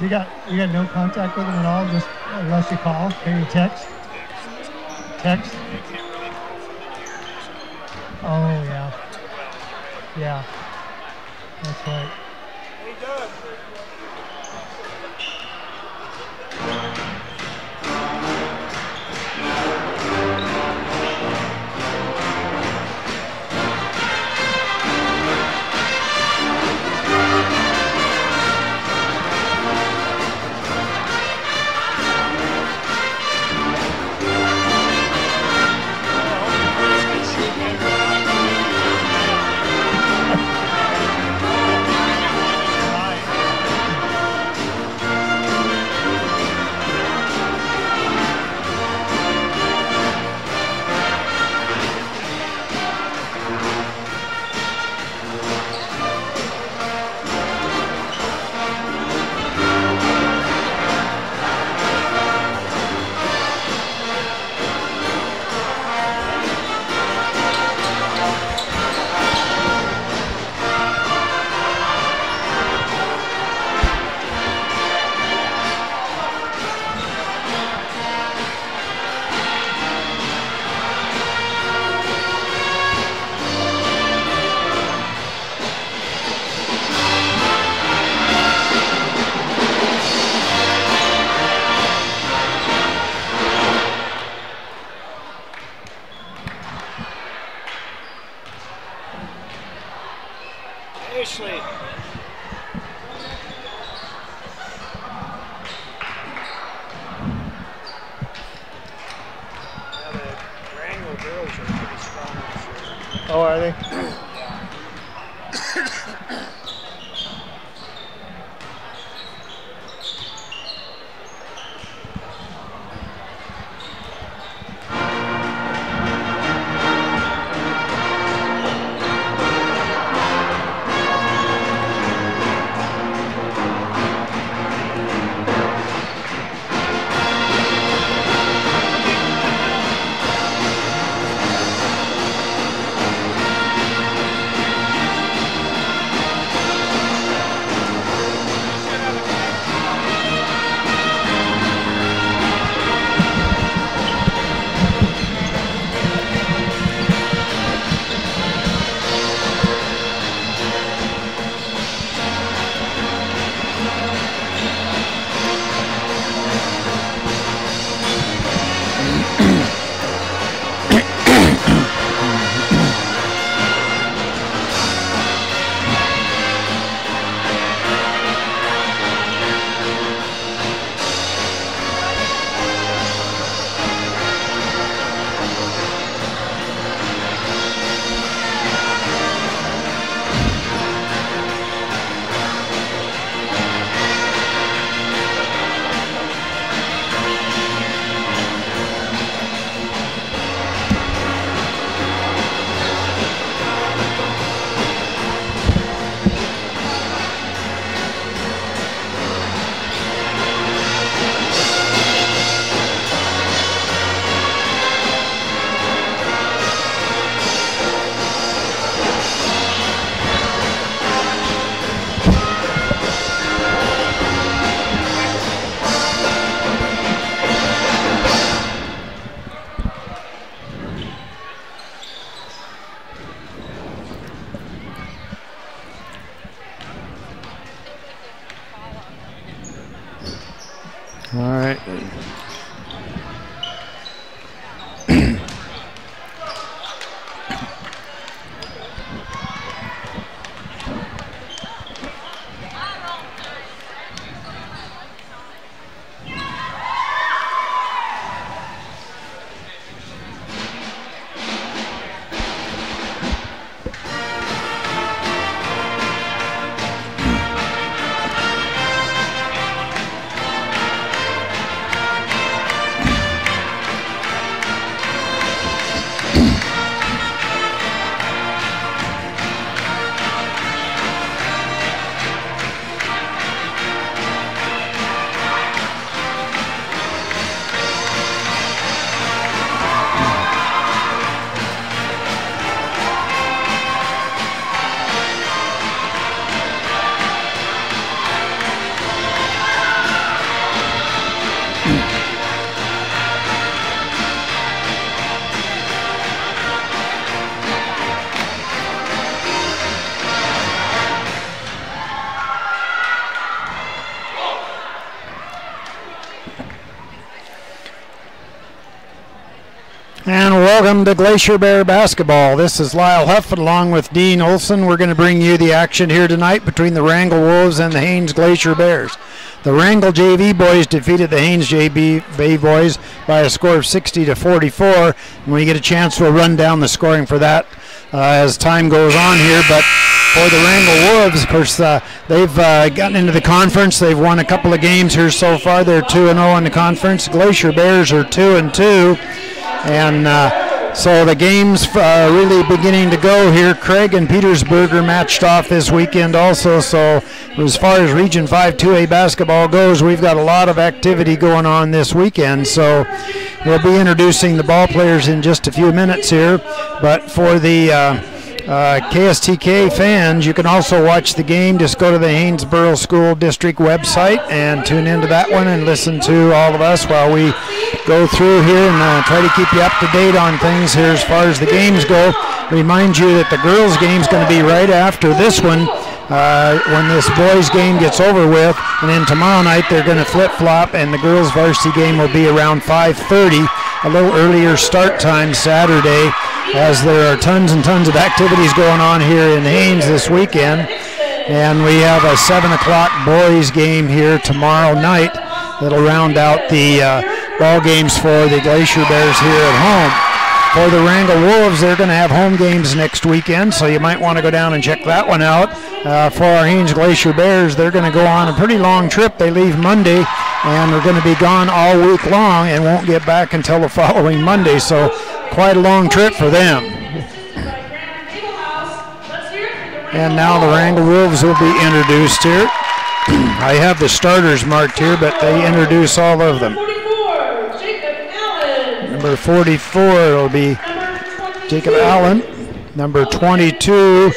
you got no contact with him at all, just unless you call, maybe text? Text? Oh, yeah. Yeah. That's right. He does. Ashley. Now the Wrangell girls are pretty strong this year. Oh, are they? All right. welcome to Glacier Bear basketball. This is Lyle Huff along with Dean Olson. We're going to bring you the action here tonight between the Wrangell Wolves and the Haines Glacier Bears. The Wrangell JV Boys defeated the Haines JV Boys by a score of 60-44. When we get a chance, we'll run down the scoring for that as time goes on here. But for the Wrangell Wolves, of course, they've gotten into the conference. They've won a couple of games here so far. They're 2-0 in the conference. Glacier Bears are 2-2. And so the game's really beginning to go here. Craig and Petersburg are matched off this weekend also. So as far as Region 5 2A basketball goes, we've got a lot of activity going on this weekend. So we'll be introducing the ball players in just a few minutes here. But for the KSTK fans, you can also watch the game. Just go to the Haynesboro School District website and tune into that one and listen to all of us while we go through here and try to keep you up to date on things here as far as the games go. Remind you that the girls' game is going to be right after this one when this boys' game gets over with, and then tomorrow night they're going to flip-flop, and the girls' varsity game will be around 5:30, a little earlier start time Saturday, as there are tons and tons of activities going on here in Haines this weekend. And we have a 7 o'clock boys game here tomorrow night that'll round out the ball games for the Glacier Bears here at home. For the Wrangell Wolves, they're going to have home games next weekend, so you might want to go down and check that one out. For our Haines Glacier Bears, they're going to go on a pretty long trip. They leave Monday, and they're going to be gone all week long and won't get back until the following Monday, so quite a long trip for them. And now the Wrangell Wolves will be introduced here. I have the starters marked here, but they introduce all of them. Number 44 will be Jacob Allen. Number 22,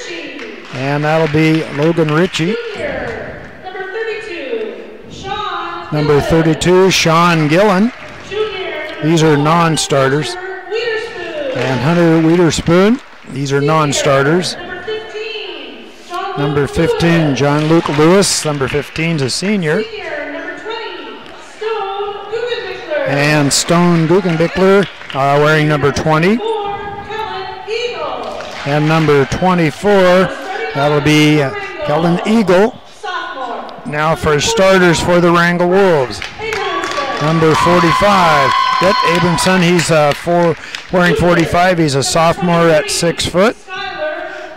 and that'll be Logan Ritchie. Number 32, Sean Gillen. These are non-starters. And Hunter Wiederspoon. These are non-starters. Number 15, John Luke Lewis. Number 15 is a senior. And Stone Guggenbichler wearing number 20. And number 24, that'll be Keldon Eagle. Now for starters for the Wrangell Wolves. Number 45, Brett Abramson, he's wearing 45. He's a sophomore at 6 foot.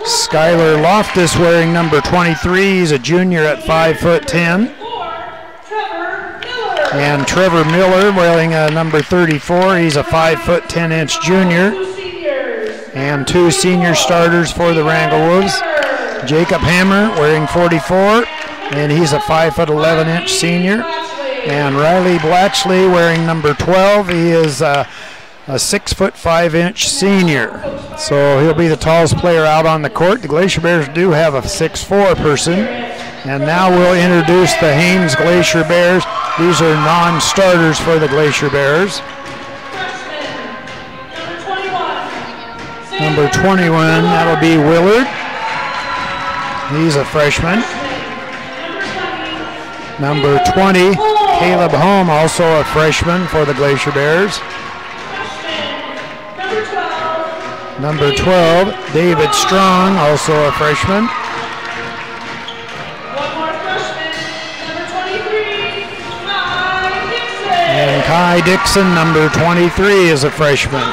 Skylar Loftus wearing number 23. He's a junior at 5'10". And Trevor Miller wearing number 34. He's a 5'10" junior. And two senior starters for the Wrangell Wolves. Jacob Hammer wearing 44, and he's a 5'11" senior. And Riley Blatchley wearing number 12. He is a 6'5" senior. So he'll be the tallest player out on the court. The Glacier Bears do have a 6'4" person. And now we'll introduce the Haines Glacier Bears. These are non-starters for the Glacier Bears. Number 21, that'll be Willard. He's a freshman. Number 20, Caleb Holm, also a freshman for the Glacier Bears. Number 12, David Strong, also a freshman. And Kai Dixon, number 23, is a freshman.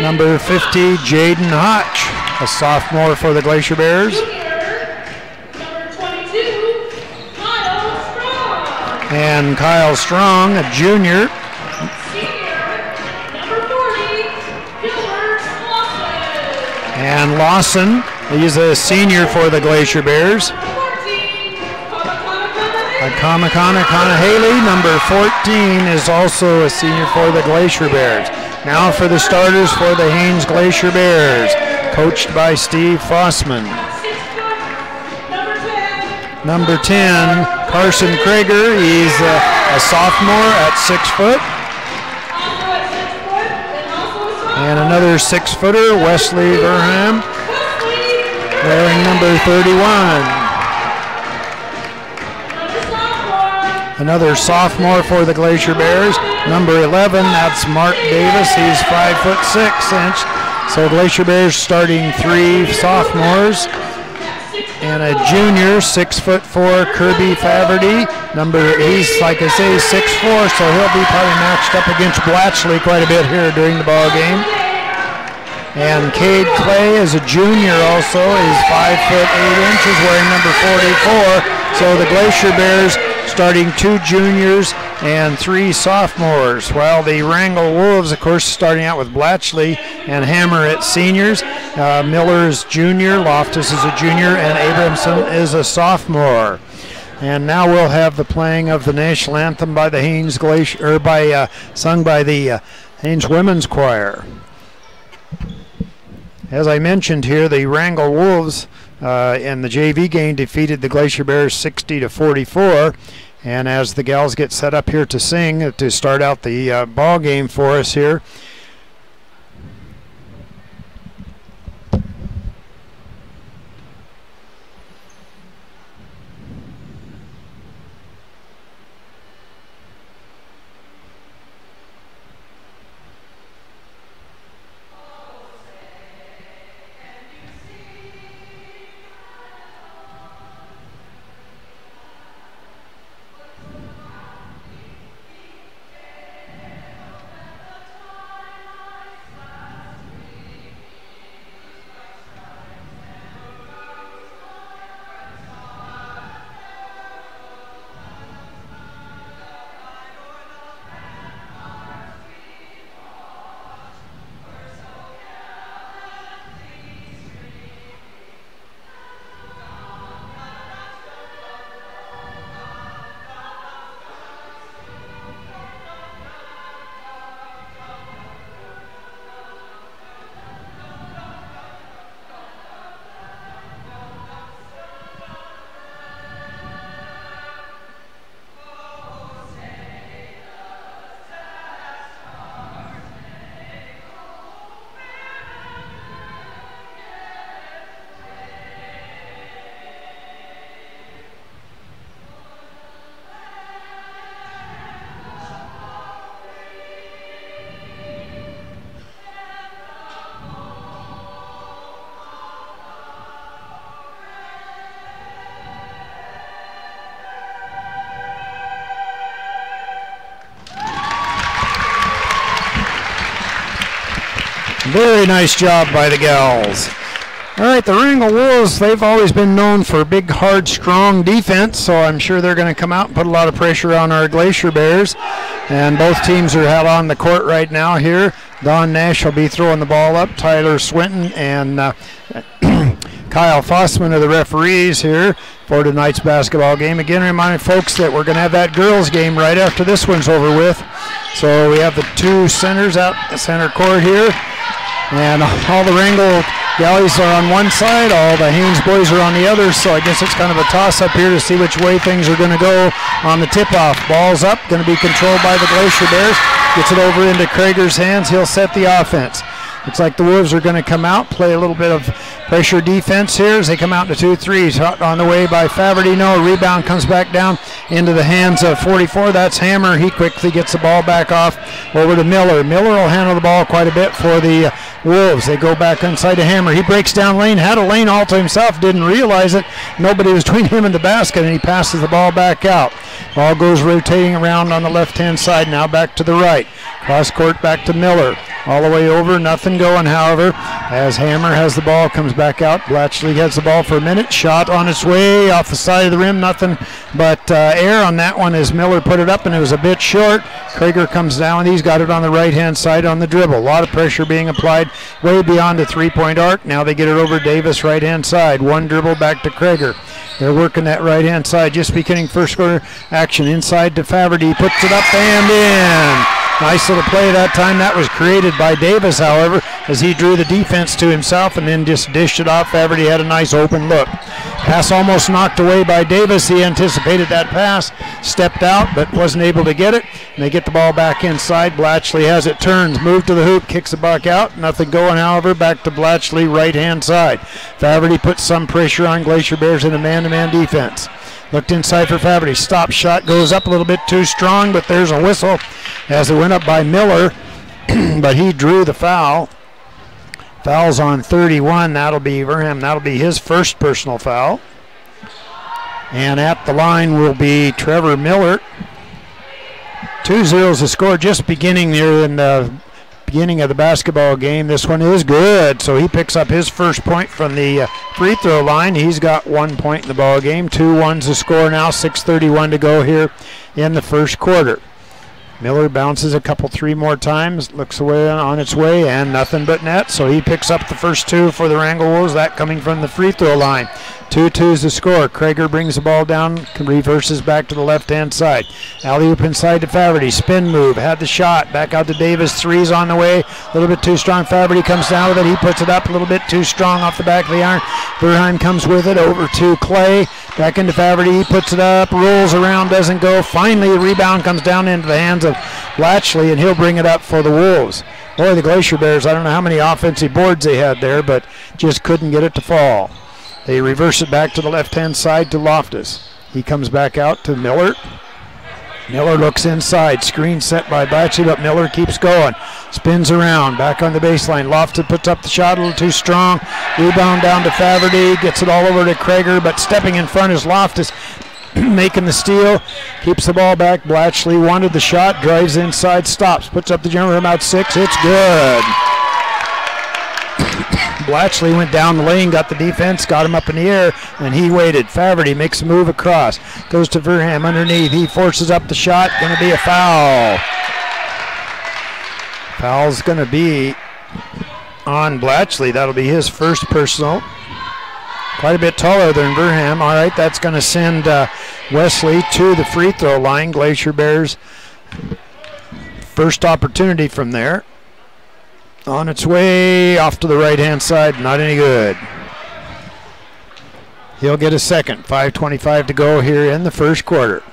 Number 50, Jaden Hotch, a sophomore for the Glacier Bears. And Kyle Strong, a junior. And Lawson, he's a senior for the Glacier Bears. Kamakana Haley, number 14, is also a senior for the Glacier Bears. Now for the starters for the Haines Glacier Bears, coached by Steve Fossman. Number 10, Carson Krager. He's a sophomore at 6 foot. And another 6-footer, Wesley Verham, wearing number 31. Another sophomore for the Glacier Bears. Number 11, that's Mark Davis. He's 5'6". So Glacier Bears starting 3 sophomores. And a junior, 6'4", Kirby Faverty. He's, like I say, 6'4", so he'll be probably matched up against Blatchley quite a bit here during the ball game. And Cade Clay is a junior also. He's 5'8", wearing number 44. So the Glacier Bears starting 2 juniors and 3 sophomores. While the Wrangell Wolves, of course, starting out with Blatchley and Hammer at seniors. Miller is junior, Loftus is a junior, and Abramson is a sophomore. And now we'll have the playing of the national anthem by the Haines Glacier, or sung by the Haines Women's Choir. As I mentioned here, the Wrangell Wolves in the JV game defeated the Glacier Bears 60-44. And as the gals get set up here to sing to start out the ball game for us here. Very nice job by the gals. All right, the Wrangell Wolves, they've always been known for big, hard, strong defense, so I'm sure they're going to come out and put a lot of pressure on our Glacier Bears. And both teams are out on the court right now here. Don Nash will be throwing the ball up. Tyler Swinton and Kyle Fossman are the referees here for tonight's basketball game. Again, reminding folks that we're going to have that girls game right after this one's over with. So we have the 2 centers out at center court here. And all the Wrangell galleys are on one side, all the Haines boys are on the other, so I guess it's kind of a toss-up here to see which way things are going to go on the tip-off. Ball's up, going to be controlled by the Glacier Bears. Gets it over into Krager's hands. He'll set the offense. Looks like the Wolves are going to come out, play a little bit of pressure defense here as they come out to 2-3s. On the way by Faverty. No, rebound comes back down into the hands of 44. That's Hammer. He quickly gets the ball back off over to Miller. Miller will handle the ball quite a bit for the Wolves. They go back inside to Hammer. He breaks down lane, had a lane all to himself, didn't realize it. Nobody was between him and the basket, and he passes the ball back out. Ball goes rotating around on the left-hand side, now back to the right. Cross court back to Miller. All the way over, nothing going, however, as Hammer has the ball, comes back out. Blatchley has the ball for a minute. Shot on its way off the side of the rim, nothing but air on that one as Miller put it up, and it was a bit short. Krager comes down. He's got it on the right-hand side on the dribble. A lot of pressure being applied way beyond the three-point arc. Now they get it over Davis, right-hand side. One dribble back to Krager. They're working that right-hand side, just beginning first quarter action. Inside to Faverty, puts it up and in. Nice little play that time. That was created by Davis, however, as he drew the defense to himself and then just dished it off. Faverty had a nice open look. Pass almost knocked away by Davis. He anticipated that pass, stepped out, but wasn't able to get it. And they get the ball back inside. Blatchley has it, turns, moved to the hoop, kicks the buck out. Nothing going, however, back to Blatchley, right-hand side. Faverty puts some pressure on Glacier Bears in a man-to-man defense. Looked inside for Faverty. Stop shot goes up a little bit too strong, but there's a whistle as it went up by Miller, but he drew the foul. Foul's on 31. That'll be Verham. That'll be his first personal foul. And at the line will be Trevor Miller. 2-0 the score, just beginning here in the beginning of the basketball game. This one is good, so he picks up his first point from the free throw line. He's got 1 point in the ball game. 2-1's the score now. 6:31 to go here in the first quarter. Miller bounces a couple, three more times, looks away on its way, and nothing but net. So he picks up the first two for the Wrangell Wolves, that coming from the free throw line. 2-2 is the score. Krager brings the ball down, reverses back to the left-hand side. Alley-oop inside to Faverty. Spin move, had the shot. Back out to Davis. Three's on the way. A little bit too strong. Faverty comes down with it. He puts it up a little bit too strong off the back of the iron. Verheim comes with it over to Clay. Back into Faverty. He puts it up, rolls around, doesn't go. Finally, the rebound comes down into the hands of Blatchley, and he'll bring it up for the Wolves. Boy, the Glacier Bears, I don't know how many offensive boards they had there, but just couldn't get it to fall. They reverse it back to the left-hand side to Loftus. He comes back out to Miller. Miller looks inside. Screen set by Blatchley, but Miller keeps going. Spins around. Back on the baseline. Loftus puts up the shot a little too strong. Rebound down to Faverty. Gets it all over to Krager, but stepping in front is Loftus. Making the steal. Keeps the ball back. Blatchley wanted the shot. Drives inside. Stops. Puts up the jumper from about 6. It's good. Blatchley went down the lane, got the defense, got him up in the air, and he waited. Faverty makes a move across. Goes to Verham underneath. He forces up the shot. Going to be a foul. Foul's going to be on Blatchley. That'll be his first personal. Quite a bit taller than Verham. All right, that's going to send Wesley to the free throw line. Glacier Bears first opportunity from there. On its way off to the right-hand side, not any good. He'll get a second. 5:25 to go here in the first quarter.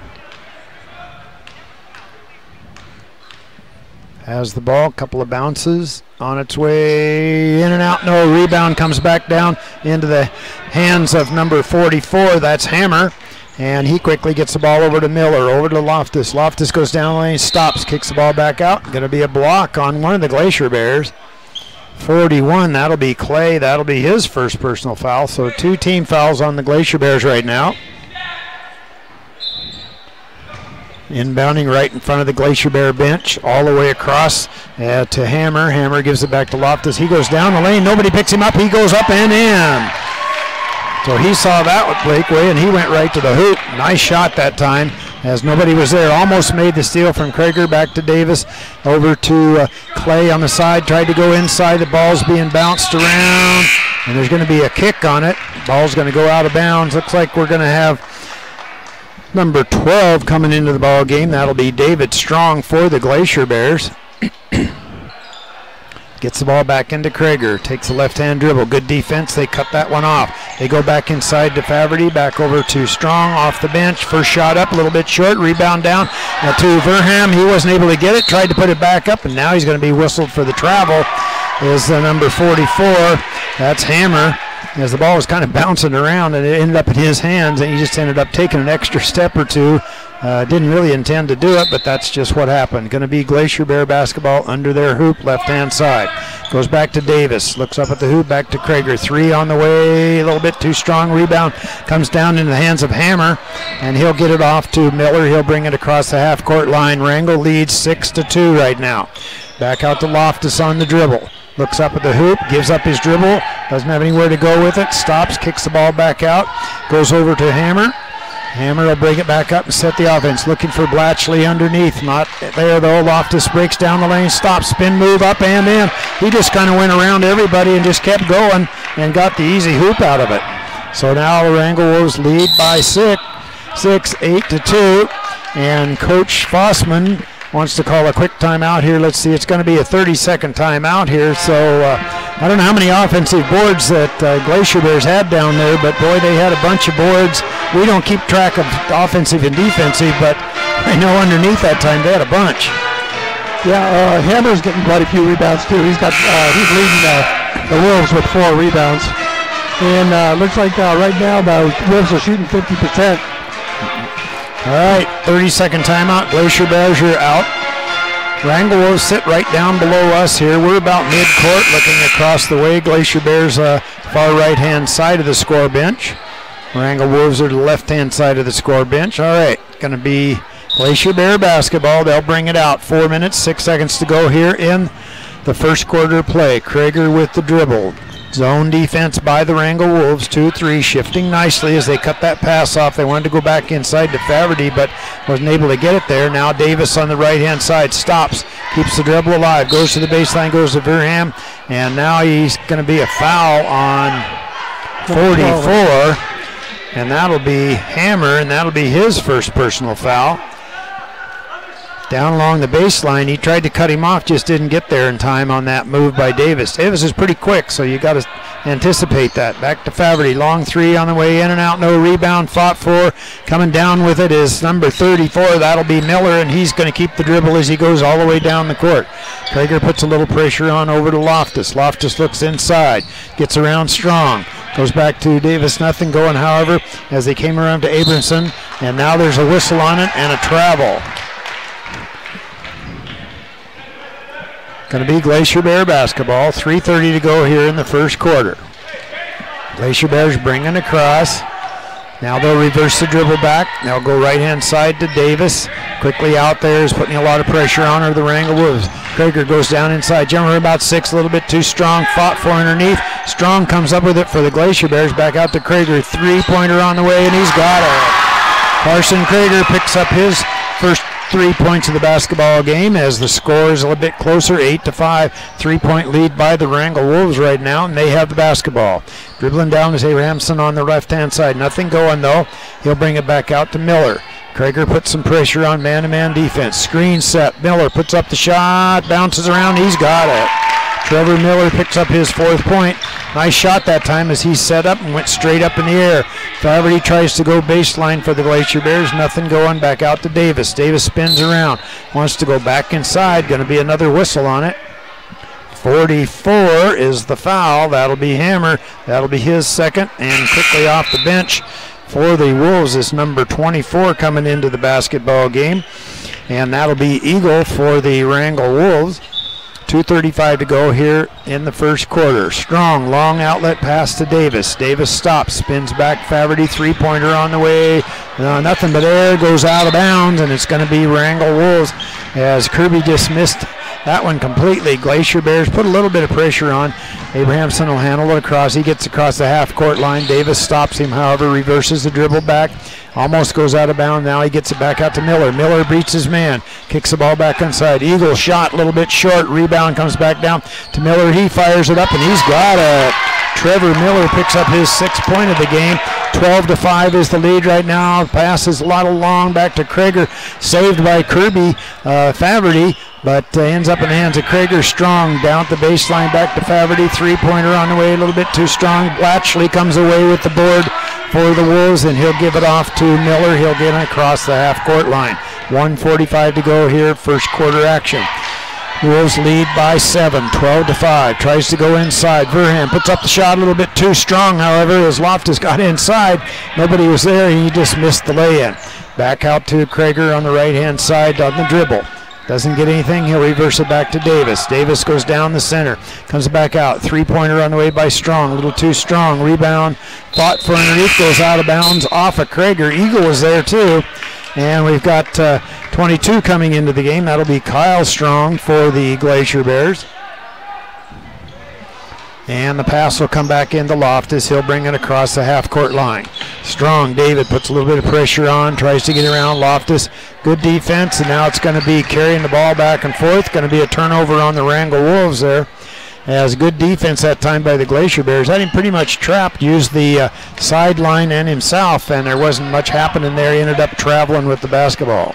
Has the ball, couple of bounces. On its way in and out, no. Rebound comes back down into the hands of number 44. That's Hammer. And he quickly gets the ball over to Miller, over to Loftus. Loftus goes down the lane, stops, kicks the ball back out. Going to be a block on one of the Glacier Bears. 41, that'll be Clay. That'll be his first personal foul. So 2 team fouls on the Glacier Bears right now. Inbounding right in front of the Glacier Bear bench, all the way across to Hammer. Hammer gives it back to Loftus. He goes down the lane. Nobody picks him up. He goes up and in. So he saw that with Blakeway, and he went right to the hoop. Nice shot that time, as nobody was there. Almost made the steal from Krager. Back to Davis. Over to Clay on the side. Tried to go inside. The ball's being bounced around, and there's going to be a kick on it. Ball's going to go out of bounds. Looks like we're going to have number 12 coming into the ball game. That'll be David Strong for the Glacier Bears. Gets the ball back into Krager. Takes a left-hand dribble. Good defense. They cut that one off. They go back inside to Faverty. Back over to Strong off the bench. First shot up, a little bit short. Rebound down to Verham. He wasn't able to get it. Tried to put it back up, and now he's going to be whistled for the travel. Is the number 44. That's Hammer. As the ball was kind of bouncing around, and it ended up in his hands, and he just ended up taking an extra step or two. Didn't really intend to do it, but that's just what happened. Going to be Glacier Bear basketball under their hoop, left-hand side. Goes back to Davis. Looks up at the hoop, back to Krager. 3 on the way, a little bit too strong. Rebound comes down into the hands of Hammer, and he'll get it off to Miller. He'll bring it across the half-court line. Wrangell leads 6-2 right now. Back out to Loftus on the dribble. Looks up at the hoop, gives up his dribble, doesn't have anywhere to go with it, stops, kicks the ball back out, goes over to Hammer. Hammer will bring it back up and set the offense. Looking for Blatchley underneath. Not there though. Loftus breaks down the lane, stops, spin move up and in. He just kind of went around everybody and just kept going and got the easy hoop out of it. So now the Wrangell Wolves lead by 8-2. And Coach Fossman wants to call a quick timeout here. Let's see, it's going to be a 30-second timeout here. So I don't know how many offensive boards that Glacier Bears had down there, but boy, they had a bunch of boards. We don't keep track of offensive and defensive, but I know underneath that time they had a bunch. Yeah, Hammer's getting quite a few rebounds too. He's leading the Wolves with 4 rebounds. And looks like right now the Wolves are shooting 50% All right, 30-second timeout. Glacier Bears are out. Wrangell Wolves sit right down below us here. We're about mid-court looking across the way. Glacier Bears far right-hand side of the score bench. Wrangell Wolves are the left-hand side of the score bench. All right, going to be Glacier Bear basketball. They'll bring it out. 4 minutes, 6 seconds to go here in the first quarter play. Krager with the dribble. Zone defense by the Wrangell Wolves. 2-3, shifting nicely as they cut that pass off. They wanted to go back inside to Faverty, but wasn't able to get it there. Now Davis on the right-hand side stops, keeps the dribble alive, goes to the baseline, goes to Verham, and now he's going to be a foul on 44, and that'll be Hammer, and that'll be his first personal foul. Down along the baseline, he tried to cut him off, just didn't get there in time on that move by Davis. Davis is pretty quick, so you got to anticipate that. Back to Faverty, long three on the way in and out, no rebound, fought for. Coming down with it is number 34, that'll be Miller, and he's going to keep the dribble as he goes all the way down the court. Krager puts a little pressure on over to Loftus. Loftus looks inside, gets around Strong. Goes back to Davis, nothing going, however, as they came around to Abramson, and now there's a whistle on it and a travel. Going to be Glacier Bear basketball. 3:30 to go here in the first quarter. Glacier Bears bringing across. Now they'll reverse the dribble back. They'll go right-hand side to Davis. Quickly out there is putting a lot of pressure on her, the Wrangell Wolves. Krager goes down inside. Jumper about 6, a little bit too strong. Fought for underneath. Strong comes up with it for the Glacier Bears. Back out to Krager. Three-pointer on the way, and he's got it. Carson Krager picks up his first 3 points of the basketball game as the score is a little bit closer, 8-5. 3-point lead by the Wrangell Wolves right now, and they have the basketball. Dribbling down is Abrahamson on the left-hand side. Nothing going, though. He'll bring it back out to Miller. Krager puts some pressure on man-to-man defense. Screen set. Miller puts up the shot, bounces around. He's got it. Trevor Miller picks up his 4th point. Nice shot that time as he set up and went straight up in the air. Faverty tries to go baseline for the Glacier Bears. Nothing going. Back out to Davis. Davis spins around. Wants to go back inside. Going to be another whistle on it. 44 is the foul. That'll be Hammer. That'll be his second. And quickly off the bench for the Wolves is number 24 coming into the basketball game. And that'll be Eagle for the Wrangell Wolves. 2:35 to go here in the first quarter. Strong, long outlet pass to Davis. Davis stops, spins back. Faverty, three-pointer on the way. Nothing but air, goes out of bounds, and it's going to be Wrangell Wolves as Kirby just missed that one completely. Glacier Bears put a little bit of pressure on. Abrahamson will handle it across. He gets across the half-court line. Davis stops him, however, reverses the dribble back. Almost goes out of bounds. Now he gets it back out to Miller. Miller beats his man. Kicks the ball back inside. Eagle shot a little bit short. Rebound comes back down to Miller. He fires it up, and he's got it. Trevor Miller picks up his 6th point of the game. 12-5 is the lead right now. Pass is a lot long back to Krager. Saved by Kirby Faverty, but ends up in the hands of Krager. Strong down at the baseline, back to Faverty. Three-pointer on the way, a little bit too strong. Blatchley comes away with the board for the Wolves, and he'll give it off to Miller. He'll get it across the half-court line. 1:45 to go here, first quarter action. Wolves lead by 7, 12-5. Tries to go inside. Verham puts up the shot a little bit too strong, however, as Loftus got inside. Nobody was there, and he just missed the lay-in. Back out to Krager on the right-hand side on the dribble. Doesn't get anything. He'll reverse it back to Davis. Davis goes down the center. Comes back out. Three-pointer on the way by Strong. A little too strong. Rebound. Fought for underneath. Goes out of bounds off of Krager. Eagle was there too. And we've got 22 coming into the game. That'll be Kyle Strong for the Glacier Bears. And the pass will come back into Loftus. He'll bring it across the half-court line. Strong, David puts a little bit of pressure on, tries to get around Loftus. Good defense, and now it's going to be carrying the ball back and forth. Going to be a turnover on the Wrangell Wolves there. As good defense that time by the Glacier Bears. Had him pretty much trapped, used the sideline and himself, and there wasn't much happening there. He ended up traveling with the basketball.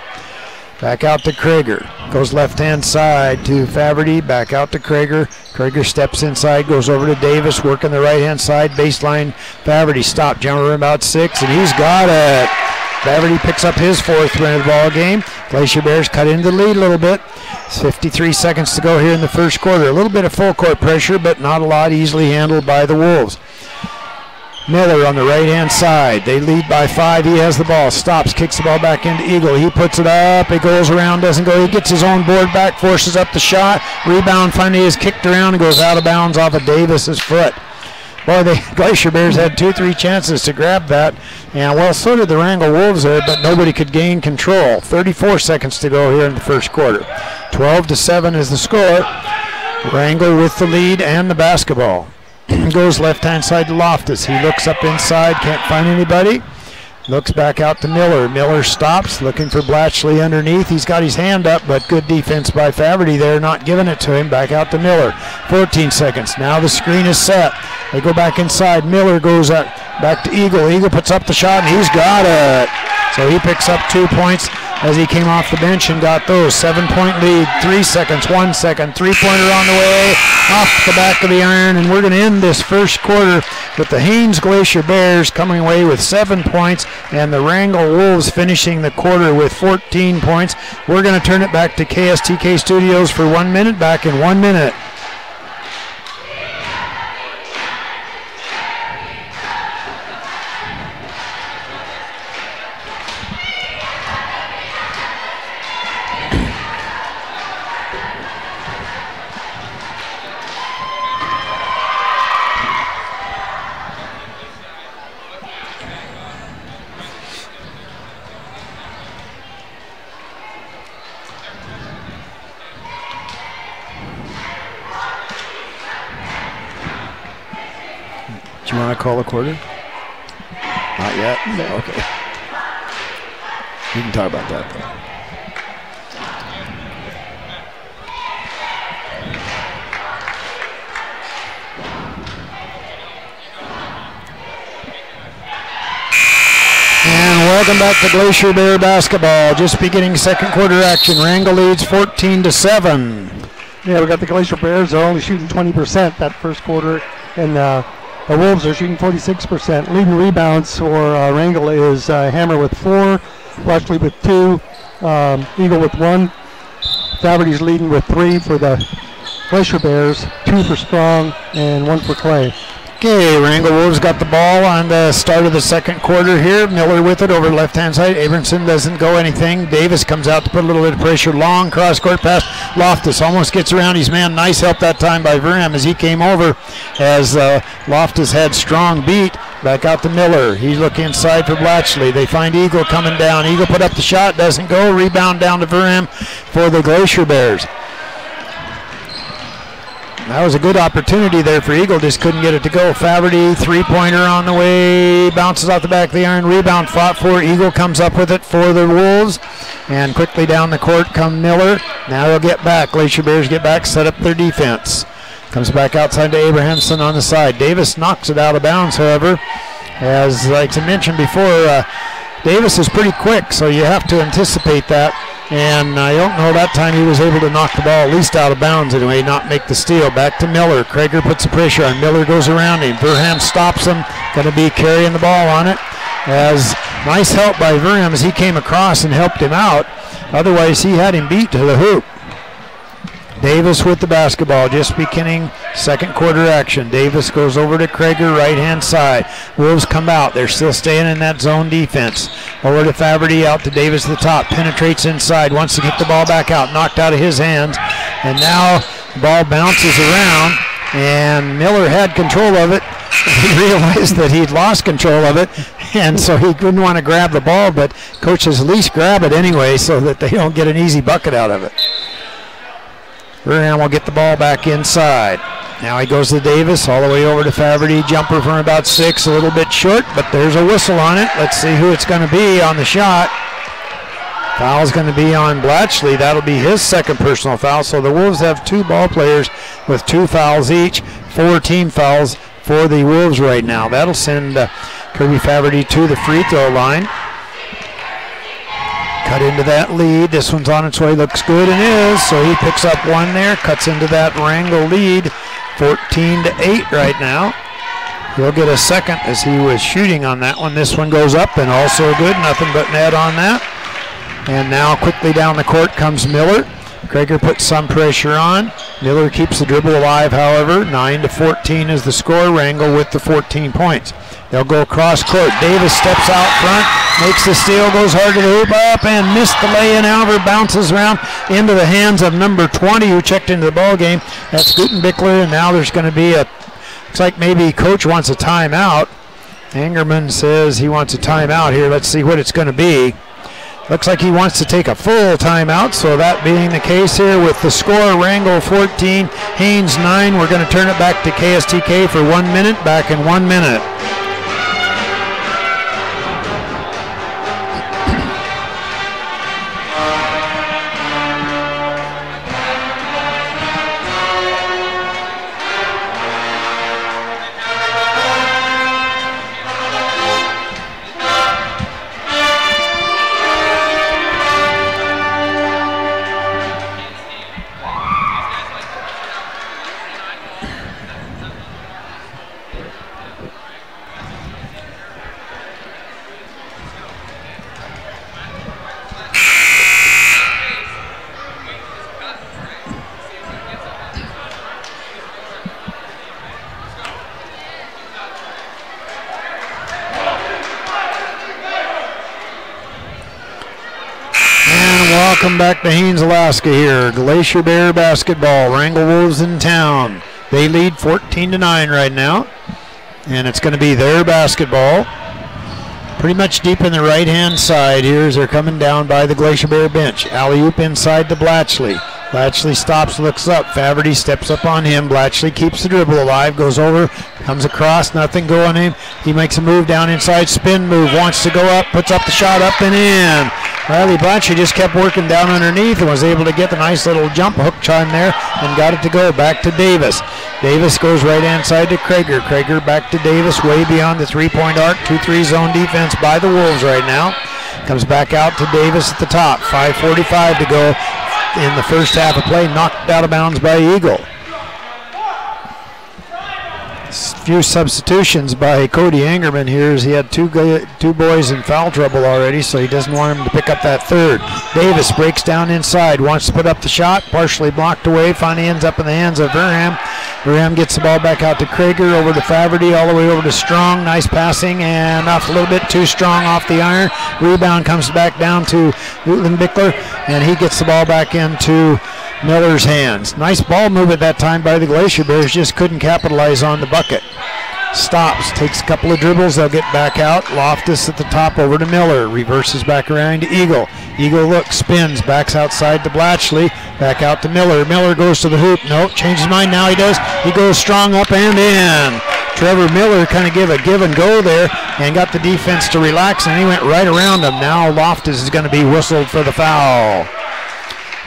Back out to Krager. Goes left-hand side to Faverty. Back out to Krager. Krager steps inside, goes over to Davis, working the right-hand side. Baseline, Faverty stopped. Jumper about 6, and he's got it. Faverty picks up his 4th win of the ball game. Glacier Bears cut into the lead a little bit. It's 53 seconds to go here in the first quarter. A little bit of full court pressure, but not a lot. Easily handled by the Wolves. Miller on the right-hand side. They lead by 5. He has the ball. Stops, kicks the ball back into Eagle. He puts it up. It goes around, doesn't go. He gets his own board back, forces up the shot. Rebound finally is kicked around and goes out of bounds off of Davis's foot. Boy, the Glacier Bears had 2-3 chances to grab that. And, well, so did the Wrangell Wolves there, but nobody could gain control. 34 seconds to go here in the first quarter. 12-7 is the score. Wrangell with the lead and the basketball. Goes left-hand side to Loftus. He looks up inside, can't find anybody. Looks back out to Miller. Miller stops, looking for Blatchley underneath. He's got his hand up, but good defense by Faverty there, not giving it to him. Back out to Miller. 14 seconds. Now the screen is set. They go back inside. Miller goes up, back to Eagle. Eagle puts up the shot, and he's got it. So he picks up 2 points as he came off the bench and got those. 7-point lead, 3 seconds, 1 second. Three-pointer on the way, off the back of the iron, and we're going to end this first quarter with the Haines Glacier Bears coming away with 7 points and the Wrangell Wolves finishing the quarter with 14 points. We're going to turn it back to KSTK Studios for 1 minute. Back in 1 minute. Do you want to call a quarter? Not yet? No. Okay. We can talk about that though. And welcome back to Glacier Bear basketball. Just beginning second quarter action. Wrangell leads 14-7. Yeah, we got the Glacier Bears. They're only shooting 20% that first quarter, and the Wolves are shooting 46%. Leading rebounds for Wrangell is Hammer with 4, Blatchley with 2, Eagle with 1. Faverty's leading with 3 for the Glacier Bears, 2 for Strong, and 1 for Clay. Okay, Wrangell Wolves got the ball on the start of the second quarter here. Miller with it over left-hand side. Abramson doesn't go anything. Davis comes out to put a little bit of pressure. Long cross-court pass. Loftus almost gets around his man. Nice help that time by Verham as he came over as Loftus had Strong beat. Back out to Miller. He's looking inside for Blatchley. They find Eagle coming down. Eagle put up the shot. Doesn't go. Rebound down to Verham for the Glacier Bears. That was a good opportunity there for Eagle, just couldn't get it to go. Faverty, three-pointer on the way, bounces off the back of the iron, rebound fought for. Eagle comes up with it for the Wolves, and quickly down the court come Miller. Now they'll get back. Glacier Bears get back, set up their defense. Comes back outside to Abrahamson on the side. Davis knocks it out of bounds, however. As like I mentioned before, Davis is pretty quick, so you have to anticipate that. And I don't know, that time he was able to knock the ball at least out of bounds anyway, not make the steal. Back to Miller. Krager puts the pressure on. Miller goes around him. Verham stops him. Going to be carrying the ball on it. As nice help by Verham as he came across and helped him out. Otherwise, he had him beat to the hoop. Davis with the basketball, just beginning second quarter action. Davis goes over to Krager, right-hand side. Wolves come out. They're still staying in that zone defense. Over to Faverty, out to Davis at the top. Penetrates inside, wants to get the ball back out. Knocked out of his hands. And now the ball bounces around, and Miller had control of it. He realized that he'd lost control of it, and so he didn't want to grab the ball, but coaches at least grab it anyway so that they don't get an easy bucket out of it. Verham will get the ball back inside. Now he goes to Davis, all the way over to Faverty. Jumper from about 6, a little bit short, but there's a whistle on it. Let's see who it's going to be on the shot. Foul's going to be on Blatchley. That'll be his second personal foul. So the Wolves have 2 ball players with 2 fouls each. 4 team fouls for the Wolves right now. That'll send Kirby Faverty to the free throw line. Cut into that lead. This one's on its way. Looks good and is. So he picks up 1 there. Cuts into that Wrangell lead. 14-8 right now. He'll get a second as he was shooting on that one. This one goes up and also good. Nothing but net on that. And now quickly down the court comes Miller. Krager puts some pressure on. Miller keeps the dribble alive, however. 9-14 is the score. Wrangell with the 14 points. They'll go cross court. Davis steps out front, makes the steal, goes hard to the hoop, up and missed the lay-in. However, bounces around into the hands of number 20 who checked into the ball game. That's Gutenbichler, and now there's going to be a, looks like maybe coach wants a timeout. Angerman says he wants a timeout here. Let's see what it's going to be. Looks like he wants to take a full timeout, so that being the case here with the score, Wrangell 14, Haines 9. We're going to turn it back to KSTK for 1 minute. Back in 1 minute. Welcome back to Haines, Alaska here. Glacier Bear basketball. Wrangell Wolves in town. They lead 14-9 right now. And it's going to be their basketball. Pretty much deep in the right-hand side here as they're coming down by the Glacier Bear bench. Alley-oop inside to Blatchley. Blatchley stops, looks up. Faverty steps up on him. Blatchley keeps the dribble alive, goes over, comes across, nothing going in. He makes a move down inside, spin move, wants to go up, puts up the shot, up and in. Riley Blatchley just kept working down underneath and was able to get the nice little jump hook chime there and got it to go back to Davis. Davis goes right-hand side to Krager. Krager back to Davis, way beyond the three-point arc. 2-3 zone defense by the Wolves right now. Comes back out to Davis at the top. 5:45 to go in the first half of play, knocked out of bounds by Eagle. Few substitutions by Cody Angerman here as he had two boys in foul trouble already, so he doesn't want him to pick up that third. Davis breaks down inside, wants to put up the shot, partially blocked away, finally ends up in the hands of Verham. Verham gets the ball back out to Krager, over to Faverty, all the way over to Strong. Nice passing and off a little bit too strong off the iron. Rebound comes back down to Gutenbichler, and he gets the ball back into Miller's hands. Nice ball move at that time by the Glacier Bears, just couldn't capitalize on the bucket. Stops, takes a couple of dribbles, they'll get back out. Loftus at the top over to Miller, reverses back around to Eagle. Eagle looks, spins, backs outside to Blatchley, back out to Miller. Miller goes to the hoop, nope, changes his mind, now he does. He goes strong up and in. Trevor Miller kind of give and go there and got the defense to relax, and he went right around him. Now Loftus is going to be whistled for the foul.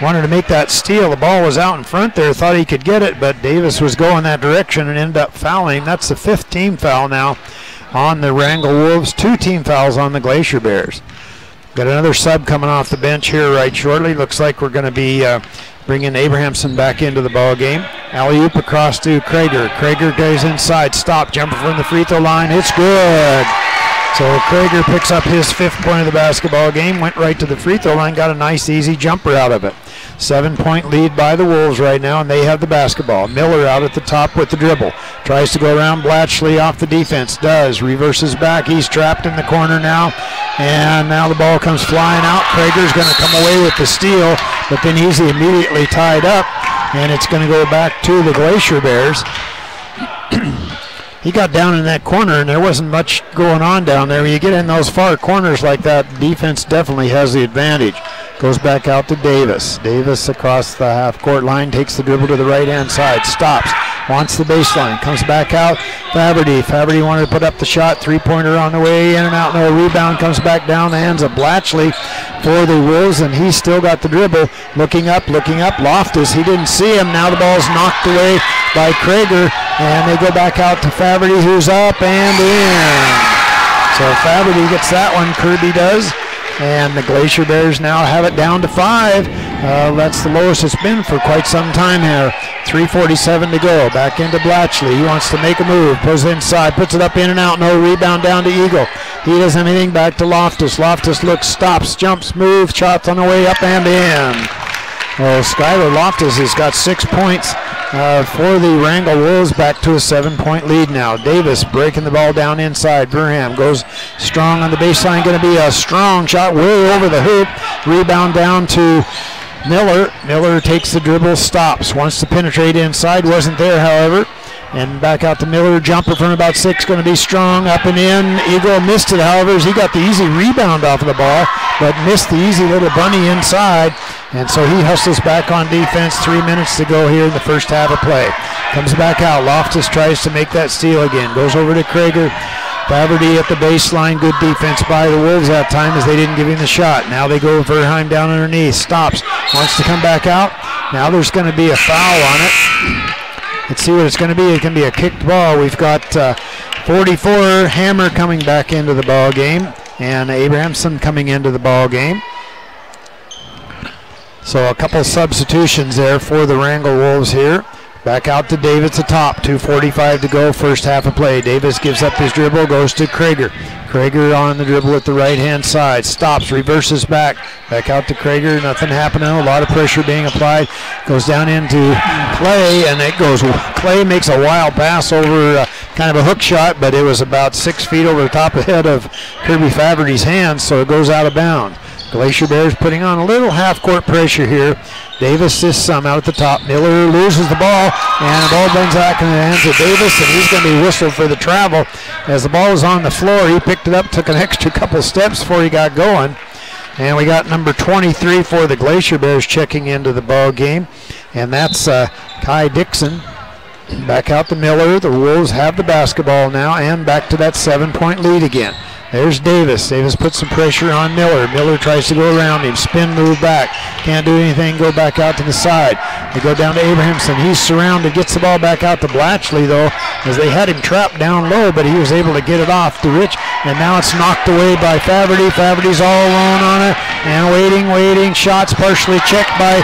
Wanted to make that steal. The ball was out in front there. Thought he could get it, but Davis was going that direction and ended up fouling. That's the fifth team foul now on the Wrangell Wolves. 2 team fouls on the Glacier Bears. Got another sub coming off the bench here right shortly. Looks like we're going to be bringing Abrahamson back into the ball game. Alley-oop across to Krager. Krager goes inside. Stop. Jumper from the free throw line. It's good. So Krager picks up his 5th point of the basketball game, went right to the free throw line, got a nice easy jumper out of it. 7-point lead by the Wolves right now, and they have the basketball. Miller out at the top with the dribble. Tries to go around Blatchley off the defense. Does. Reverses back. He's trapped in the corner now. And now the ball comes flying out. Krager's going to come away with the steal, but then he's immediately tied up, and it's going to go back to the Glacier Bears. He got down in that corner, and there wasn't much going on down there. When you get in those far corners like that, defense definitely has the advantage. Goes back out to Davis. Davis across the half-court line, takes the dribble to the right-hand side, stops, wants the baseline, comes back out. Faverty. Faverty wanted to put up the shot. Three-pointer on the way, in and out, no rebound, comes back down the hands of Blatchley for the Wolves, and he's still got the dribble. Looking up. Loftus, he didn't see him. Now the ball's knocked away by Krager, and they go back out to Faverty, who's up and in. So Faverty gets that one, Kirby does. And the Glacier Bears now have it down to 5. That's the lowest it's been for quite some time here. 3:47 to go. Back into Blatchley. He wants to make a move. Pulls it inside. Puts it up, in and out. No rebound down to Eagle. He doesn't have anything. Back to Loftus. Loftus looks, stops, jumps, moves. Shots on the way up and in. Well, Skylar Loftus has got 6 points for the Wrangell Wolves, back to a 7-point lead now. Davis breaking the ball down inside. Burham goes strong on the baseline. Going to be a strong shot way over the hoop. Rebound down to Miller. Miller takes the dribble, stops. Wants to penetrate inside. Wasn't there, however. And back out to Miller. Jumper from about 6. Going to be strong. Up and in. Eagle missed it, however, as he got the easy rebound off of the ball, but missed the easy little bunny inside. And so he hustles back on defense. 3 minutes to go here in the first half of play. Comes back out. Loftus tries to make that steal again. Goes over to Krager. Faverty at the baseline. Good defense by the Wolves that time as they didn't give him the shot. Now they go Verheim down underneath. Stops. Wants to come back out. Now there's going to be a foul on it. Let's see what it's going to be. It can be a kicked ball. We've got 44 Hammer coming back into the ball game, and Abrahamson coming into the ball game. So a couple substitutions there for the Wrangell Wolves here. Back out to Davis atop. 2:45 to go, first half of play. Davis gives up his dribble, goes to Krager. Krager on the dribble at the right-hand side. Stops, reverses back. Back out to Krager. Nothing happening. A lot of pressure being applied. Goes down into Clay, and it goes. Clay makes a wild pass over kind of a hook shot, but it was about 6 feet over the top of the head of Kirby Faverty's hands, so it goes out of bounds. Glacier Bears putting on a little half-court pressure here. Davis this some out at the top. Miller loses the ball, and the ball brings back in the hands of Davis, and he's going to be whistled for the travel. As the ball was on the floor, he picked it up, took an extra couple steps before he got going. And we got number 23 for the Glacier Bears checking into the ball game, and that's Kai Dixon. Back out to Miller. The Wolves have the basketball now, and back to that 7-point lead again. There's Davis. Davis puts some pressure on Miller. Miller tries to go around him. Spin move back. Can't do anything. Go back out to the side. They go down to Abrahamson. He's surrounded. Gets the ball back out to Blatchley, though, as they had him trapped down low, but he was able to get it off to Rich. And now it's knocked away by Faverty. Faverty's all alone on it. And waiting. Shots partially checked by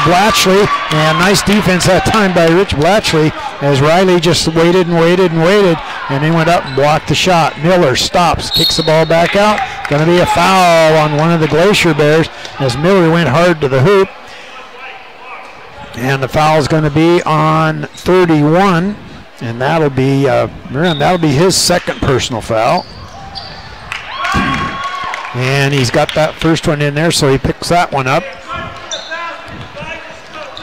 Blatchley. And nice defense that time by Rich Blatchley, as Riley just waited. And they went up and blocked the shot. Miller stops. Kicks the ball back out. Going to be a foul on one of the Glacier Bears as Miller went hard to the hoop. And the foul is going to be on 31, and that'll be his second personal foul. And he's got that first one in there, so he picks that one up.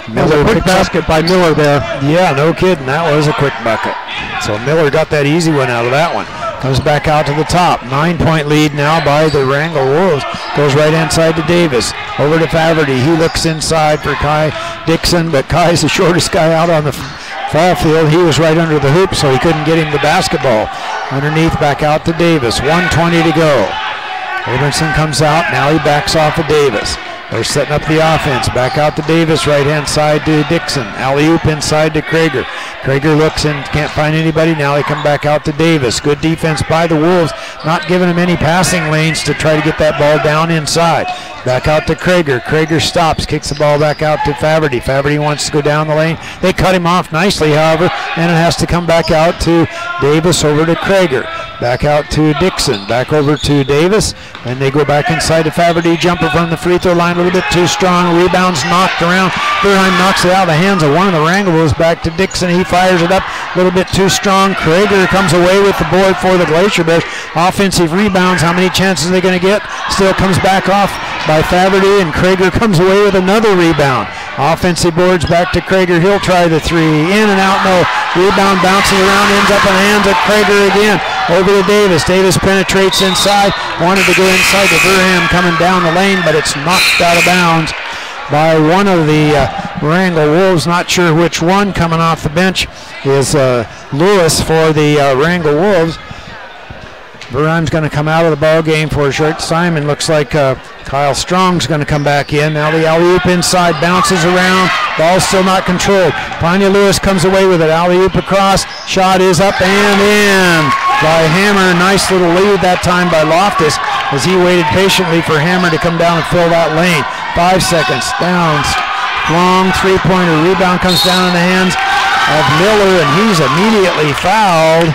Miller, quick basket by Miller there. Yeah, no kidding. That was a quick bucket. So Miller got that easy one out of that one. Comes back out to the top. 9-point lead now by the Wrangell Wolves. Goes right inside to Davis. Over to Faverty. He looks inside for Kai Dixon, but Kai's the shortest guy out on the foul field. He was right under the hoop, so he couldn't get him the basketball. Underneath, back out to Davis. 1:20 to go. Abramson comes out. Now he backs off of Davis. They're setting up the offense. Back out to Davis, right-hand side to Dixon. Alley-oop inside to Krager. Krager looks and can't find anybody. Now they come back out to Davis. Good defense by the Wolves, not giving him any passing lanes to try to get that ball down inside. Back out to Krager. Krager stops, kicks the ball back out to Faverty. Faverty wants to go down the lane. They cut him off nicely, however, and it has to come back out to Davis, over to Krager. Back out to Dixon. Back over to Davis. And they go back inside to Faverty. Jumper from the free throw line, a little bit too strong. Rebounds knocked around. Burheim knocks it out of the hands of one of the Wrangell Wolves. Back to Dixon. He fires it up a little bit too strong. Krager comes away with the board for the Glacier Bears. Offensive rebounds. How many chances are they going to get? Still comes back off by Faverty, and Krager comes away with another rebound. Offensive boards back to Krager. He'll try the three. In and out, no. Rebound bouncing around, ends up in the hands of Krager again. Over to Davis. Davis penetrates inside. Wanted to go inside to Burham coming down the lane, but it's knocked out of bounds by one of the Wrangell Wolves. Not sure which one. Coming off the bench is Lewis for the Wrangell Wolves. Burheim's going to come out of the ball game for a short time, and looks like Kyle Strong's going to come back in. Now the alley-oop inside, bounces around. Ball's still not controlled. Panya Lewis comes away with it. Alley-oop across. Shot is up and in by Hammer. Nice little lead that time by Loftus as he waited patiently for Hammer to come down and fill that lane. 5 seconds. Downs. Long three-pointer. Rebound comes down in the hands of Miller, and he's immediately fouled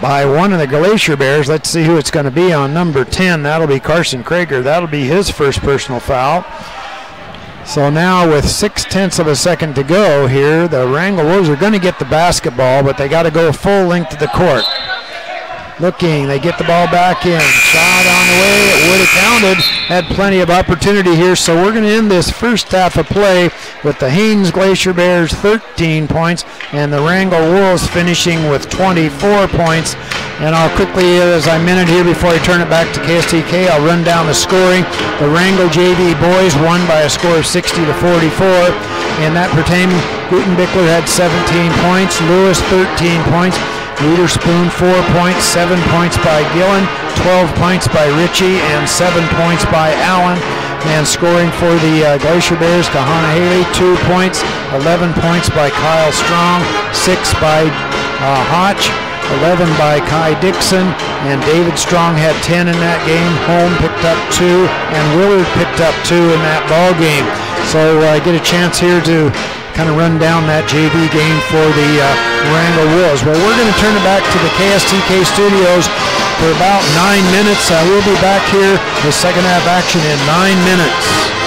by one of the Glacier Bears. Let's see who it's going to be on number 10. That'll be Carson Krager. That'll be his first personal foul. So now with 0.6 of a second to go here, the Wrangell Wolves are going to get the basketball, but they got to go full length of the court. Looking, they get the ball back in. Shot on the way, it would have counted. Had plenty of opportunity here, so we're going to end this first half of play with the Haines Glacier Bears 13 points and the Wrangell Wolves finishing with 24 points. And I'll quickly, as I minute here before I turn it back to KSTK, I'll run down the scoring. The Wrangell JV Boys won by a score of 60-44. In that pertaining, Gutenbickler had 17 points, Lewis 13 points, Witherspoon 4 points, 7 points by Gillen, 12 points by Ritchie, and 7 points by Allen. And scoring for the Glacier Bears, Kahana Haley 2 points, 11 points by Kyle Strong, 6 by Hotch, 11 by Kai Dixon, and David Strong had 10 in that game. Holm picked up 2, and Willard picked up 2 in that ball game. So I get a chance here to kind of run down that JV game for the Wrangell Wolves. Well, we're going to turn it back to the KSTK studios for about 9 minutes. We'll be back here with second half action in 9 minutes.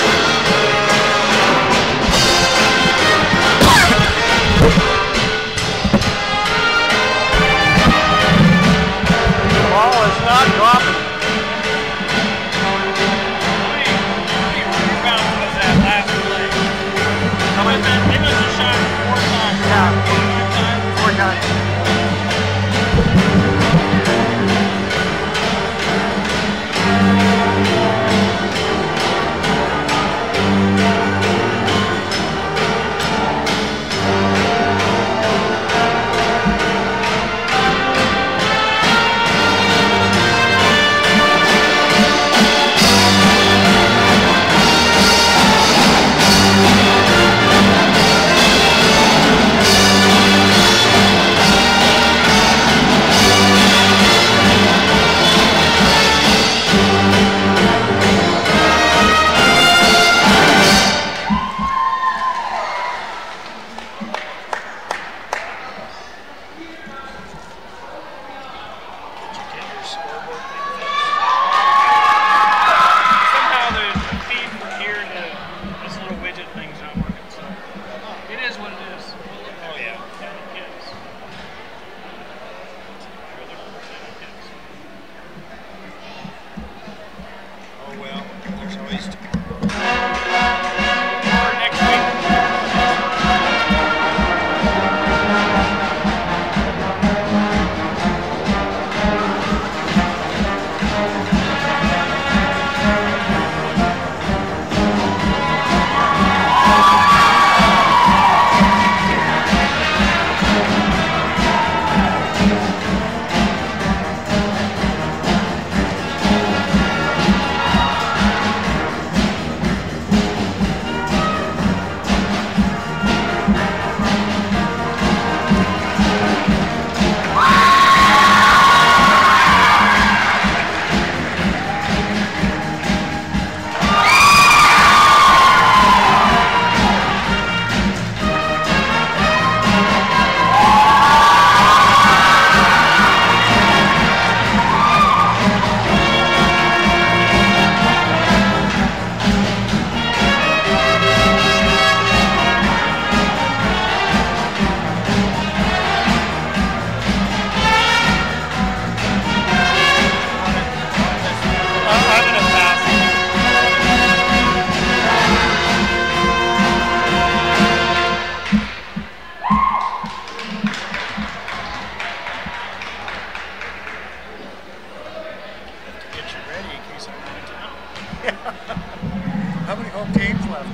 How many home games left?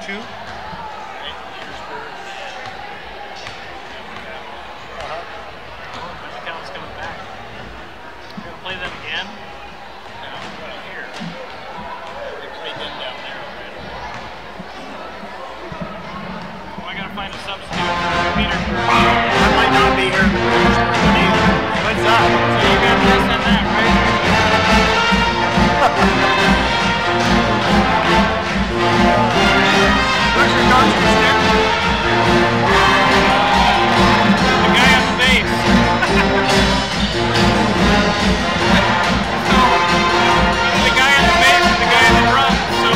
Two? McCallum's coming back. You're going to play them again? No, right here. They played them down there already. Am I going to find a substitute? Peter? I might not be here. What's up? So you got this and that, right? Where's your coach, Mister? The guy on the base. The guy on the base and the guy on the drum. So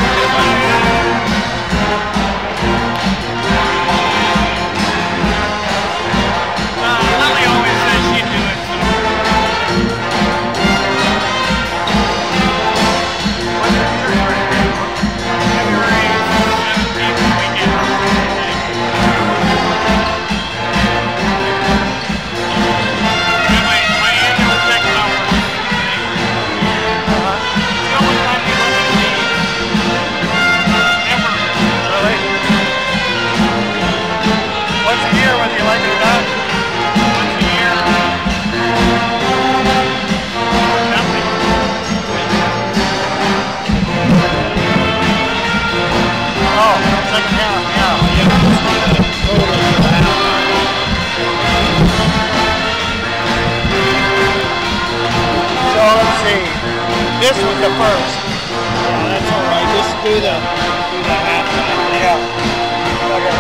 second half, yeah. Totally for halftime. So let's see. This was the first. Yeah, that's all right. Just do the halftime. Yeah. Okay.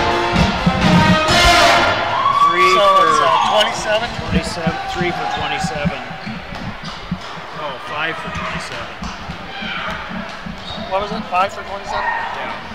3 So for it's 27? 27. 3 for 27. Oh, 5 for 27. What was it? 5 for 27? Yeah.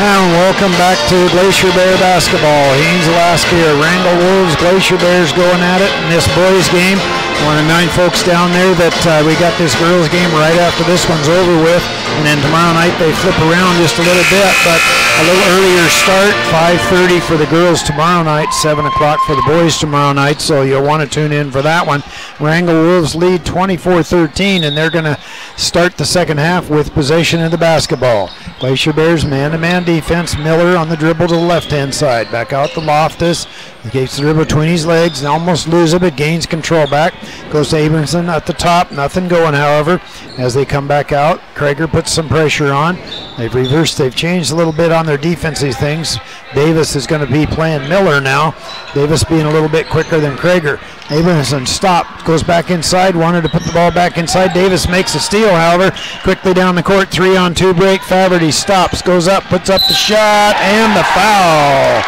And welcome back to Glacier Bear basketball. Haines, Alaska, Wrangell Wolves, Glacier Bears going at it in this boys game. I want to remind folks down there that we got this girls game right after this one's over with. And then tomorrow night they flip around just a little bit, but a little earlier start, 5:30 for the girls tomorrow night, 7 o'clock for the boys tomorrow night, so you'll want to tune in for that one. Wrangell Wolves lead 24-13, and they're going to start the second half with possession of the basketball. Glacier Bears man-to-man defense. Miller on the dribble to the left-hand side. Back out to Loftus. He gets the dribble between his legs and almost loses it, but gains control back. Goes to Abramson at the top. Nothing going, however, as they come back out. Krager puts some pressure on. They've reversed. They've changed a little bit on their defensive things. Davis is going to be playing Miller now. Davis being a little bit quicker than Krager. Abramson stopped, goes back inside, wanted to put the ball back inside. Davis makes a steal, however, quickly down the court, 3-on-2 break. Faverty stops, goes up, puts up the shot, and the foul.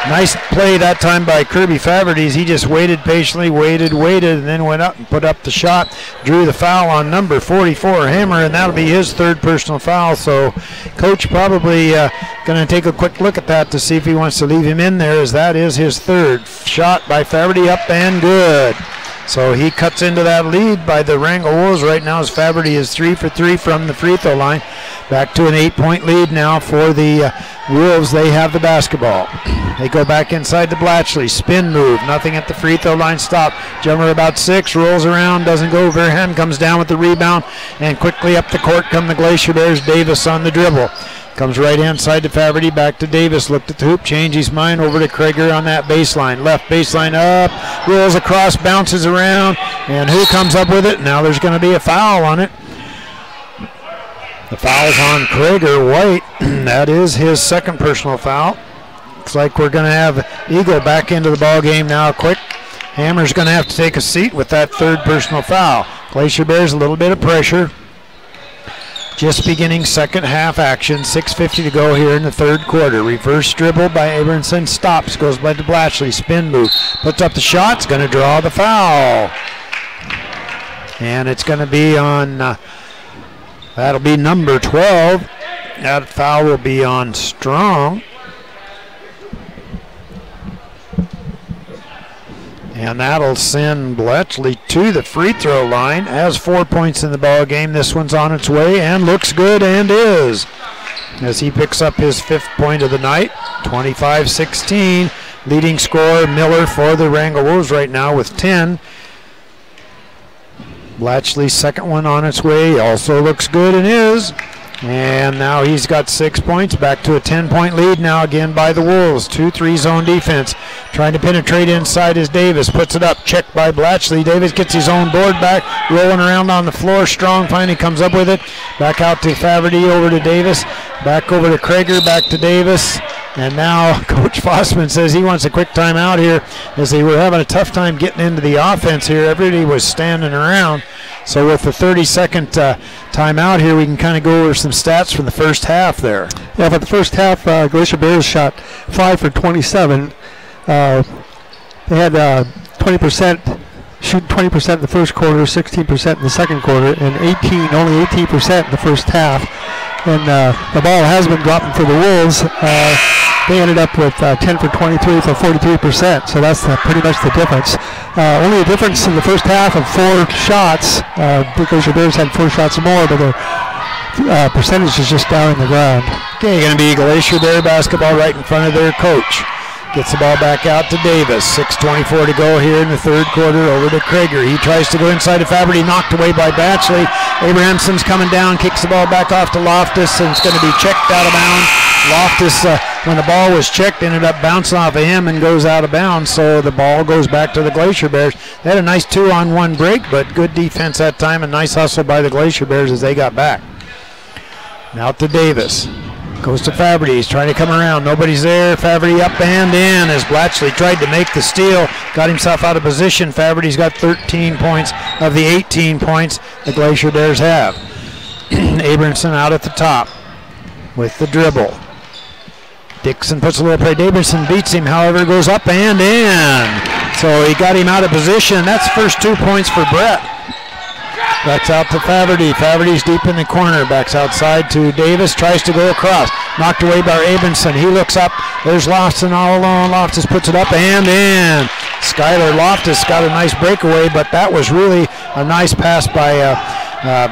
Nice play that time by Kirby Faverty. He just waited patiently, waited, and then went up and put up the shot. Drew the foul on number 44, Hammer, and that'll be his third personal foul. So coach probably going to take a quick look at that to see if he wants to leave him in there, as that is his third. Shot by Faverty, up and good. So he cuts into that lead by the Wrangell Wolves right now, as Faverty is 3 for 3 from the free throw line. Back to an 8-point lead now for the Wolves. They have the basketball. They go back inside to Blatchley. Spin move. Nothing at the free throw line. Stop. Jumper about 6. Rolls around. Doesn't go. Verheyen comes down with the rebound. And quickly up the court come the Glacier Bears. Davis on the dribble. Comes right hand side to Faverty, back to Davis, looked at the hoop, changed his mind, over to Krager on that baseline. Left baseline up, rolls across, bounces around, and who comes up with it? Now there's going to be a foul on it. The foul's on Krager White. That is his second personal foul. Looks like we're going to have Eagle back into the ball game now quick. Hammer's going to have to take a seat with that third personal foul. Glacier Bears a little bit of pressure. Just beginning second half action, 6:50 to go here in the third quarter. Reverse dribble by Abramson, stops, goes by to Blatchley, spin move, puts up the shot, it's going to draw the foul. And it's going to be on, that'll be number 12. That foul will be on Strong. And that'll send Bletchley to the free throw line. Has 4 points in the ball game. This one's on its way and looks good, and is, as he picks up his 5th point of the night. 25-16. Leading scorer Miller for the Wrangell Wolves right now with 10. Blatchley's second one on its way. Also looks good, and is. And now he's got 6 points, back to a 10-point lead now again by the Wolves. 2-3 zone defense. Trying to penetrate inside is Davis. Puts it up, checked by Blatchley. Davis gets his own board back, rolling around on the floor. Strong finally comes up with it. Back out to Faverty, over to Davis. Back over to Krager, back to Davis. And now Coach Fossman says he wants a quick timeout here, as they were having a tough time getting into the offense here. Everybody was standing around. So with the 30-second timeout here, we can kind of go over some stats from the first half there. Yeah, for the first half, Glacier Bears shot 5 for 27. They had 20%, shooting 20% in the first quarter, 16% in the second quarter, and only 18% in the first half. And the ball has been dropping for the Wolves. They ended up with 10 for 23 for 43%, so that's pretty much the difference. Only a difference in the first half of 4 shots, because the Bears had 4 shots more, but their percentage is just down in the ground. Okay, going to be Glacier Bear basketball right in front of their coach. Gets the ball back out to Davis. 6:24 to go here in the third quarter. Over to Krager. He tries to go inside to Faverty, knocked away by Batchley. Abrahamson's coming down, kicks the ball back off to Loftus, and it's going to be checked out of bounds. Loftus, when the ball was checked, ended up bouncing off of him and goes out of bounds, so the ball goes back to the Glacier Bears. They had a nice 2-on-1 break, but good defense that time, and nice hustle by the Glacier Bears as they got back. Now to Davis. Goes to Faverty. He's trying to come around. Nobody's there. Faverty up and in as Blatchley tried to make the steal. Got himself out of position. Faverty's got 13 points of the 18 points the Glacier Bears have. Abramson out at the top with the dribble. Dixon puts a little play. Abramson beats him, however, goes up and in. So he got him out of position. That's first 2 points for Brett. Backs out to Faverty. Faverty's deep in the corner. Backs outside to Davis. Tries to go across. Knocked away by Abramson. He looks up. There's Loftus all alone. Loftus puts it up and in. Skylar Loftus got a nice breakaway, but that was really a nice pass by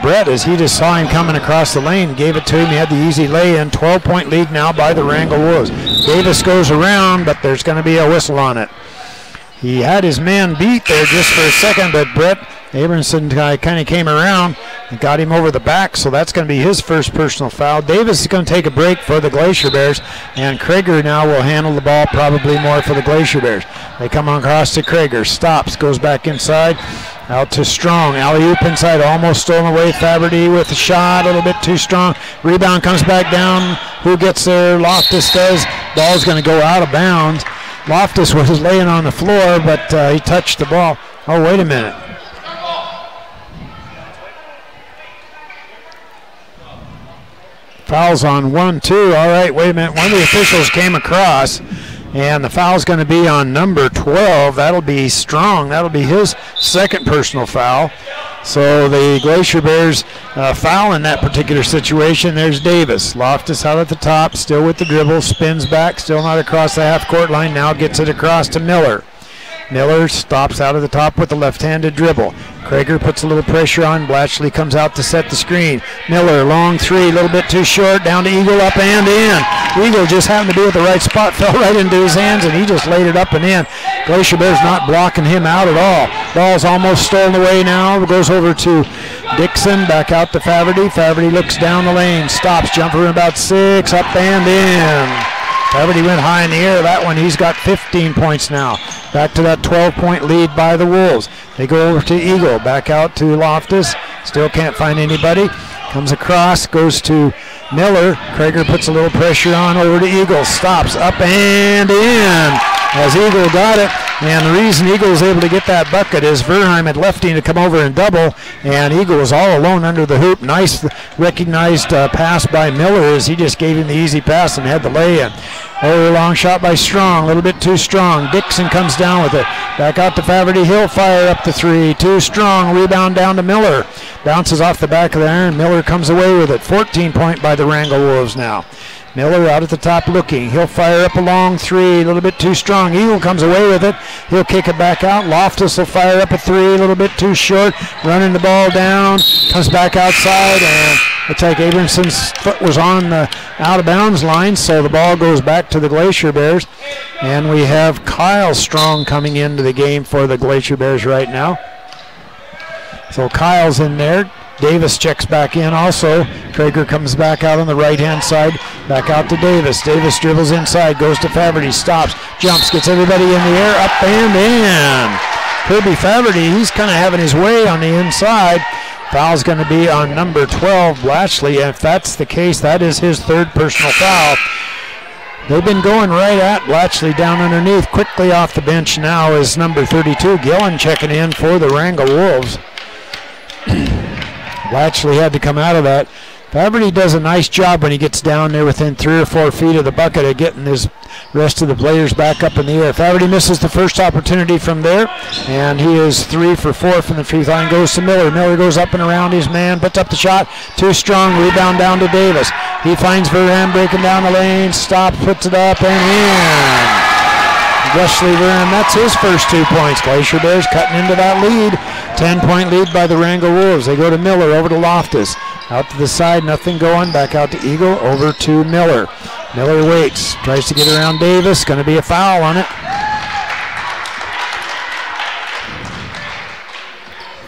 Brett, as he just saw him coming across the lane, gave it to him. He had the easy lay-in. 12-point lead now by the Wrangell Wolves. Davis goes around, but there's going to be a whistle on it. He had his man beat there just for a second, but Brett Abramson kind of came around and got him over the back, so that's going to be his first personal foul. Davis is going to take a break for the Glacier Bears, and Krager now will handle the ball probably more for the Glacier Bears. They come on across to Krager, stops, goes back inside, out to Strong. Alley-oop inside, almost stolen away. Faberty with a shot, a little bit too strong. Rebound comes back down. Who gets there? Loftus does. Ball's going to go out of bounds. Loftus was laying on the floor, but he touched the ball. Oh, wait a minute. Foul's on 1-2. All right, wait a minute. One of the officials came across, and the foul's going to be on number 12. That'll be Strong. That'll be his second personal foul. So the Glacier Bears foul in that particular situation. There's Davis. Loftus out at the top, still with the dribble, spins back, still not across the half-court line, now gets it across to Miller. Miller stops out of the top with the left-handed dribble. Krager puts a little pressure on. Blatchley comes out to set the screen. Miller, long three, a little bit too short, down to Eagle, up and in. Eagle just happened to be at the right spot, fell right into his hands, and he just laid it up and in. Glacier Bears not blocking him out at all. Ball's almost stolen away now. Goes over to Dixon, back out to Faberty. Faberty looks down the lane, stops, jumper about 6, up and in. Faberty went high in the air. That one, he's got 15 points now. Back to that 12-point lead by the Wolves. They go over to Eagle, back out to Loftus. Still can't find anybody. Comes across, goes to Miller. Krager puts a little pressure on over to Eagle. Stops, up and in. As Eagle got it, and the reason Eagle was able to get that bucket is Verheim had left him to come over and double, and Eagle was all alone under the hoop. Nice recognized pass by Miller as he just gave him the easy pass and had the lay-in. Over long shot by Strong, a little bit too strong. Dixon comes down with it. Back out to Faberty. He'll fire up the three. Too strong. Rebound down to Miller. Bounces off the back of the iron. Miller comes away with it. 14-point by the Wrangell Wolves now. Miller out at the top looking. He'll fire up a long three, a little bit too strong. Eagle comes away with it. He'll kick it back out. Loftus will fire up a three, a little bit too short. Running the ball down. Comes back outside, and looks like Abramson's foot was on the out-of-bounds line, so the ball goes back to the Glacier Bears. And we have Kyle Strong coming into the game for the Glacier Bears right now. So Kyle's in there. Davis checks back in also. Krager comes back out on the right-hand side. Back out to Davis. Davis dribbles inside, goes to Faberty, stops, jumps, gets everybody in the air, up and in. Kirby Faberty, he's kind of having his way on the inside. Foul's going to be on number 12, Blatchley. If that's the case, that is his third personal foul. They've been going right at Blatchley down underneath. Quickly off the bench now is number 32, Gillen, checking in for the Wrangell Wolves. Blatchley had to come out of that. Faberty does a nice job when he gets down there within 3 or 4 feet of the bucket of getting his rest of the players back up in the air. Faberty misses the first opportunity from there, and he is 3 for 4 from the free throw line. Goes to Miller. Miller goes up and around his man, puts up the shot. Too strong. Rebound down to Davis. He finds Verham breaking down the lane. Stops, puts it up and in. Wesley Verham, that's his first 2 points. Glacier Bears cutting into that lead. 10-point lead by the Wrangell Wolves. They go to Miller, over to Loftus. Out to the side, nothing going. Back out to Eagle, over to Miller. Miller waits, tries to get around Davis. Going to be a foul on it.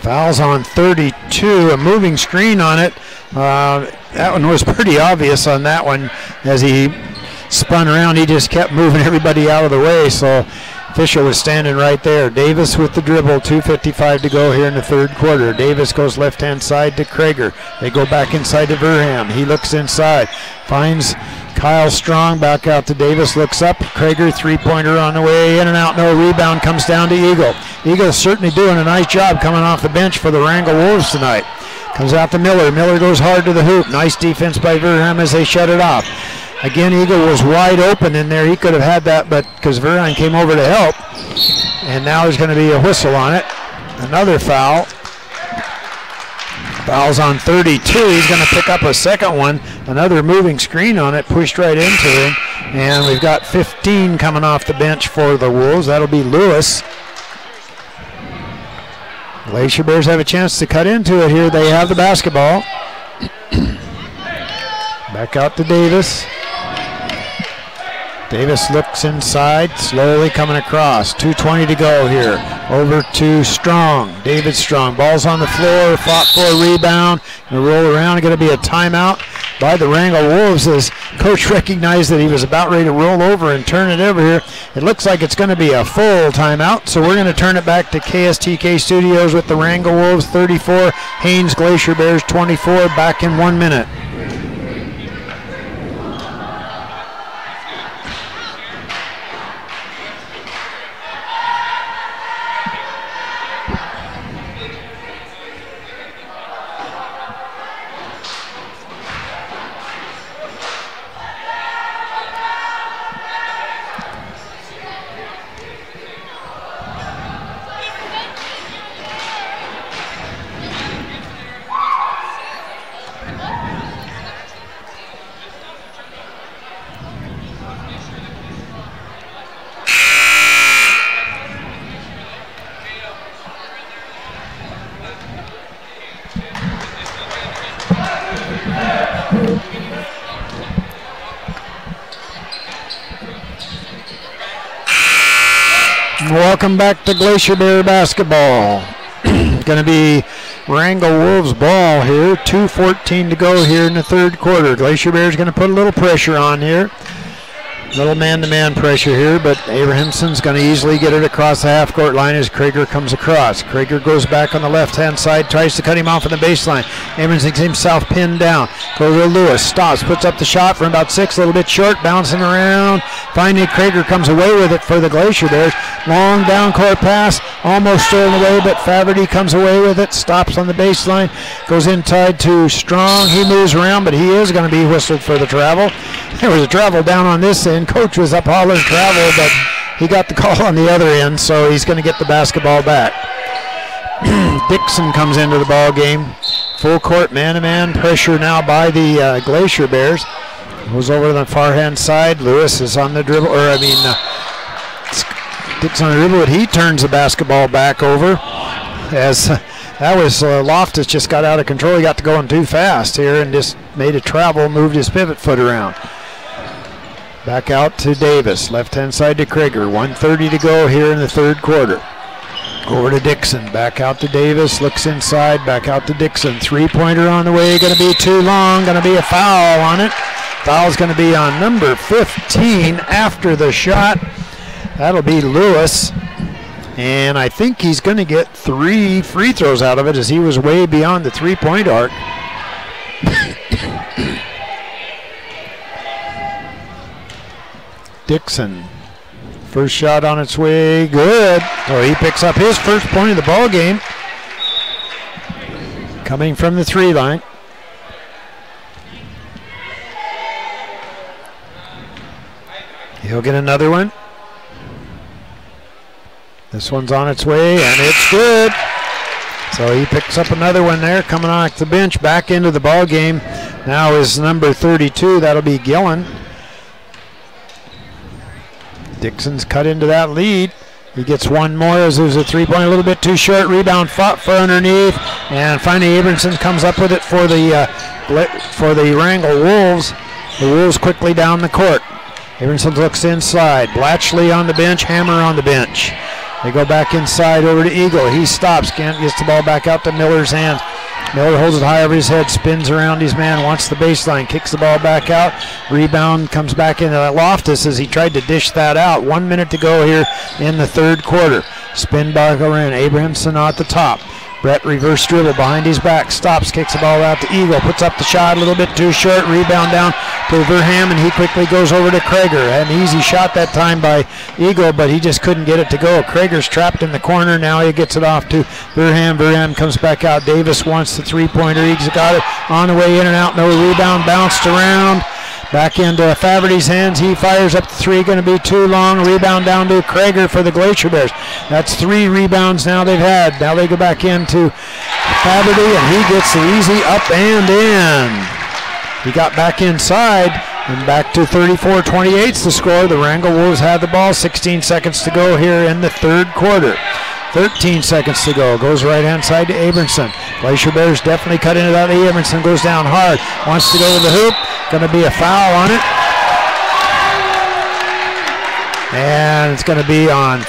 Foul's on 32, a moving screen on it. That one was pretty obvious on that one. As he spun around, he just kept moving everybody out of the way, so Fisher was standing right there. Davis with the dribble, 2:55 to go here in the third quarter. Davis goes left-hand side to Krager. They go back inside to Verham. He looks inside, finds Kyle Strong, back out to Davis, looks up. Krager, three-pointer on the way, in and out, no rebound, comes down to Eagle. Eagle's certainly doing a nice job coming off the bench for the Wrangell Wolves tonight. Comes out to Miller. Miller goes hard to the hoop. Nice defense by Verham as they shut it off. Again, Eagle was wide open in there. He could have had that, but because Verheim came over to help. And now there's going to be a whistle on it. Another foul. Foul's on 32. He's going to pick up a second one. Another moving screen on it, pushed right into him. And we've got 15 coming off the bench for the Wolves. That'll be Lewis. Glacier Bears have a chance to cut into it here. They have the basketball. Back out to Davis. Davis looks inside, slowly coming across. 2:20 to go here. Over to Strong. David Strong. Ball's on the floor. Fought for a rebound. Going to roll around. Going to be a timeout by the Wrangell Wolves as coach recognized that he was about ready to roll over and turn it over here. It looks like it's going to be a full timeout, so we're going to turn it back to KSTK Studios with the Wrangell Wolves 34, Haines Glacier Bears 24, back in 1 minute. Welcome back to Glacier Bear basketball. Going to be Wrangell Wolves ball here. 2:14 to go here in the third quarter. Glacier Bears going to put a little pressure on here. Little man-to-man pressure here, but Abrahamson's going to easily get it across the half-court line as Krager comes across. Krager goes back on the left-hand side, tries to cut him off on the baseline. Abrahamson gets himself pinned down. Goes to Lewis, stops, puts up the shot from about 6, a little bit short, bouncing around. Finally, Krager comes away with it for the Glacier Bears. Long down-court pass, almost stolen away, but Faverty comes away with it, stops on the baseline, goes inside to Strong. He moves around, but he is going to be whistled for the travel. There was a travel down on this end. Coach was up hollering travel, but he got the call on the other end, so he's going to get the basketball back. Dixon comes into the ball game. Full court man-to-man pressure now by the Glacier Bears. Goes over to the far-hand side. Lewis is on the dribble, Dixon on the dribble, but he turns the basketball back over as that was Loftus just got out of control. He got to going too fast here and just made a travel, moved his pivot foot around. Back out to Davis, left-hand side to Krager. 1:30 to go here in the third quarter. Over to Dixon, back out to Davis, looks inside, back out to Dixon. Three-pointer on the way, going to be too long, going to be a foul on it. Foul's going to be on number 15 after the shot. That'll be Lewis. And I think he's going to get 3 free throws out of it as he was way beyond the three-point arc. Dixon, first shot on its way, good. So he picks up his first point of the ball game. Coming from the 3 line. He'll get another one. This one's on its way, and it's good. So he picks up another one there, coming off the bench, back into the ball game. Now is number 32, that'll be Gillen. Dixon's cut into that lead. He gets one more as there's a three-point, a little bit too short. Rebound fought for underneath, and finally Abramson comes up with it for the Wrangell Wolves. The Wolves quickly down the court. Abramson looks inside. Blatchley on the bench, Hammer on the bench. They go back inside over to Eagle. He stops, gets the ball back out to Miller's hands. Miller holds it high over his head, spins around his man, wants the baseline, kicks the ball back out. Rebound comes back into Loftus as he tried to dish that out. 1 minute to go here in the third quarter. Spin back around, Abrahamson at the top. Brett reverse dribble behind his back, stops, kicks the ball out to Eagle, puts up the shot a little bit too short, rebound down to Verham, and he quickly goes over to Krager. An easy shot that time by Eagle, but he just couldn't get it to go. Krager's trapped in the corner, now he gets it off to Verham. Verham comes back out, Davis wants the three-pointer, he's got it on the way in and out, no rebound, bounced around. Back into Faverty's hands. He fires up the three. Going to be too long. Rebound down to Krager for the Glacier Bears. That's 3 rebounds now they've had. Now they go back into Faverty, and he gets the easy up and in. He got back inside, and back to 34-28's the score. The Wrangell Wolves have the ball. 16 seconds to go here in the third quarter. 13 seconds to go. Goes right-hand side to Abramson. Glacier Bears definitely cutting it out. Abramson goes down hard. Wants to go to the hoop. Going to be a foul on it. And it's going to be on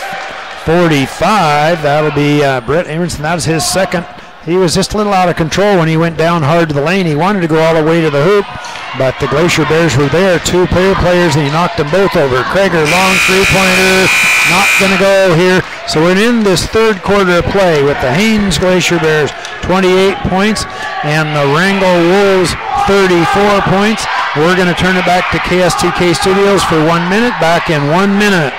45. That'll be Brett Abramson. That was his second. He was just a little out of control when he went down hard to the lane. He wanted to go all the way to the hoop, but the Glacier Bears were there. Two players, and he knocked them both over. Krager, long three-pointer, not going to go here. So we're in this third quarter of play with the Haines Glacier Bears 28 points and the Wrangell Wolves 34 points. We're going to turn it back to KSTK Studios for 1 minute. Back in 1 minute.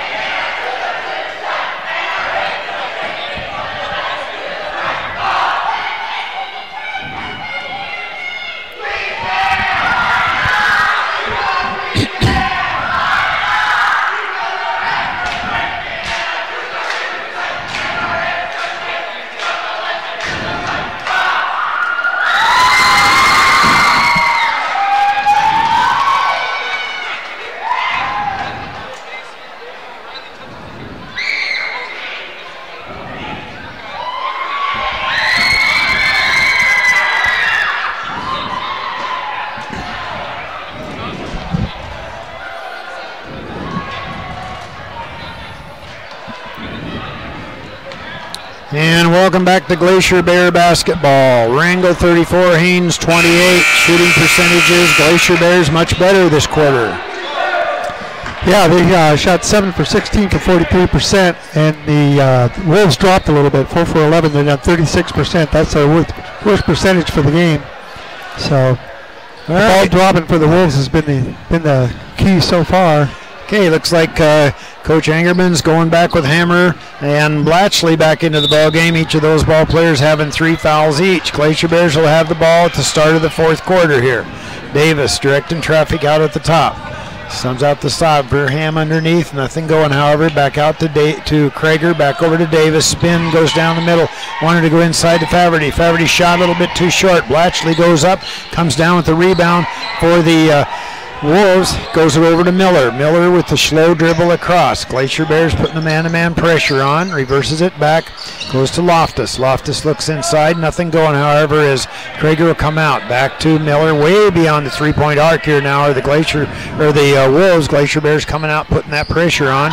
And welcome back to Glacier Bear basketball. Wrangell 34, Haines 28. Shooting percentages, Glacier Bears much better this quarter. Yeah, they shot 7 for 16 for 43%, and the Wolves dropped a little bit, 4 for 11. They're down 36%. That's their worst percentage for the game. So the ball dropping for the Wolves has been the key so far. Okay, looks like Coach Angerman's going back with Hammer and Blatchley back into the ball game. Each of those ball players having 3 fouls each. Glacier Bears will have the ball at the start of the fourth quarter here. Davis directing traffic out at the top. Sums out the stop. Verham underneath, nothing going. However, back out to Krager, back over to Davis. Spin goes down the middle. Wanted to go inside to Faverty. Faverty shot a little bit too short. Blatchley goes up, comes down with the rebound for the Wolves, goes it over to Miller. Miller with the slow dribble across. Glacier Bears putting the man-to-man pressure on. Reverses it back. Goes to Loftus. Loftus looks inside. Nothing going, however, as Krager will come out. Back to Miller, way beyond the three-point arc here now. Are the Wolves. Glacier Bears coming out, putting that pressure on.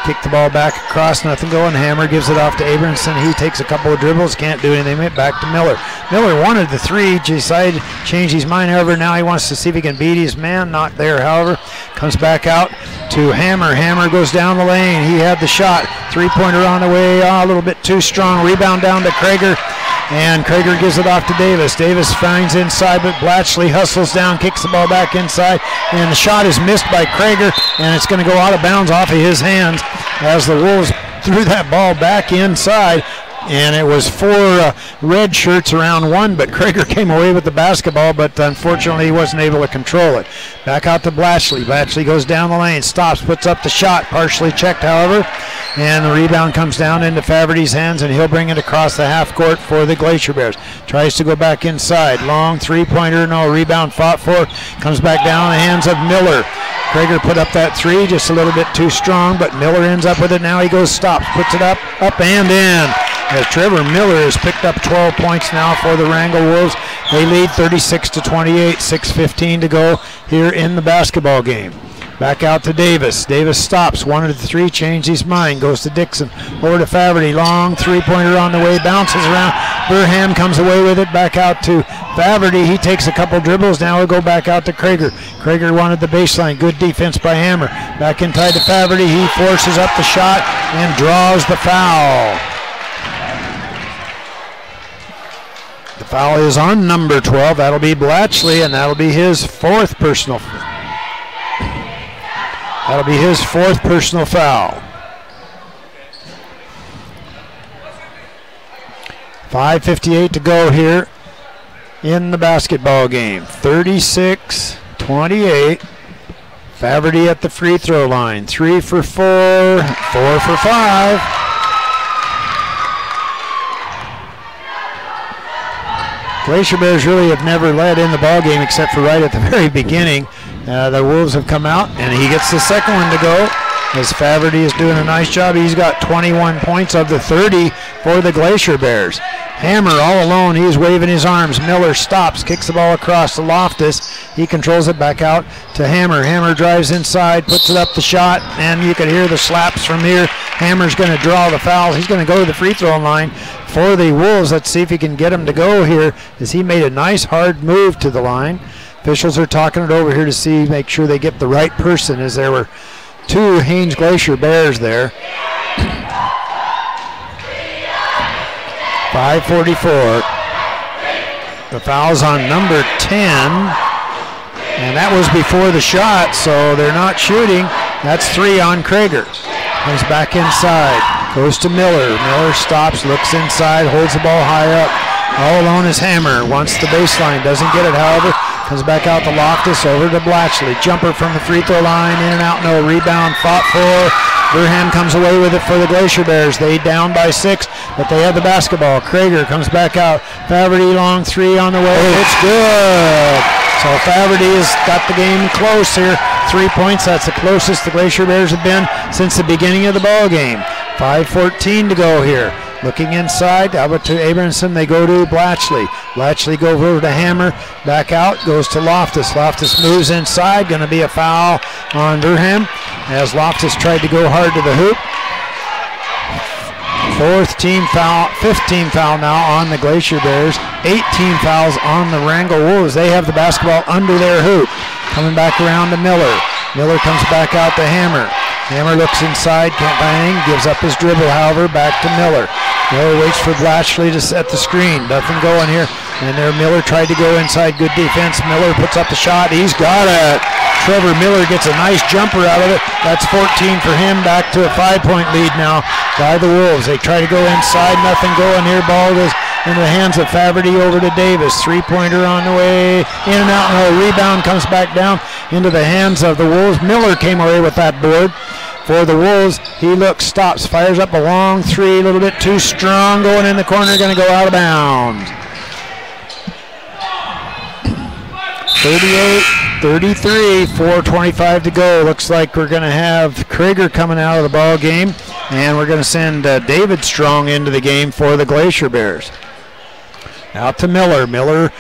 Kick the ball back across, nothing going. Hammer gives it off to Abramson. He takes a couple of dribbles, can't do anything. Back to Miller. Miller wanted the three, decided to change his mind. However, now he wants to see if he can beat his man. Not there, however. Comes back out to Hammer. Hammer goes down the lane. He had the shot. Three-pointer on the way, a little bit too strong. Rebound down to Krager. And Krager gives it off to Davis. Davis finds inside, but Blatchley hustles down, kicks the ball back inside, and the shot is missed by Krager, and it's going to go out of bounds off of his hands as the Wolves threw that ball back inside. And it was 4 red shirts around 1, but Krager came away with the basketball, but unfortunately he wasn't able to control it. Back out to Blatchley. Blatchley goes down the lane, stops, puts up the shot, partially checked, however, and the rebound comes down into Faverty's hands, and he'll bring it across the half court for the Glacier Bears. Tries to go back inside. Long three-pointer, no rebound fought for. Comes back down in the hands of Miller. Krager put up that three, just a little bit too strong, but Miller ends up with it now. He goes, stops, puts it up and in. As Trevor Miller has picked up 12 points now for the Wrangell Wolves. They lead 36-28, 6:15 to go here in the basketball game. Back out to Davis. Davis stops, wanted the three, changed his mind, goes to Dixon, over to Faverty, long three-pointer on the way, bounces around. Burham comes away with it, back out to Faverty. He takes a couple dribbles, now he'll go back out to Krager. Krager wanted the baseline, good defense by Hammer. Back inside to Faverty, he forces up the shot and draws the foul. The foul is on number 12. That'll be Blatchley, and that'll be his fourth personal foul. 5:58 to go here in the basketball game. 36-28. Faverty at the free throw line. 3 for 4, 4 for 5. Glacier Bears really have never led in the ball game except for right at the very beginning. The Wolves have come out, and he gets the second one to go. as Faverty is doing a nice job. He's got 21 points of the 30 for the Glacier Bears. Hammer all alone. He's waving his arms. Miller stops, kicks the ball across to Loftus. He controls it back out to Hammer. Hammer drives inside, puts it up the shot, and you can hear the slaps from here. Hammer's going to draw the foul. He's going to go to the free throw line for the Wolves. Let's see if he can get him to go here, as he made a nice hard move to the line. Officials are talking it over here to see, make sure they get the right person, as there were two Haines Glacier Bears there. 5:44. The foul's on number 10, and that was before the shot, so they're not shooting. That's 3 on Krager. Comes back inside, goes to Miller. Miller stops, looks inside, holds the ball high up. All alone is Hammer. Wants the baseline, doesn't get it, however. Comes back out to Loftus, over to Blatchley. Jumper from the free throw line, in and out, no rebound, fought for. Burham comes away with it for the Glacier Bears. They down by 6, but they have the basketball. Krager comes back out. Faverty, long 3 on the way. It's good. So Faverty has got the game close here. 3 points, that's the closest the Glacier Bears have been since the beginning of the ball game. 5:14 to go here. Looking inside, out to Abramson, they go to Blatchley. Blatchley goes over to Hammer, back out, goes to Loftus. Loftus moves inside, going to be a foul on Burham, as Loftus tried to go hard to the hoop. 4th team foul, 5th team foul now on the Glacier Bears. 18 fouls on the Wrangell Wolves. They have the basketball under their hoop. Coming back around to Miller. Miller comes back out to Hammer. Hammer looks inside, can't find anything, gives up his dribble, however, back to Miller. Miller waits for Blatchley to set the screen. Nothing going here. And there Miller tried to go inside. Good defense. Miller puts up the shot. He's got it. Trevor Miller gets a nice jumper out of it. That's 14 for him. Back to a 5-point lead now by the Wolves. They try to go inside. Nothing going here. Ball goes into the hands of Faverty, over to Davis. 3-pointer on the way. In and out. No rebound. Comes back down into the hands of the Wolves. Miller came away with that board. For the Wolves, he looks, stops, fires up a long 3, a little bit too strong, going in the corner, going to go out of bounds. 38-33, 4:25 to go. Looks like we're going to have Krager coming out of the ball game, and we're going to send David Strong into the game for the Glacier Bears. Out to Miller. Miller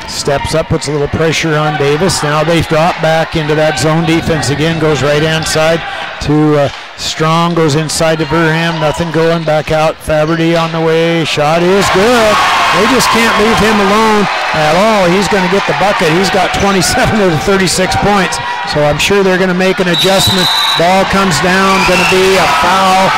steps up, puts a little pressure on Davis. Now they drop back into that zone defense again. Goes right hand side to Strong. Goes inside to Burham. Nothing going. Back out. Faverty on the way. Shot is good. They just can't leave him alone at all. He's going to get the bucket. He's got 27 of the 36 points. So I'm sure they're going to make an adjustment. Ball comes down. Going to be a foul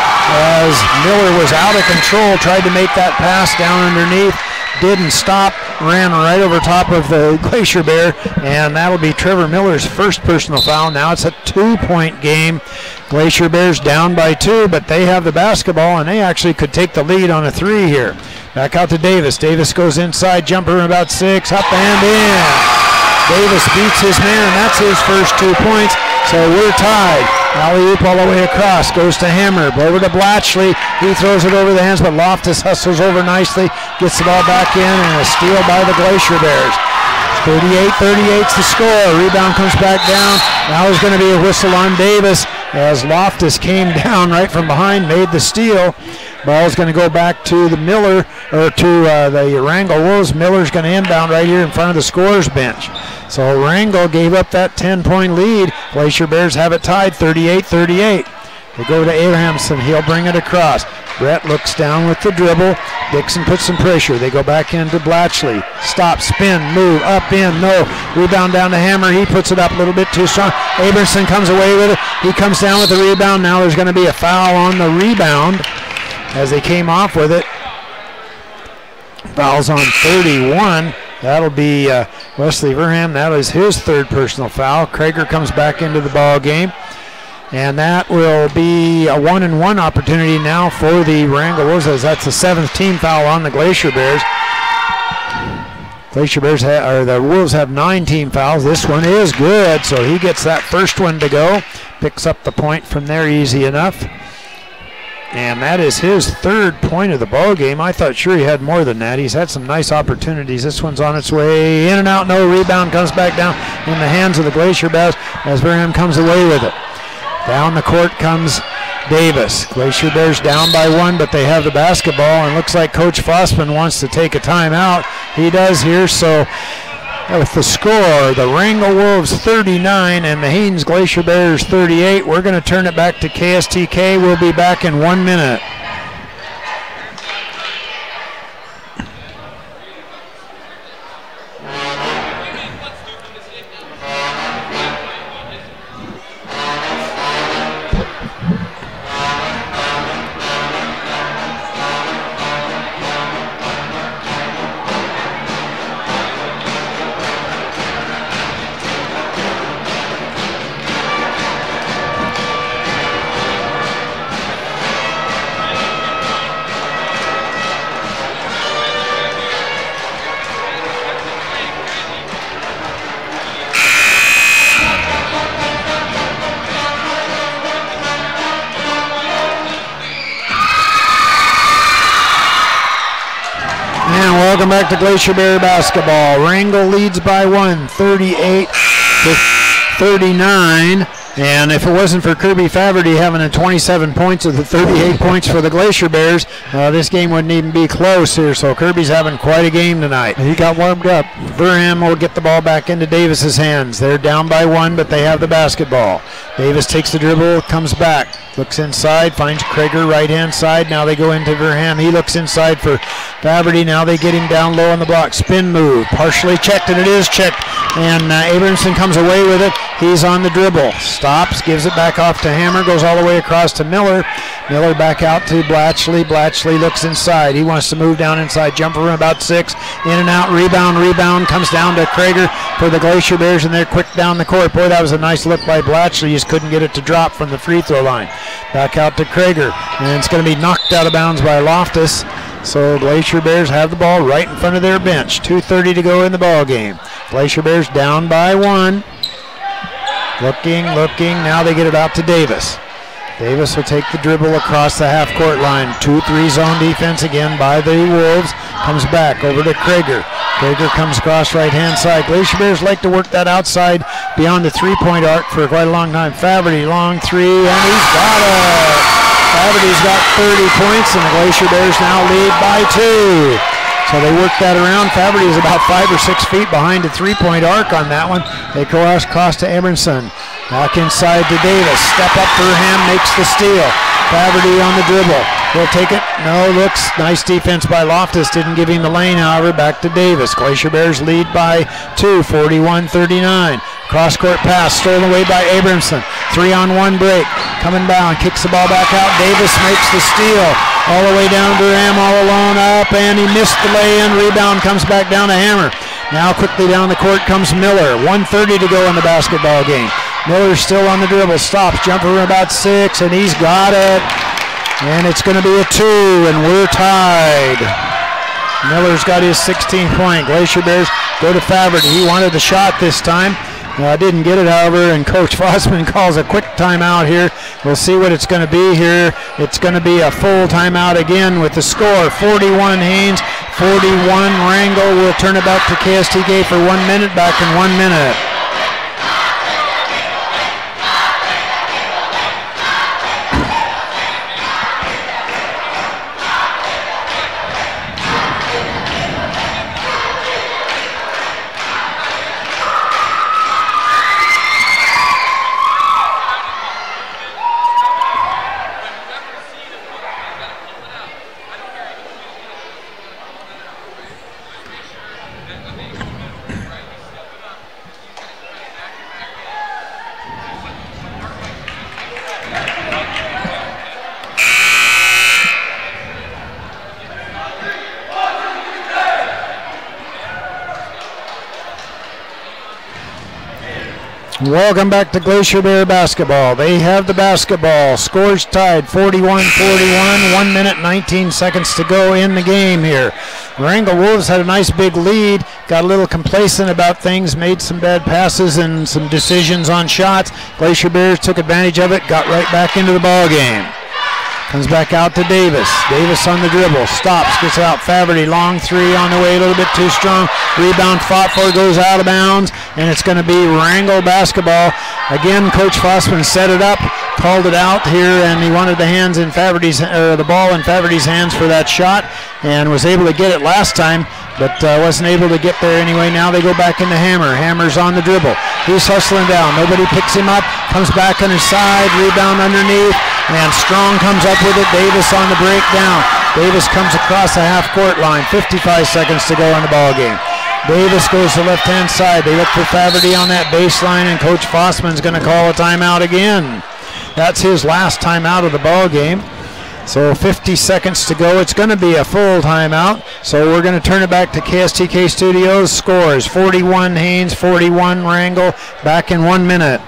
as Miller was out of control. Tried to make that pass down underneath. Didn't stop, ran right over top of the Glacier Bear, and that'll be Trevor Miller's first personal foul. Now it's a 2-point game. Glacier Bears down by 2, but they have the basketball, and they actually could take the lead on a 3 here. Back out to Davis. Davis goes inside, jumper about 6, up and in. Davis beats his man. That's his first 2 points, so we're tied. Alley-oop all the way across, goes to Hammer, over to Blatchley. He throws it over the hands, but Loftus hustles over nicely, gets the ball back in, and a steal by the Glacier Bears. 38-38's the score. Rebound comes back down. Now there's going to be a whistle on Davis as Loftus came down right from behind, made the steal. Ball's going to go back to the Miller, or to the Wrangell Wolves. Miller's going to inbound right here in front of the scorer's bench. So Wrangell gave up that 10-point lead. Glacier Bears have it tied 38-38. They go to Abrahamson. He'll bring it across. Brett looks down with the dribble. Dixon puts some pressure. They go back into Blatchley. Stop, spin, move, up, in, no. Rebound down to Hammer. He puts it up a little bit too strong. Abrahamson comes away with it. He comes down with the rebound. Now there's going to be a foul on the rebound as they came off with it. Fouls on 31. That'll be Wesley Verham. That is his 3rd personal foul. Krager comes back into the ball game. And that will be a 1-and-1 opportunity now for the Wrangell Wolves, as that's the 7th team foul on the Glacier Bears. Glacier Bears, the Wolves have 9 team fouls. This one is good, so he gets that first one to go. Picks up the point from there easy enough. And that is his 3rd point of the ball game. I thought sure he had more than that. He's had some nice opportunities. This one's on its way in and out. No rebound, comes back down in the hands of the Glacier Bears as Verham comes away with it. Down the court comes Davis. Glacier Bears down by 1, but they have the basketball, and looks like Coach Fossman wants to take a timeout. He does here, so with the score, the Wrangell Wolves 39 and the Haines Glacier Bears 38. We're going to turn it back to KSTK. We'll be back in 1 minute. Welcome back to Glacier Bear basketball. Wrangell leads by 1, 38-39. And if it wasn't for Kirby Faverty having a 27 points of the 38 points for the Glacier Bears, this game wouldn't even be close here. So Kirby's having quite a game tonight. He got warmed up. Verham will get the ball back into Davis's hands. They're down by 1, but they have the basketball. Davis takes the dribble, comes back, looks inside, finds Krager right-hand side. Now they go into Verham. He looks inside for Faverty. Now they get him down low on the block. Spin move, partially checked, and it is checked. And Abramson comes away with it. He's on the dribble. Stops, gives it back off to Hammer, goes all the way across to Miller. Miller back out to Blatchley. Blatchley looks inside. He wants to move down inside. Jumper from about 6. In and out. Rebound comes down to Krager for the Glacier Bears, and they're quick down the court. Boy, that was a nice look by Blatchley. Just couldn't get it to drop from the free throw line. Back out to Krager, and it's going to be knocked out of bounds by Loftus. So Glacier Bears have the ball right in front of their bench. 2:30 to go in the ball game. Glacier Bears down by 1. Looking. Now they get it out to Davis. Davis will take the dribble across the half-court line. 2-3 zone defense again by the Wolves. Comes back over to Krager. Krager comes across right-hand side. Glacier Bears like to work that outside beyond the three-point arc for quite a long time. Faverty, long 3, and he's got it. Faverty's got 30 points, and the Glacier Bears now lead by 2. So they work that around. Faverty is about 5 or 6 feet behind the three-point arc on that one. They cross to Emerson. Back inside to Davis. Step up for Ham, makes the steal. Faverty on the dribble. He'll take it. No, looks. Nice defense by Loftus. Didn't give him the lane, however. Back to Davis. Glacier Bears lead by 2, 41-39. Cross-court pass stolen away by Abramson. 3-on-1 break. Coming down, kicks the ball back out. Davis makes the steal. All the way down to Ram, all alone up, and he missed the lay-in. Rebound comes back down to Hammer. Now quickly down the court comes Miller. 1:30 to go in the basketball game. Miller's still on the dribble. Stops, jumper from about 6, and he's got it. And it's going to be a 2, and we're tied. Miller's got his 16th point. Glacier Bears go to Faverty. He wanted the shot this time. Didn't get it, however, and Coach Fossman calls a quick timeout here. We'll see what it's going to be here. It's going to be a full timeout again with the score 41 Haines, 41 Wrangell. We'll turn it back to KSTK for 1 minute. Back in 1 minute. Welcome back to Glacier Bear basketball. They have the basketball. Scores tied 41-41. 1 minute 19 seconds to go in the game here. Wrangell Wolves had a nice big lead. Got a little complacent about things. Made some bad passes and some decisions on shots. Glacier Bears took advantage of it. Got right back into the ball game. Comes back out to Davis. Davis on the dribble. Stops. Gets out. Faverty. Long 3 on the way. A little bit too strong. Rebound fought for. Goes out of bounds. And it's going to be Wrangell basketball. Again, Coach Fossman set it up. called it out here, and he wanted the ball in Faverty's hands for that shot, and was able to get it last time, but wasn't able to get there anyway. Now they go back into Hammer. Hammer's on the dribble. He's hustling down. Nobody picks him up. Comes back on his side. Rebound underneath, and Strong comes up with it. Davis on the breakdown. Davis comes across the half-court line. 55 seconds to go in the ball game. Davis goes to the left-hand side. They look for Faverty on that baseline, and Coach Fossman's going to call a timeout again. That's his last timeout of the ball game. So 50 seconds to go. It's going to be a full timeout. So we're going to turn it back to KSTK Studios. Scores 41 Haines, 41 Wrangell. Back in 1 minute.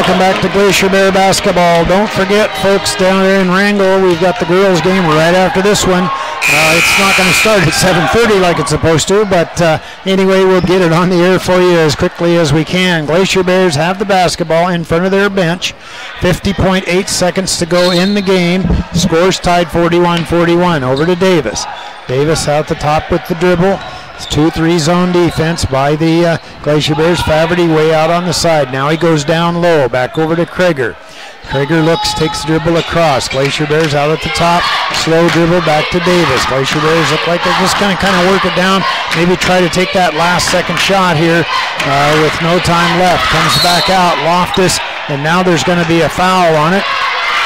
Welcome back to Glacier Bear basketball. Don't forget, folks, down there in Wrangell, we've got the girls game right after this one. It's not going to start at 7:30 like it's supposed to, but anyway, we'll get it on the air for you as quickly as we can. Glacier Bears have the basketball in front of their bench. 50.8 seconds to go in the game. Scores tied 41-41. Over to Davis. Davis out the top with the dribble. It's 2-3 zone defense by the Glacier Bears. Faverty way out on the side. Now he goes down low. Back over to Krager. Krager looks, takes the dribble across. Glacier Bears out at the top. Slow dribble back to Davis. Glacier Bears look like they're just going to kind of work it down. Maybe try to take that last second shot here with no time left. Comes back out. Loftus. And now there's going to be a foul on it.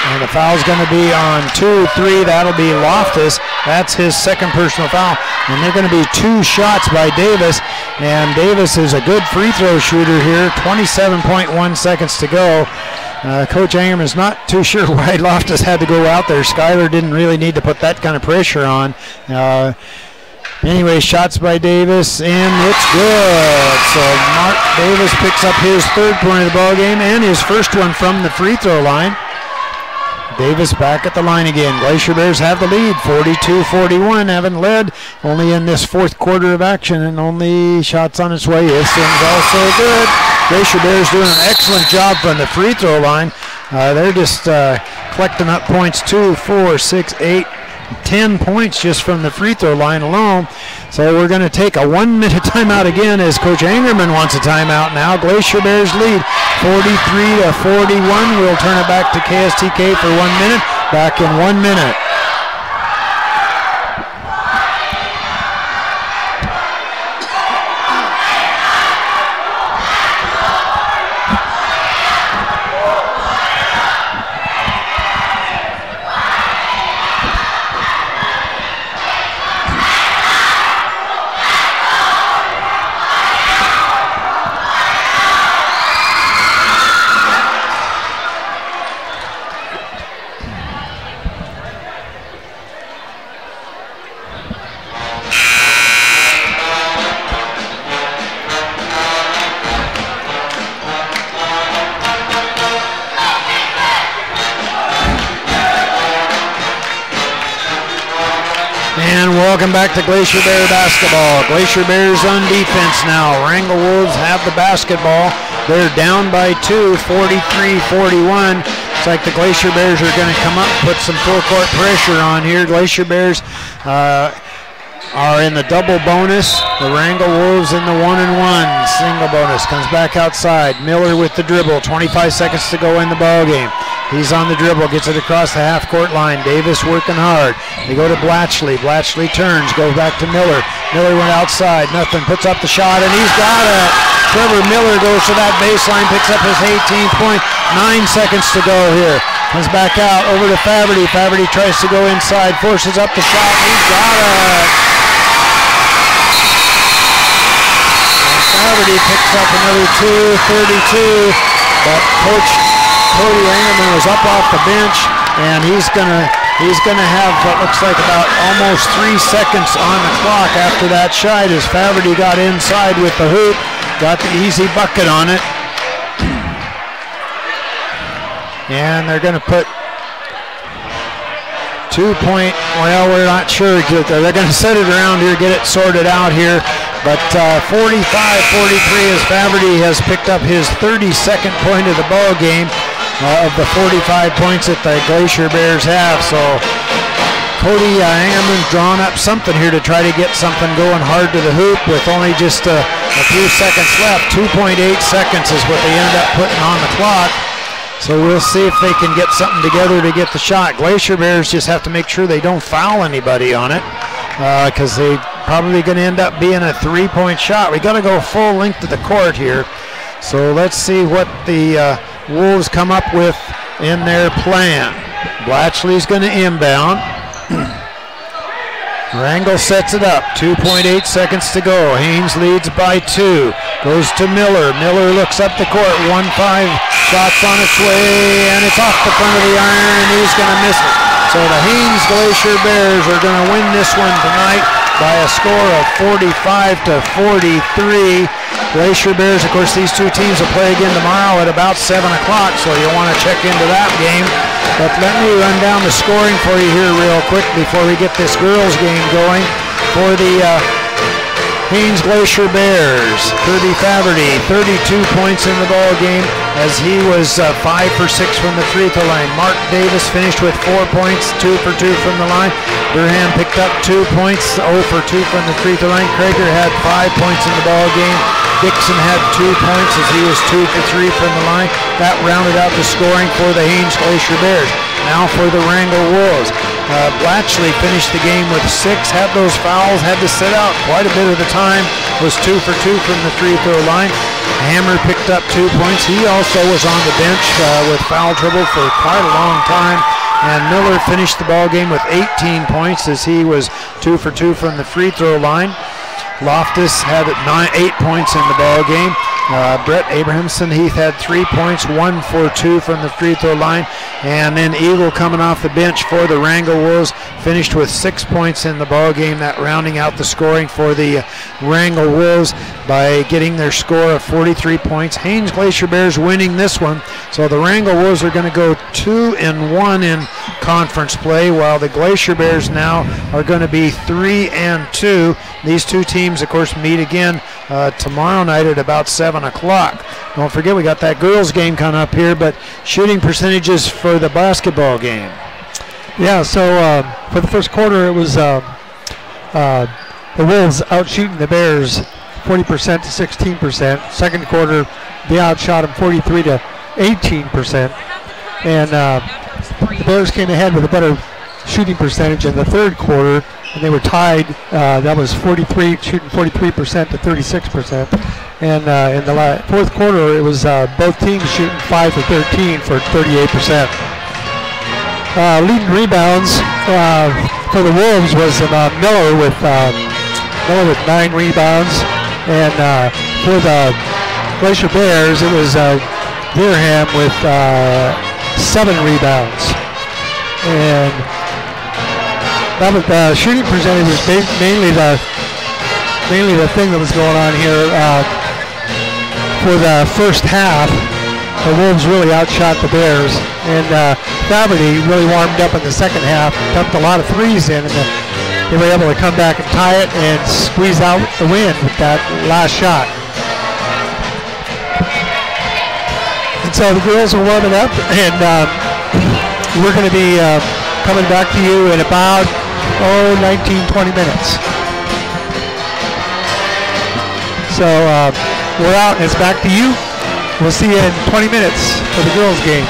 And the foul's going to be on 2-3. That'll be Loftus. That's his second personal foul. And they're going to be 2 shots by Davis. And Davis is a good free throw shooter here. 27.1 seconds to go. Coach Angerman's not too sure why Loftus had to go out there. Schuyler didn't really need to put that kind of pressure on. Anyway, shots by Davis, and it's good. So Mark Davis picks up his 3rd point of the ball game and his first one from the free throw line. Davis back at the line again. Glacier Bears have the lead, 42-41, haven't led only in this 4th quarter of action, and only shots on its way. This one's also good. Glacier Bears doing an excellent job from the free throw line. They're just collecting up points, 2, 4, 6, 8, 10 points just from the free throw line alone. So we're going to take a 1-minute timeout again as Coach Angerman wants a timeout now. Glacier Bears lead 43-41. We'll turn it back to KSTK for 1 minute. Back in 1 minute. Welcome back to Glacier Bear basketball. Glacier Bears on defense now. Wrangell Wolves have the basketball. They're down by 2, 43-41. It's like the Glacier Bears are going to come up, put some full court pressure on here. Glacier Bears are in the double bonus. The Wrangell Wolves in the 1-and-1 single bonus. Comes back outside. Miller with the dribble. 25 seconds to go in the ball game. He's on the dribble, gets it across the half-court line. Davis working hard. They go to Blatchley. Blatchley turns, goes back to Miller. Miller went outside, nothing, puts up the shot, and he's got it. Trevor Miller goes to that baseline, picks up his 18th point. 9 seconds to go here. Comes back out, over to Faverty. Faverty tries to go inside, forces up the shot, and he's got it. And Faverty picks up another 2, 32, but Coach Cody Angerman was up off the bench, and he's gonna have what looks like about almost 3 seconds on the clock after that shot as Faverty got inside with the hoop, got the easy bucket on it. And they're going to put 2-point, well, we're not sure. They're going to set it around here, get it sorted out here. But 45-43 as Faverty has picked up his 32nd point of the ball game of the 45 points that the Glacier Bears have. So Cody Angerman's drawn up something here to try to get something going hard to the hoop with only just a few seconds left. 2.8 seconds is what they ended up putting on the clock. So we'll see if they can get something together to get the shot. Glacier Bears just have to make sure they don't foul anybody on it because they probably going to end up being a 3-point shot. We got to go full length to the court here. So let's see what the Wolves come up with in their plan. Blatchley's going to inbound. Wrangell sets it up. 2.8 seconds to go. Haines leads by 2. Goes to Miller. Miller looks up the court. 1-5 shots on its way, and it's off the front of the iron, and he's going to miss it. So the Haines Glacier Bears are going to win this one tonight by a score of 45-43. Glacier Bears, of course, these two teams will play again tomorrow at about 7 o'clock, so you'll want to check into that game. But let me run down the scoring for you here real quick before we get this girls game going. For the Haines Glacier Bears, Kirby Faverty, 32 points in the ball game as he was 5 for 6 from the free throw line. Mark Davis finished with 4 points, 2 for 2 from the line. Durham picked up 2 points, 0 for 2 from the free throw line. Krager had 5 points in the ball game. Dixon had 2 points as he was 2 for 3 from the line. That rounded out the scoring for the Haines Glacier Bears. Now for the Wrangell Wolves. Blatchley finished the game with 6, had those fouls, had to sit out quite a bit of the time, was 2 for 2 from the free throw line. Hammer picked up 2 points. He also was on the bench with foul trouble for quite a long time. And Miller finished the ball game with 18 points as he was 2 for 2 from the free throw line. Loftus had 8 points in the ball game. Brett Abrahamson, Heath had 3 points, 1 for 2 from the free throw line. And then Eagle coming off the bench for the Wrangell Wolves finished with 6 points in the ball game, that rounding out the scoring for the Wrangell Wolves by getting their score of 43 points. Haines Glacier Bears winning this one. So the Wrangell Wolves are going to go 2-1 in conference play, while the Glacier Bears now are going to be 3-2. These two teams, of course, meet again tomorrow night at about 7 o'clock. Don't forget, we got that girls game coming up here, but shooting percentages for the basketball game. Yeah, so for the first quarter, it was the Wolves outshooting the Bears 40% to 16%. Second quarter, they outshot them 43 to 18%. And the Bears came ahead with a better shooting percentage in the third quarter, and they were tied. That was 43, shooting 43% to 36%. And in the fourth quarter, it was both teams shooting 5 for 13 for 38%. Leading rebounds for the Wolves was Miller with 9 rebounds, and for the Glacier Bears, it was Durham with 7 rebounds. And that was the shooting percentage was mainly the thing that was going on here. For the first half, the Wolves really outshot the Bears, and Faverty really warmed up in the second half, dumped a lot of threes in, and they were able to come back and tie it and squeeze out the win with that last shot. And so the girls are warming up, and we're going to be coming back to you in about 19-20 minutes. So we're out, and it's back to you. We'll see you in 20 minutes for the girls' game.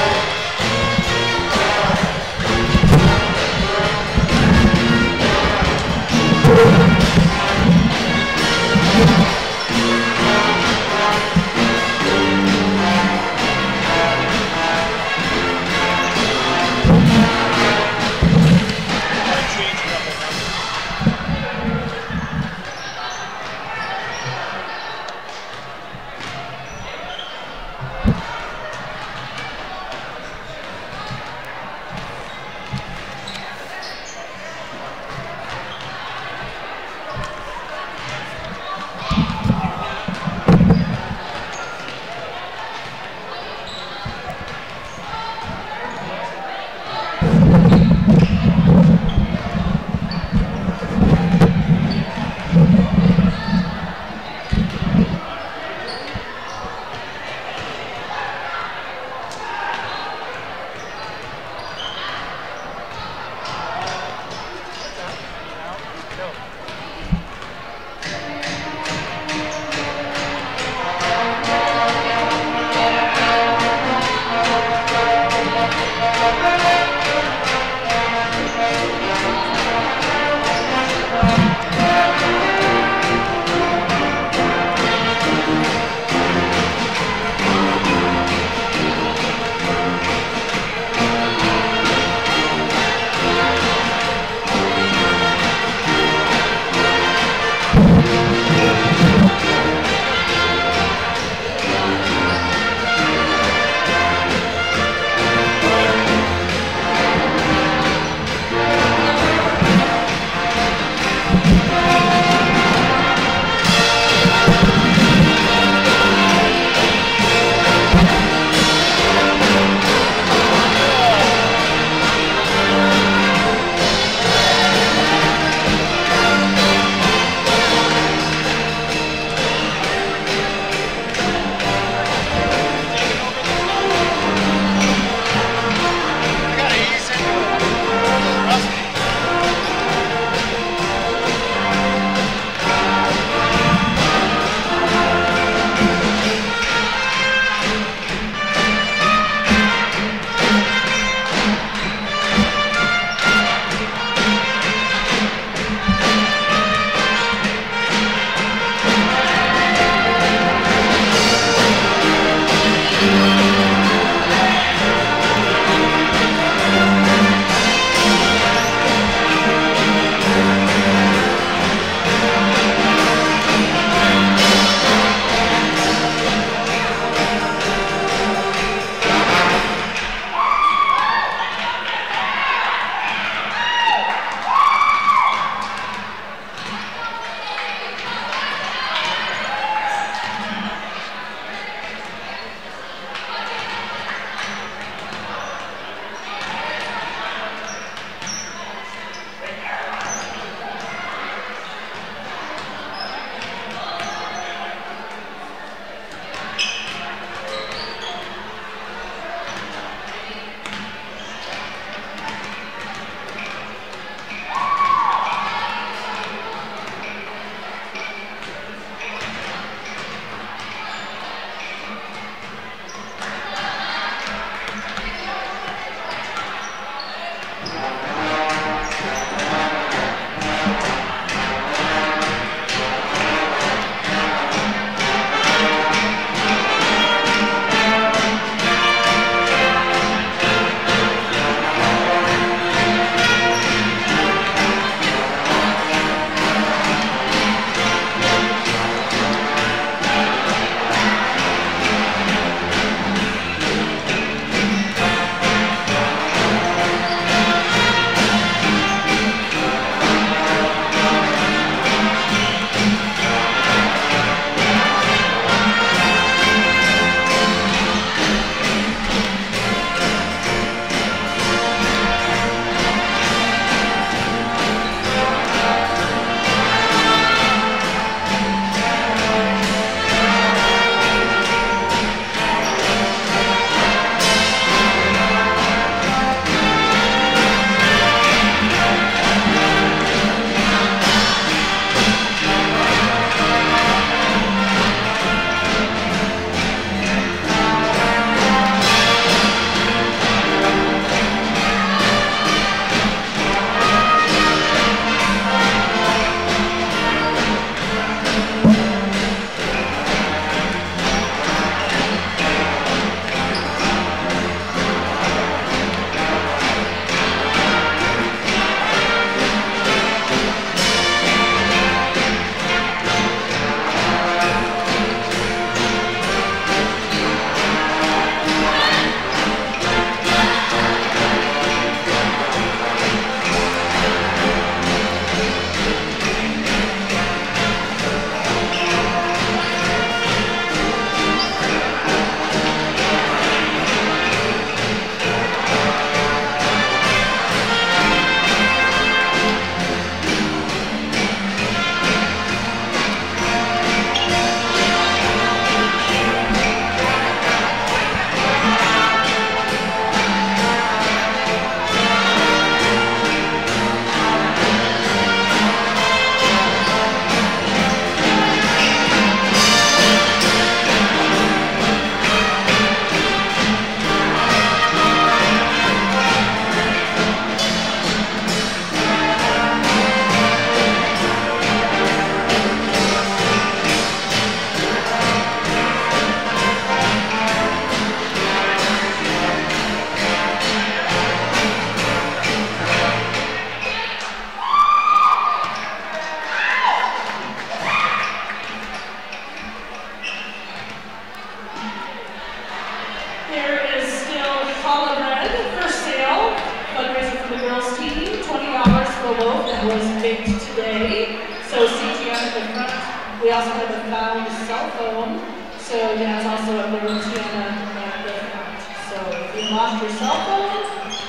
challah bread for sale. Fundraiser for the girls team, $20 for a loaf that was baked today. So CTM at the front. We also have a found cell phone. So that's also a little Tiana at the front. So if you lost your cell phone,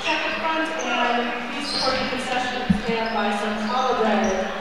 check the front and please support the concessions and buy some challah bread.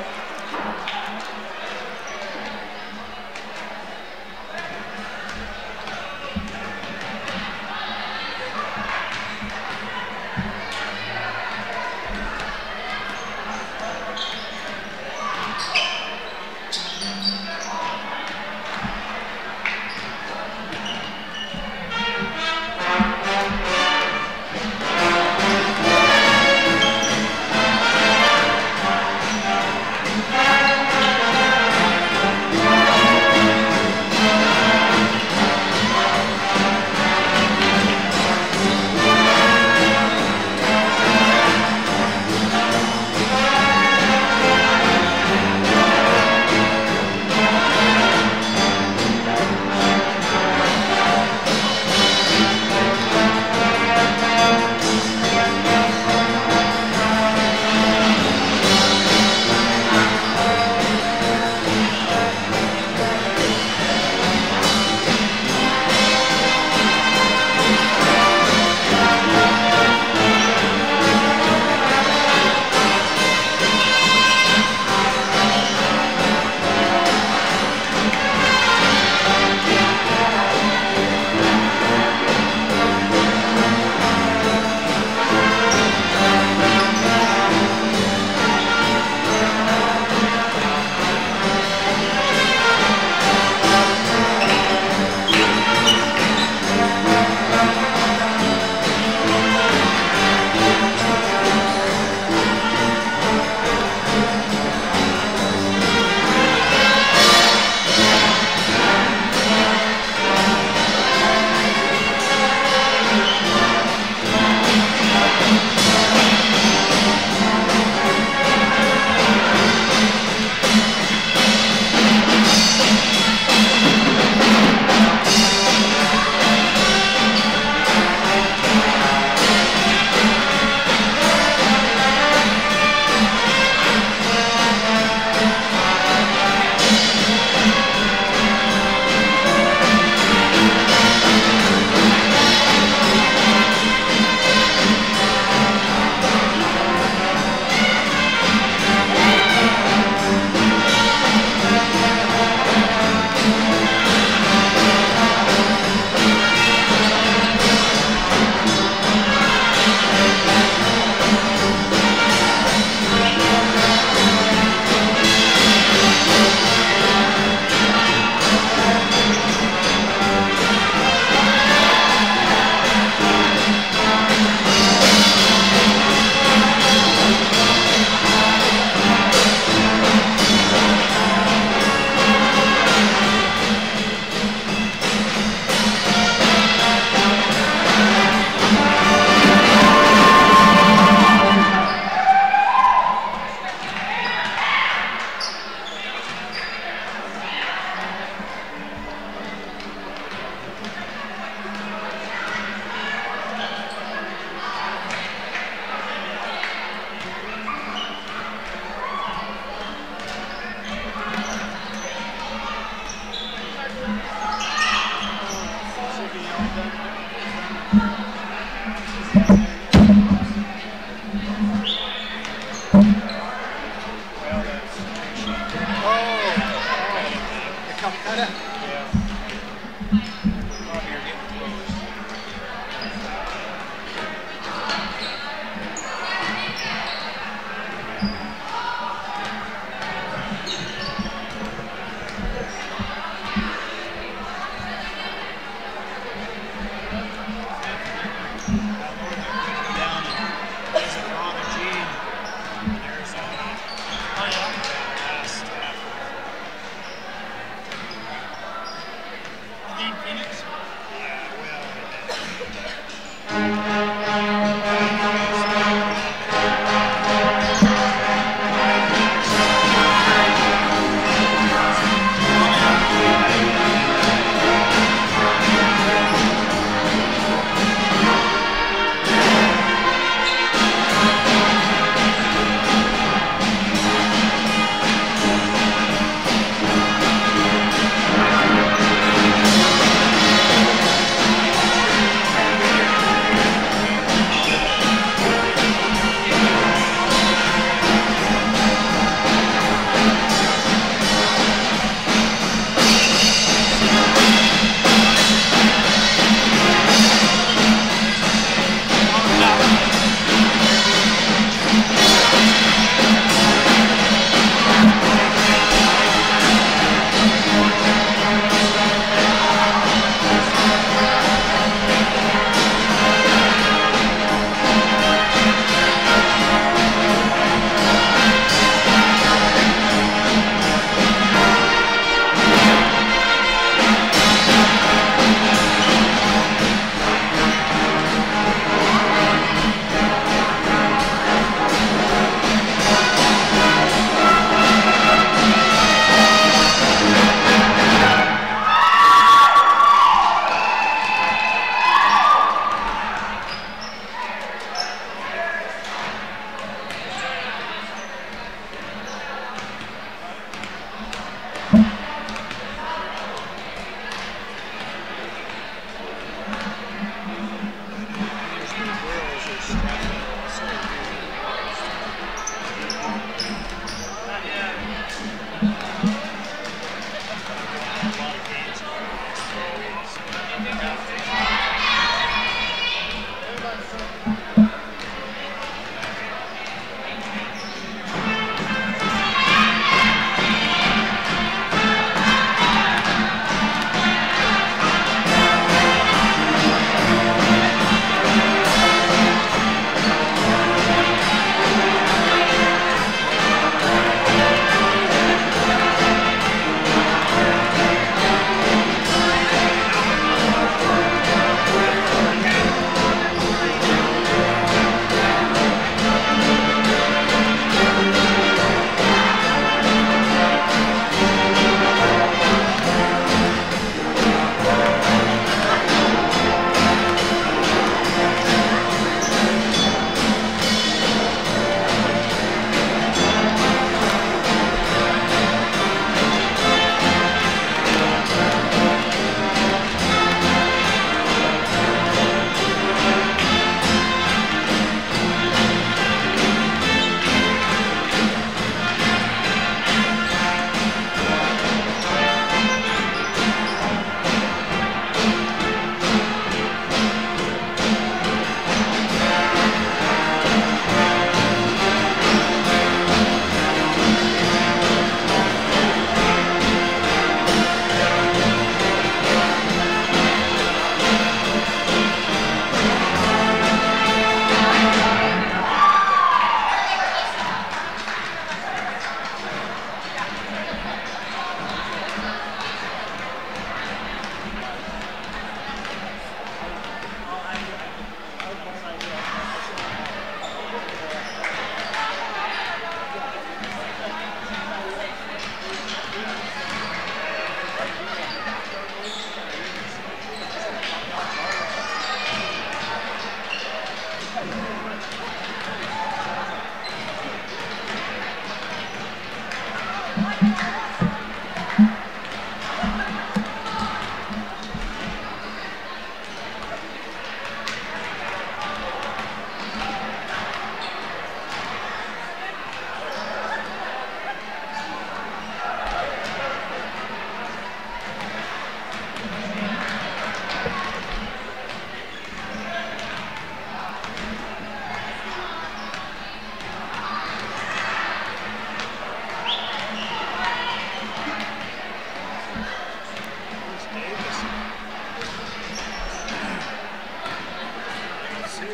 Who's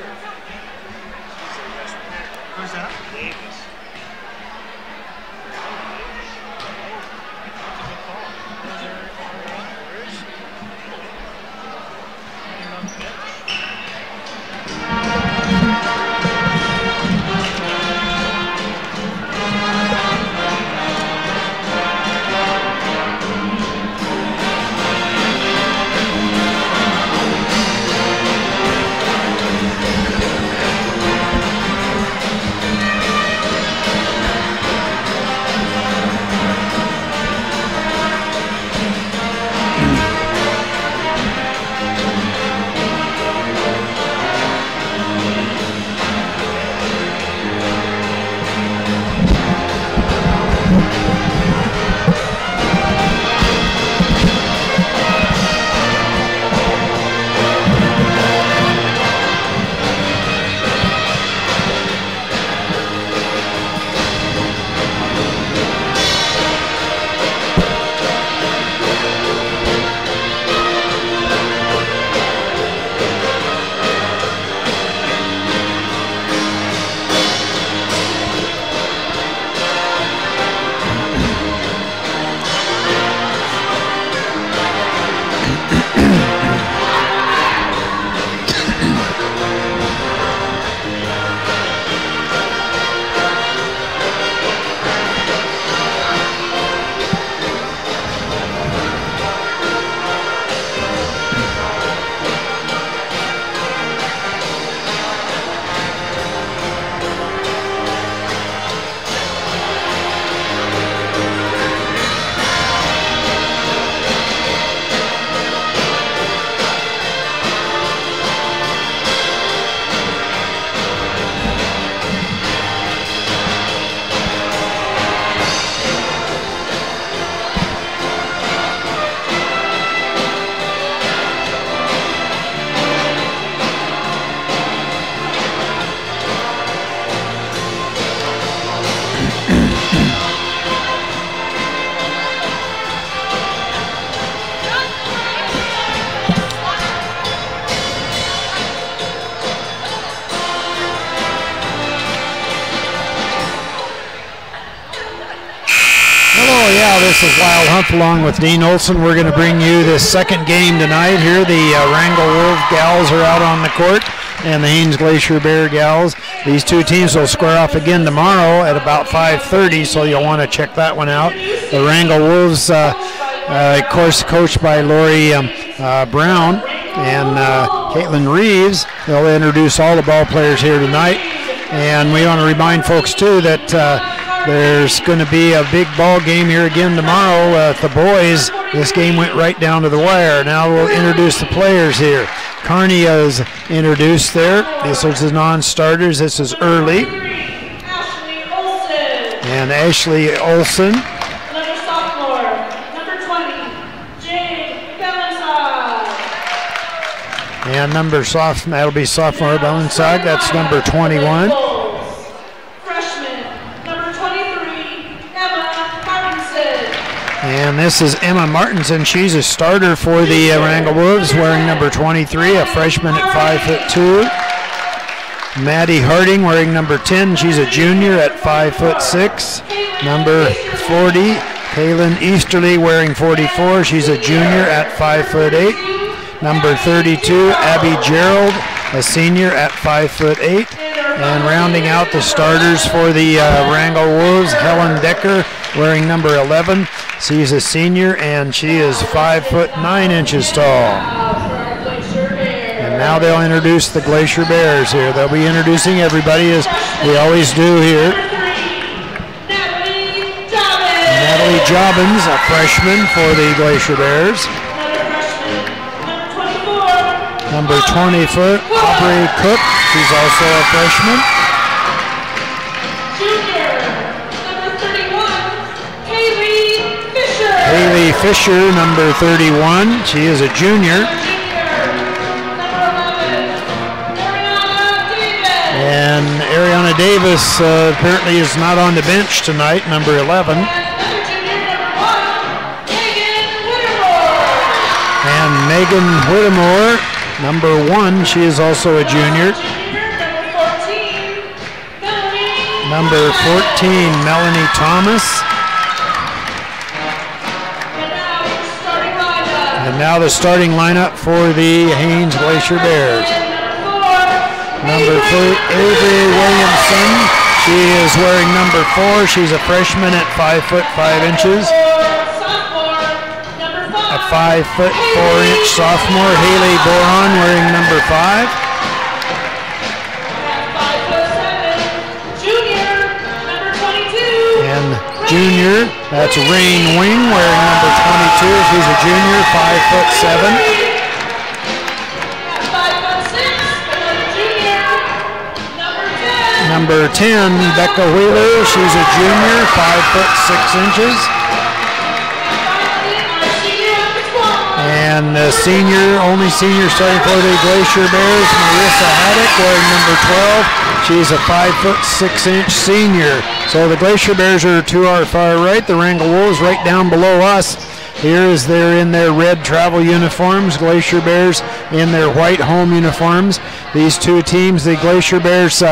that? Davis. This is Lyle Humph along with Dean Olson. We're going to bring you this second game tonight here. The Wrangell Wolves gals are out on the court and the Haines Glacier Bear gals. These two teams will square off again tomorrow at about 5:30, so you'll want to check that one out. The Wrangell Wolves, of course, coached by Lori Brown and Caitlin Reeves. They'll introduce all the ball players here tonight. And we want to remind folks, too, that there's going to be a big ball game here again tomorrow at the boys. This game went right down to the wire. Now we'll introduce the players here. Carnia is introduced there. This is the non-starters. This is early. And Ashley Olsen. Another sophomore, number 20, Jade Bellensag. And that'll be sophomore Bellensag. That's number 21. And this is Emma Martinson. She's a starter for the Wrangell Wolves, wearing number 23, a freshman at 5'2". Maddie Harding wearing number 10. She's a junior at 5'6". Number 40, Kaylin Easterly wearing 44. She's a junior at 5'8". Number 32, Abby Gerald, a senior at 5'8". And rounding out the starters for the Wrangell Wolves, Helen Decker wearing number 11. She's a senior and she is 5'9" tall. And now they'll introduce the Glacier Bears here. They'll be introducing everybody as we always do here. Natalie Jobbins, a freshman for the Glacier Bears. Number 20, Aubrey Cook, she's also a freshman. Haley Fisher, number 31. She is a junior. And Ariana Davis apparently is not on the bench tonight, number 11. And Megan Whittemore, number 1. She is also a junior. Number 14, Melanie Thomas. And now the starting lineup for the Haines Glacier Bears. Number 3, Avery Williamson. She is wearing number 4. She's a freshman at 5 foot 5 inches. A 5 foot 4 inch sophomore, Haley Boron, wearing number 5. And junior, that's Rain Wing, wearing number 22. She's a junior, 5 foot 7. Number 10, Becca Wheeler. She's a junior, 5 foot 6 inches. And the senior, only senior starting for the Glacier Bears, Marissa Haddock, wearing number 12. She's a 5 foot 6 inch senior. So the Glacier Bears are to our far right. The Wrangell Wolves right down below us. Here is they're in their red travel uniforms. Glacier Bears in their white home uniforms. These two teams, the Glacier Bears,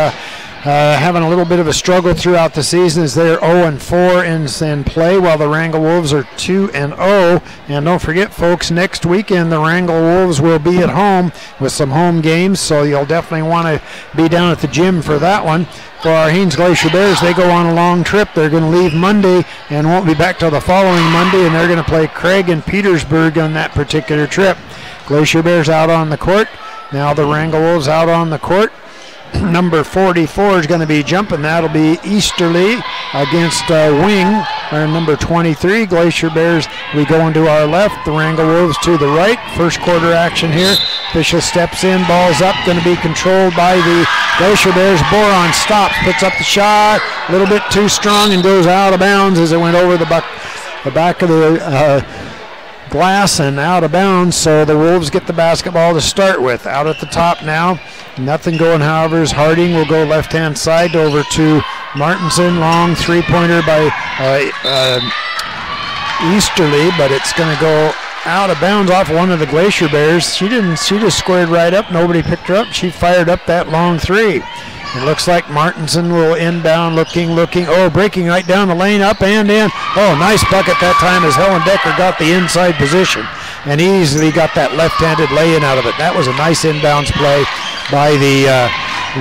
having a little bit of a struggle throughout the season as they're 0-4 in play, while the Wrangell Wolves are 2-0. And don't forget, folks, next weekend the Wrangell Wolves will be at home with some home games, so you'll definitely want to be down at the gym for that one. For our Haines Glacier Bears, they go on a long trip. They're going to leave Monday and won't be back till the following Monday, and they're going to play Craig and Petersburg on that particular trip. Glacier Bears out on the court. Now the Wrangell Wolves out on the court. Number 44 is going to be jumping. That'll be Easterly against Wing. Our number 23, Glacier Bears, we go into our left. The Wrangell Wolves to the right. First quarter action here. Official steps in, ball's up, going to be controlled by the Glacier Bears. Boron stops, puts up the shot, a little bit too strong and goes out of bounds as it went over the back of the glass and out of bounds. So the Wolves get the basketball to start with. Out at the top now. Nothing going, however, as Harding will go left-hand side over to Martinson. Long three-pointer by Easterly, but it's going to go out of bounds off one of the Glacier Bears. She just squared right up. Nobody picked her up. She fired up that long three. It looks like Martinson will inbound, looking. Oh, breaking right down the lane, up and in. Oh, nice bucket that time as Helen Decker got the inside position and easily got that left-handed lay-in out of it. That was a nice inbounds play by the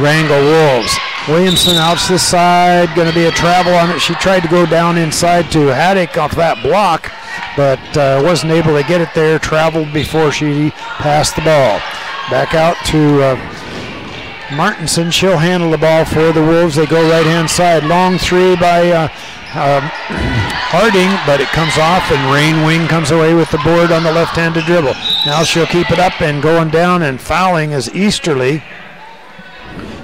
Wrangell Wolves. Williamson out to the side, going to be a travel on it. She tried to go down inside to Haddock off that block, but wasn't able to get it there. Traveled before she passed the ball. Back out to Martinson. She'll handle the ball for the Wolves. They go right-hand side. Long three by Harding, but it comes off, and Rain Wing comes away with the board on the left-handed dribble. Now she'll keep it up, and going down and fouling is Easterly.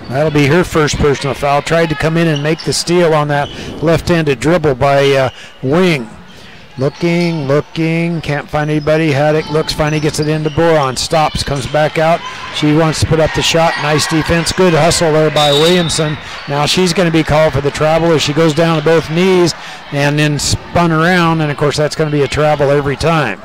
That'll be her first personal foul. Tried to come in and make the steal on that left-handed dribble by Wing. Looking, can't find anybody. Haddock looks, finally gets it into Boron. Stops, comes back out. She wants to put up the shot. Nice defense. Good hustle there by Williamson. Now she's going to be called for the travel as she goes down to both knees and then spun around. And, of course, that's going to be a travel every time.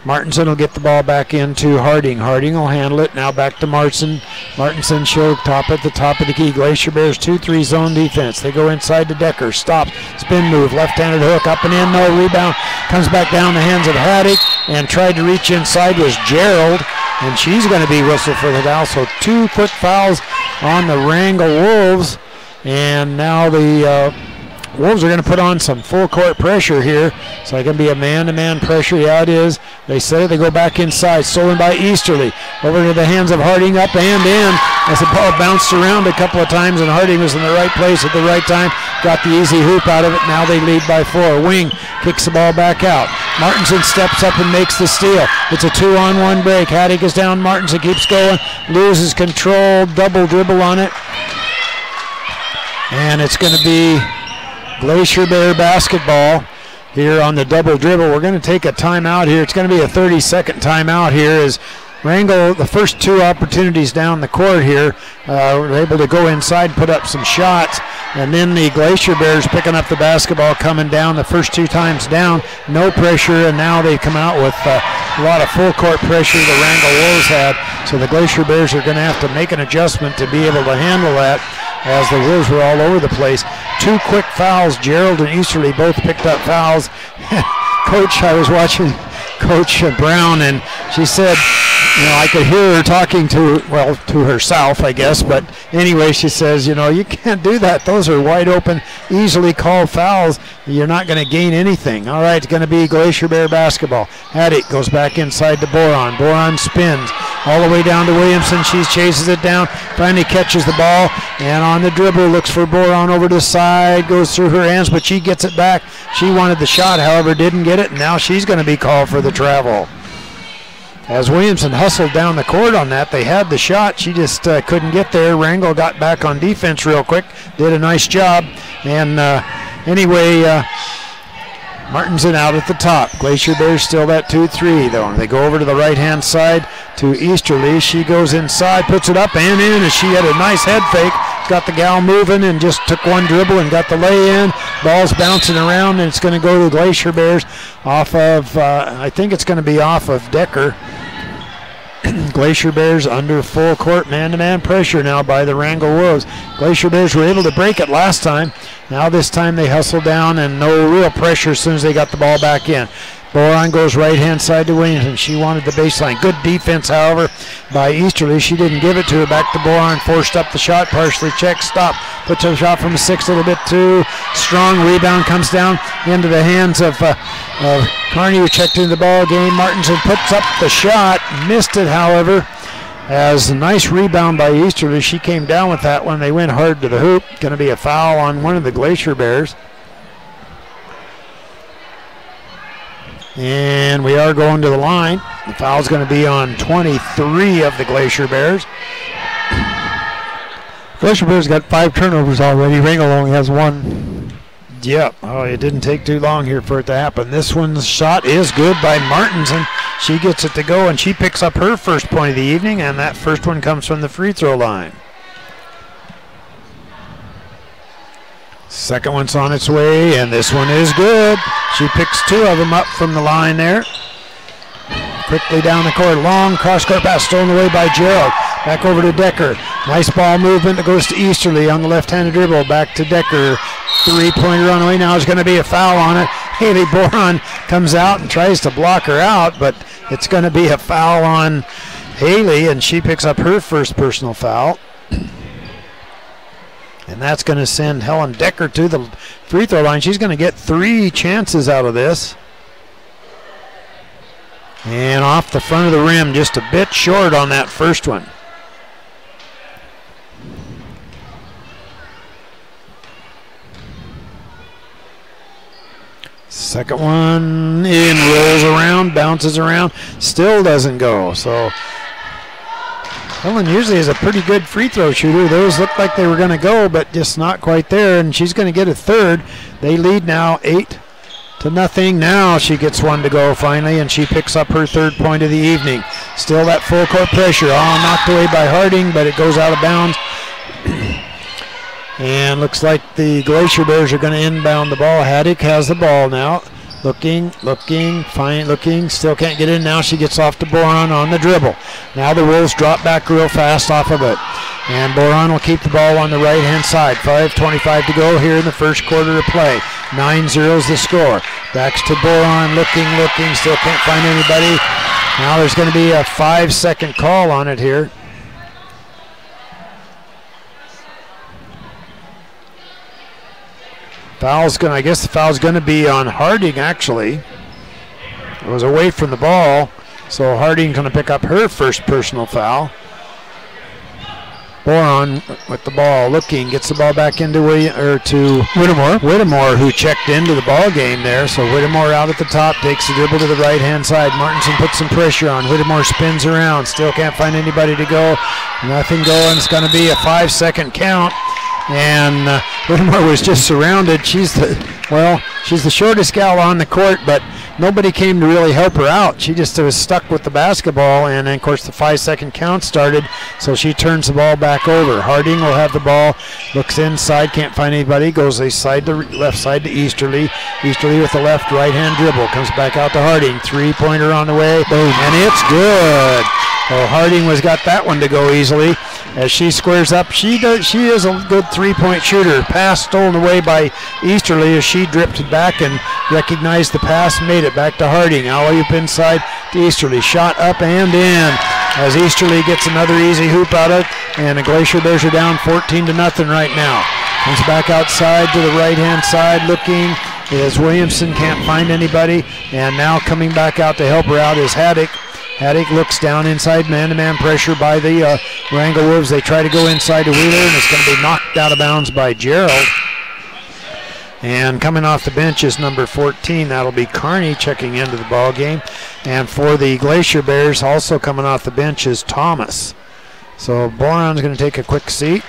Martinson will get the ball back into Harding. Harding will handle it. Now back to Martinson. Martinson show top at the top of the key. Glacier Bears 2-3 zone defense. They go inside to Decker. Stops. Spin move. Left-handed hook. Up and in. No rebound. Comes back down the hands of Haddock. And tried to reach inside was Gerald. And she's going to be whistled for the foul. So 2 quick fouls on the Wrangell Wolves. And now the Wolves are going to put on some full court pressure here. So it's going to be a man-to-man pressure. Yeah, it is. They say they go back inside. Stolen by Easterly. Over to the hands of Harding, up and in. As the ball bounced around a couple of times, and Harding was in the right place at the right time. Got the easy hoop out of it. Now they lead by 4. Wing kicks the ball back out. Martinson steps up and makes the steal. It's a 2-on-1 break. Haddock is down. Martinson keeps going. Loses control. Double dribble on it. And it's going to be Glacier Bear basketball here on the double dribble. We're going to take a timeout here. It's going to be a 30-second timeout here as Wrangell, the first 2 opportunities down the court here, were able to go inside, put up some shots, and then the Glacier Bears picking up the basketball, coming down the first 2 times down, no pressure, and now they come out with a lot of full court pressure the Wrangell Wolves had. So the Glacier Bears are going to have to make an adjustment to be able to handle that, as the Wolves were all over the place. 2 quick fouls. Gerald and Easterly both picked up fouls. Coach, I was watching Coach Brown, and she said, you know, I could hear her talking to herself, I guess, but anyway, she says, you know, you can't do that. Those are wide open, easily called fouls. You're not going to gain anything. All right, it's going to be Glacier Bear basketball. Hattie goes back inside to Boron. Boron spins all the way down to Williamson. She chases it down, finally catches the ball, and on the dribble looks for Boron over to the side, goes through her hands, but she gets it back. She wanted the shot, however, didn't get it, and now she's going to be called for the travel. As Williamson hustled down the court on that, they had the shot. She just couldn't get there. Wrangell got back on defense real quick, did a nice job. And anyway, Martinson out at the top. Glacier Bears still that 2-3 though. They go over to the right-hand side to Easterly. She goes inside, puts it up and in, as she had a nice head fake. Got the gal moving and just took one dribble and got the lay in. Ball's bouncing around, and it's going to go to Glacier Bears off of, I think it's going to be off of Decker. Glacier Bears under full court man-to-man pressure now by the Wrangell Wolves. Glacier Bears were able to break it last time. Now this time they hustle down, and no real pressure as soon as they got the ball back in. Boron goes right-hand side to Williamson. She wanted the baseline. Good defense, however, by Easterly. She didn't give it to her. Back to Boron. Forced up the shot. Partially checked. Stop. Puts a shot from 6 a little bit too strong. Rebound comes down into the hands of Carney, who checked into the ball game. Martinson puts up the shot. Missed it, however. As a nice rebound by Easterly. She came down with that one. They went hard to the hoop. Going to be a foul on one of the Glacier Bears. And we are going to the line. The foul's going to be on 23 of the Glacier Bears. Glacier Bears got 5 turnovers already. Wrangell only has 1. Yep. Oh, it didn't take too long here for it to happen. This one's shot is good by Martinson. She gets it to go, and she picks up her first point of the evening, and that first one comes from the free throw line. Second one's on its way, and this one is good. She picks 2 of them up from the line there. Quickly down the court, long cross-court pass stolen away by Gerald. Back over to Decker. Nice ball movement that goes to Easterly on the left-handed dribble. Back to Decker. Three-pointer on the way now. Is going to be a foul on it. Haley Boron comes out and tries to block her out, but it's going to be a foul on Haley, and she picks up her first personal foul. And that's going to send Helen Decker to the free throw line. She's going to get 3 chances out of this. And off the front of the rim, just a bit short on that first one. Second one in, rolls around, bounces around, still doesn't go. So Helen usually is a pretty good free throw shooter. Those looked like they were going to go, but just not quite there, and she's going to get a third. They lead now 8-0. Now she gets one to go finally, and she picks up her 3rd point of the evening. Still that full court pressure. Oh, knocked away by Harding, but it goes out of bounds. And looks like the Glacier Bears are going to inbound the ball. Haddock has the ball now. Looking, fine looking, still can't get in. Now she gets off to Boron on the dribble. Now the Wolves drop back real fast off of it. And Boron will keep the ball on the right-hand side. 5:25 to go here in the first quarter of play. 9-0 the score. Backs to Boron, looking, still can't find anybody. Now there's going to be a 5-second call on it here. I guess the foul's going to be on Harding, actually. It was away from the ball, so Harding's going to pick up her first personal foul. Boron with the ball, looking, gets the ball back into Whittemore. Whittemore, who checked into the ball game there. So Whittemore out at the top, takes the dribble to the right-hand side. Martinson puts some pressure on. Whittemore spins around, still can't find anybody to go. Nothing going. It's going to be a 5-second count. And Whittemore was just surrounded. She's the shortest gal on the court, but nobody came to really help her out. She just was stuck with the basketball, and then, of course, the 5-second count started, so she turns the ball back over. Harding will have the ball, looks inside, can't find anybody, goes left side to Easterly. Easterly with the right-hand dribble, comes back out to Harding. Three-pointer on the way, boom, and it's good. So Harding got that one to go easily. As she squares up, she is a good 3-point shooter. Pass stolen away by Easterly as she drifted back and recognized the pass, made it back to Harding. Alley-oop inside to Easterly. Shot up and in as Easterly gets another easy hoop out of it, and the Glacier Bears are down 14-0 right now. Comes back outside to the right-hand side looking as Williamson can't find anybody, and now coming back out to help her out is Haddock. Haddock looks down inside, man-to-man pressure by the Wrangell Wolves. They try to go inside to Wheeler, and it's going to be knocked out of bounds by Gerald. And coming off the bench is number 14. That'll be Carney checking into the ball game. And for the Glacier Bears, also coming off the bench is Thomas. So Boron's going to take a quick seat.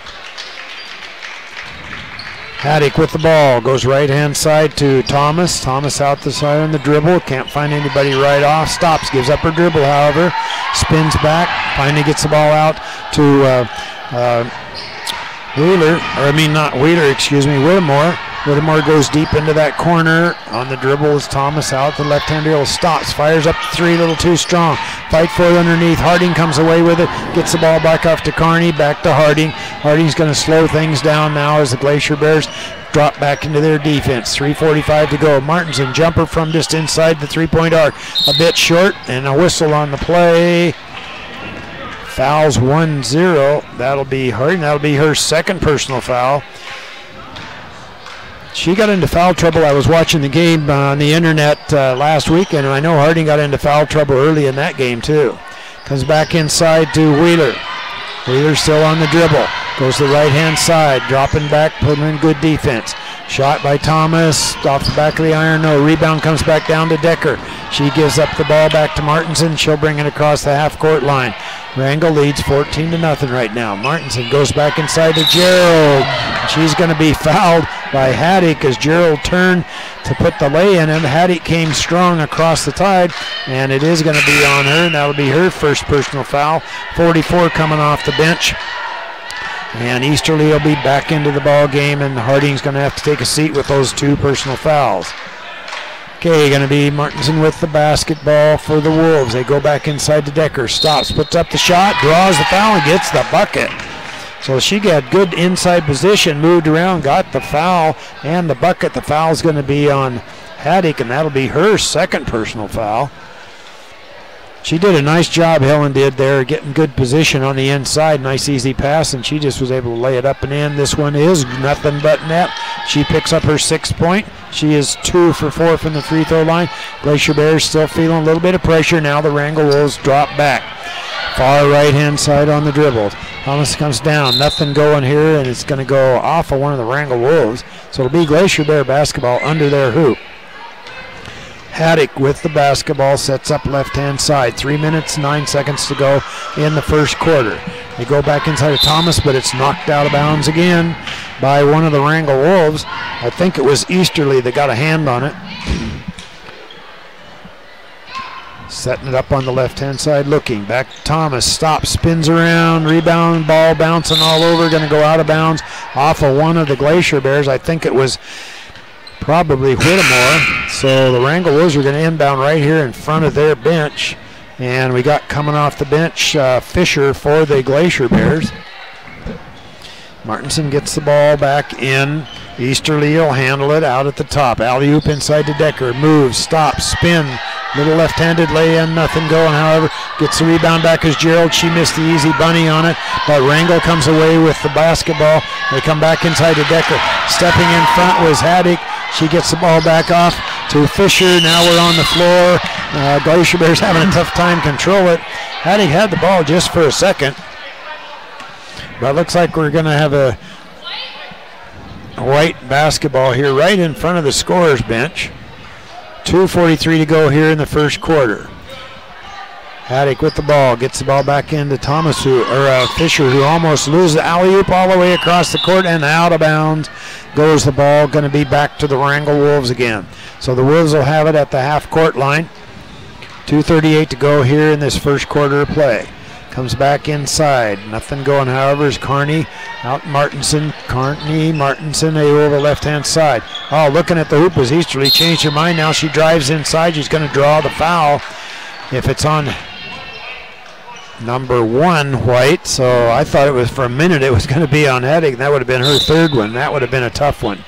Haddock with the ball, goes right-hand side to Thomas. Thomas out the side on the dribble, can't find anybody right off, stops, gives up her dribble, however, spins back, finally gets the ball out to Whittemore. Whittemore goes deep into that corner. On the dribble is Thomas out. The left-hand dribble stops, fires up to three, a little too strong. Fight for it underneath. Harding comes away with it, gets the ball back off to Carney, back to Harding. Harding's going to slow things down now as the Glacier Bears drop back into their defense. 3:45 to go. Martinson jumper from just inside the three-point arc. A bit short, and a whistle on the play. Fouls 1-0. That'll be Harding. That'll be her second personal foul. She got into foul trouble. I was watching the game on the internet last week, and I know Harding got into foul trouble early in that game too. Comes back inside to Wheeler. Wheeler still on the dribble. Goes to the right-hand side, dropping back, putting in good defense. Shot by Thomas, off the back of the iron, no. Rebound comes back down to Decker. She gives up the ball back to Martinson. She'll bring it across the half-court line. Wrangell leads 14-0 right now. Martinson goes back inside to Gerald. She's going to be fouled by Haddock as Gerald turned to put the lay in, and Haddock came strong across the tide, and it is going to be on her, and that'll be her first personal foul. 44 coming off the bench. And Easterly will be back into the ball game, and Harding's going to have to take a seat with those two personal fouls. Okay, going to be Martinson with the basketball for the Wolves. They go back inside to Decker. Stops, puts up the shot, draws the foul, and gets the bucket. So she got good inside position, moved around, got the foul and the bucket. The foul's going to be on Haddock, and that'll be her second personal foul. She did a nice job, Helen did there, getting good position on the inside. Nice easy pass, and she just was able to lay it up and in. This one is nothing but net. She picks up her 6th point. She is 2 for 4 from the free throw line. Glacier Bears still feeling a little bit of pressure. Now the Wrangell Wolves drop back. Far right-hand side on the dribble. Thomas comes down. Nothing going here, and it's going to go off of one of the Wrangell Wolves. So it'll be Glacier Bear basketball under their hoop. Haddock with the basketball, sets up left-hand side. 3 minutes, 9 seconds to go in the first quarter. They go back inside of Thomas, but it's knocked out of bounds again by one of the Wrangell Wolves. I think it was Easterly that got a hand on it. Setting it up on the left-hand side, looking. Back to Thomas, stops, spins around, rebound, ball bouncing all over, going to go out of bounds off of one of the Glacier Bears. I think it was probably Whittemore. So the Wrangell Wolves are going to inbound right here in front of their bench. And we got coming off the bench Fisher for the Glacier Bears. Martinson gets the ball back in. Easterly will handle it out at the top. Alley-oop inside to Decker. Moves, stops, spin. Little left-handed lay-in, nothing going. However, gets the rebound back as Gerald. She missed the easy bunny on it, but Wrangell comes away with the basketball. They come back inside to Decker. Stepping in front was Haddock. She gets the ball back off to Fisher. Now we're on the floor. Glacier Bears having a tough time control it. Haddock had the ball just for a second, but it looks like we're going to have a white basketball here right in front of the scorer's bench. 2:43 to go here in the first quarter. Haddock with the ball, gets the ball back into Thomas, Fisher, who almost loses the alley-oop all the way across the court, and out of bounds goes the ball. Going to be back to the Wrangell Wolves again. So the Wolves will have it at the half-court line. 2:38 to go here in this first quarter of play. Comes back inside. Nothing going, however, is Carney out. Martinson. Martinson, they over the left-hand side. Oh, looking at the hoop as Easterly changed her mind. Now she drives inside. She's going to draw the foul. If it's on number 1 white, so I thought it was for a minute it was going to be on Heddick. That would have been her 3rd one. That would have been a tough one.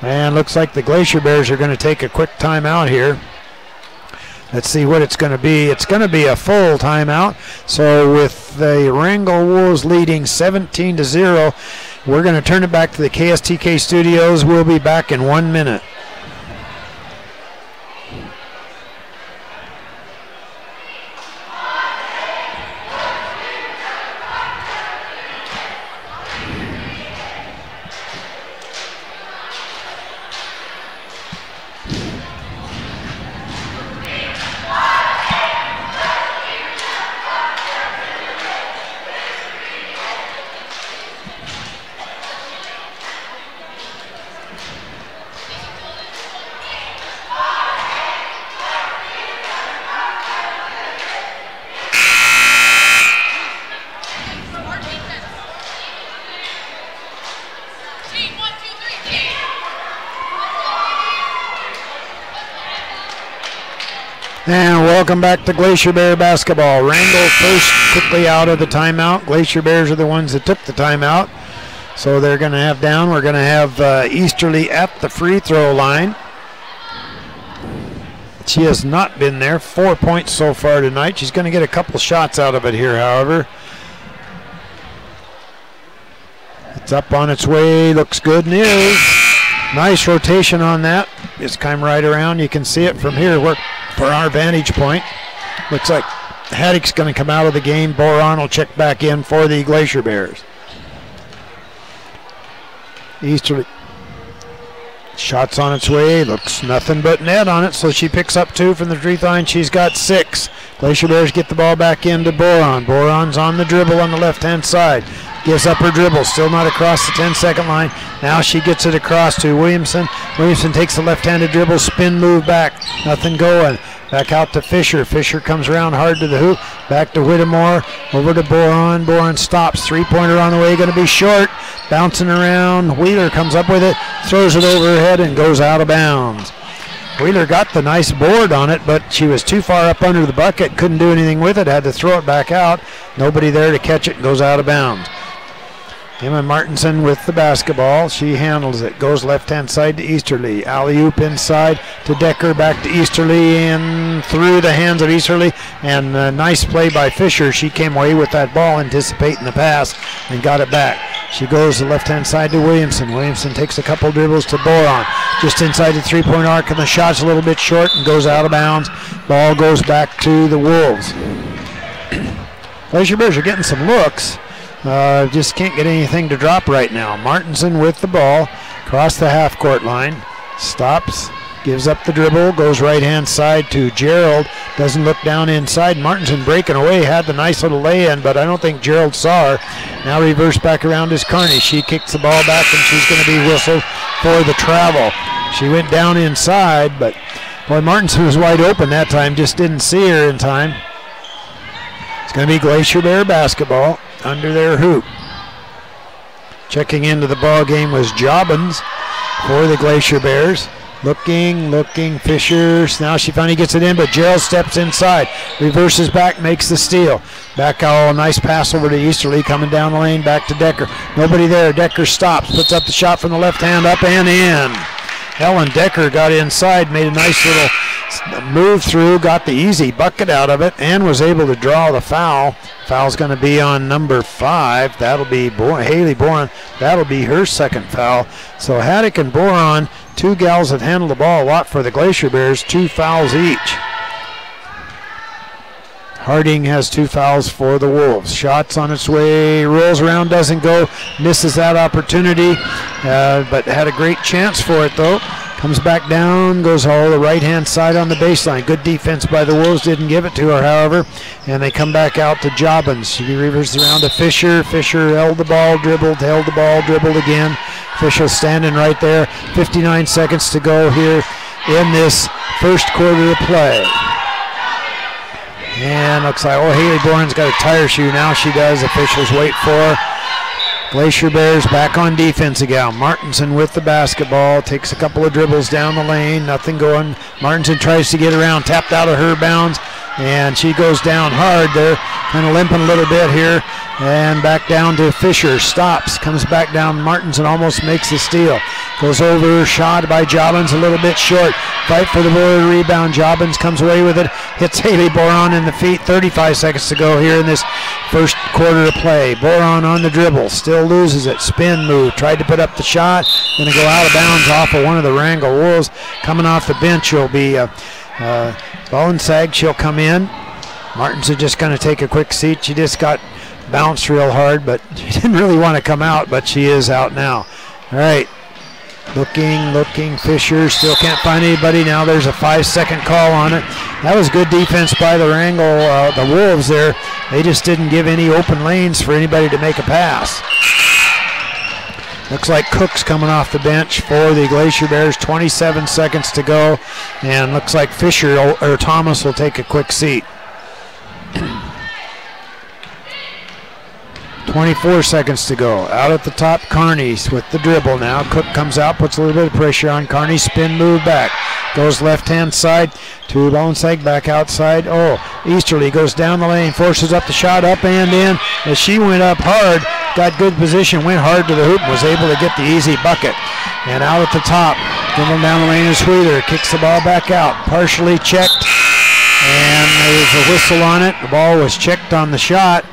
And looks like the Glacier Bears are going to take a quick timeout here. Let's see what it's going to be. It's going to be a full timeout. So with the Wrangell Wolves leading 17-0, we're going to turn it back to the KSTK studios. We'll be back in 1 minute. And welcome back to Glacier Bear basketball. Wrangell first quickly out of the timeout. Glacier Bears are the ones that took the timeout. So they're going to have down. We're going to have Easterly at the free throw line. She has not been there. 4 points so far tonight. She's going to get a couple shots out of it here, however. It's up on its way. Looks good and is. Nice rotation on that. Just come right around. You can see it from here. For our vantage point. Looks like Haddock's going to come out of the game. Boron will check back in for the Glacier Bears. Easterly. Shots on its way. Looks nothing but net on it, so she picks up 2 from the free throw line. She's got 6. Glacier Bears get the ball back into Boron. Boron's on the dribble on the left-hand side. Gives up her dribble. Still not across the 10-second line. Now she gets it across to Williamson. Williamson takes the left-handed dribble. Spin move back. Nothing going. Back out to Fisher. Fisher comes around hard to the hoop. Back to Whittemore. Over to Boron. Boron stops. Three-pointer on the way. Going to be short. Bouncing around. Wheeler comes up with it. Throws it over her head and goes out of bounds. Wheeler got the nice board on it, but she was too far up under the bucket. Couldn't do anything with it. Had to throw it back out. Nobody there to catch it. Goes out of bounds. Emma Martinson with the basketball. She handles it. Goes left-hand side to Easterly. Alley-oop inside to Decker. Back to Easterly and through the hands of Easterly. And a nice play by Fisher. She came away with that ball, anticipating the pass, and got it back. She goes to the left-hand side to Williamson. Williamson takes a couple dribbles to Boron. Just inside the three-point arc, and the shot's a little bit short and goes out of bounds. Ball goes back to the Wolves. Glacier Bears are getting some looks. Just can't get anything to drop right now. Martinson with the ball, across the half-court line, stops, gives up the dribble, goes right-hand side to Gerald, doesn't look down inside. Martinson breaking away, had the nice little lay-in, but I don't think Gerald saw her. Now reverse back around is Carney. She kicks the ball back, and she's going to be whistled for the travel. She went down inside, but boy, Martinson was wide open that time, just didn't see her in time. It's going to be Glacier Bear basketball under their hoop. Checking into the ball game was Jobbins for the Glacier Bears. Looking, Fisher. Now she finally gets it in, but Gerald steps inside. Reverses back, makes the steal. Back out, nice pass over to Easterly, coming down the lane, back to Decker. Nobody there. Decker stops, puts up the shot from the left hand, up and in. Helen Decker got inside, made a nice little move through, got the easy bucket out of it, and was able to draw the foul. Foul's going to be on number 5. That'll be Haley Boron. That'll be her second foul. So Haddock and Boron, 2 gals that handle the ball a lot for the Glacier Bears, 2 fouls each. Harding has 2 fouls for the Wolves. Shots on its way, rolls around, doesn't go, misses that opportunity, but had a great chance for it though. Comes back down, goes all the right-hand side on the baseline. Good defense by the Wolves, didn't give it to her, however, and they come back out to Jobbins. She reverses around to Fisher. Fisher held the ball, dribbled, held the ball, dribbled again. Fisher standing right there. 59 seconds to go here in this first quarter of play. And looks like, Haley Bourne's got a tire shoe now. She does. Officials wait for her. Glacier Bears back on defense again. Martinson with the basketball. Takes a couple of dribbles down the lane. Nothing going. Martinson tries to get around. Tapped out of her bounds. and she goes down hard there, kind of limping a little bit here, and back down to Fisher. Stops, comes back down Martins and almost makes the steal. Goes over, shot by Jobbins, a little bit short. Fight for the rebound. Jobbins comes away with it, hits Haley Boron in the feet. 35 seconds to go here in this first quarter of play. Boron on the dribble, still loses it. Spin move, tried to put up the shot, going to go out of bounds off of one of the Wrangell Wolves. Coming off the bench will be Bollensag. She'll come in. Martins is just going to take a quick seat. She just got bounced real hard, but she didn't really want to come out, but she is out now. All right. Looking, Fisher still can't find anybody. Now there's a 5-second call on it. That was good defense by the Wrangell, the Wolves there. They just didn't give any open lanes for anybody to make a pass. Looks like Cook's coming off the bench for the Glacier Bears. 27 seconds to go, and looks like Fisher or Thomas will take a quick seat. 24 seconds to go. Out at the top, Carney's with the dribble now. Cook comes out, puts a little bit of pressure on Carney. Spin move back. Goes left-hand side to Bollensag, back outside. Oh, Easterly goes down the lane, forces up the shot, up and in. As she went up hard, got good position, went hard to the hoop, was able to get the easy bucket. And out at the top, dribbling down the lane is Wheeler. Kicks the ball back out, partially checked. And there's a whistle on it. The ball was checked on the shot,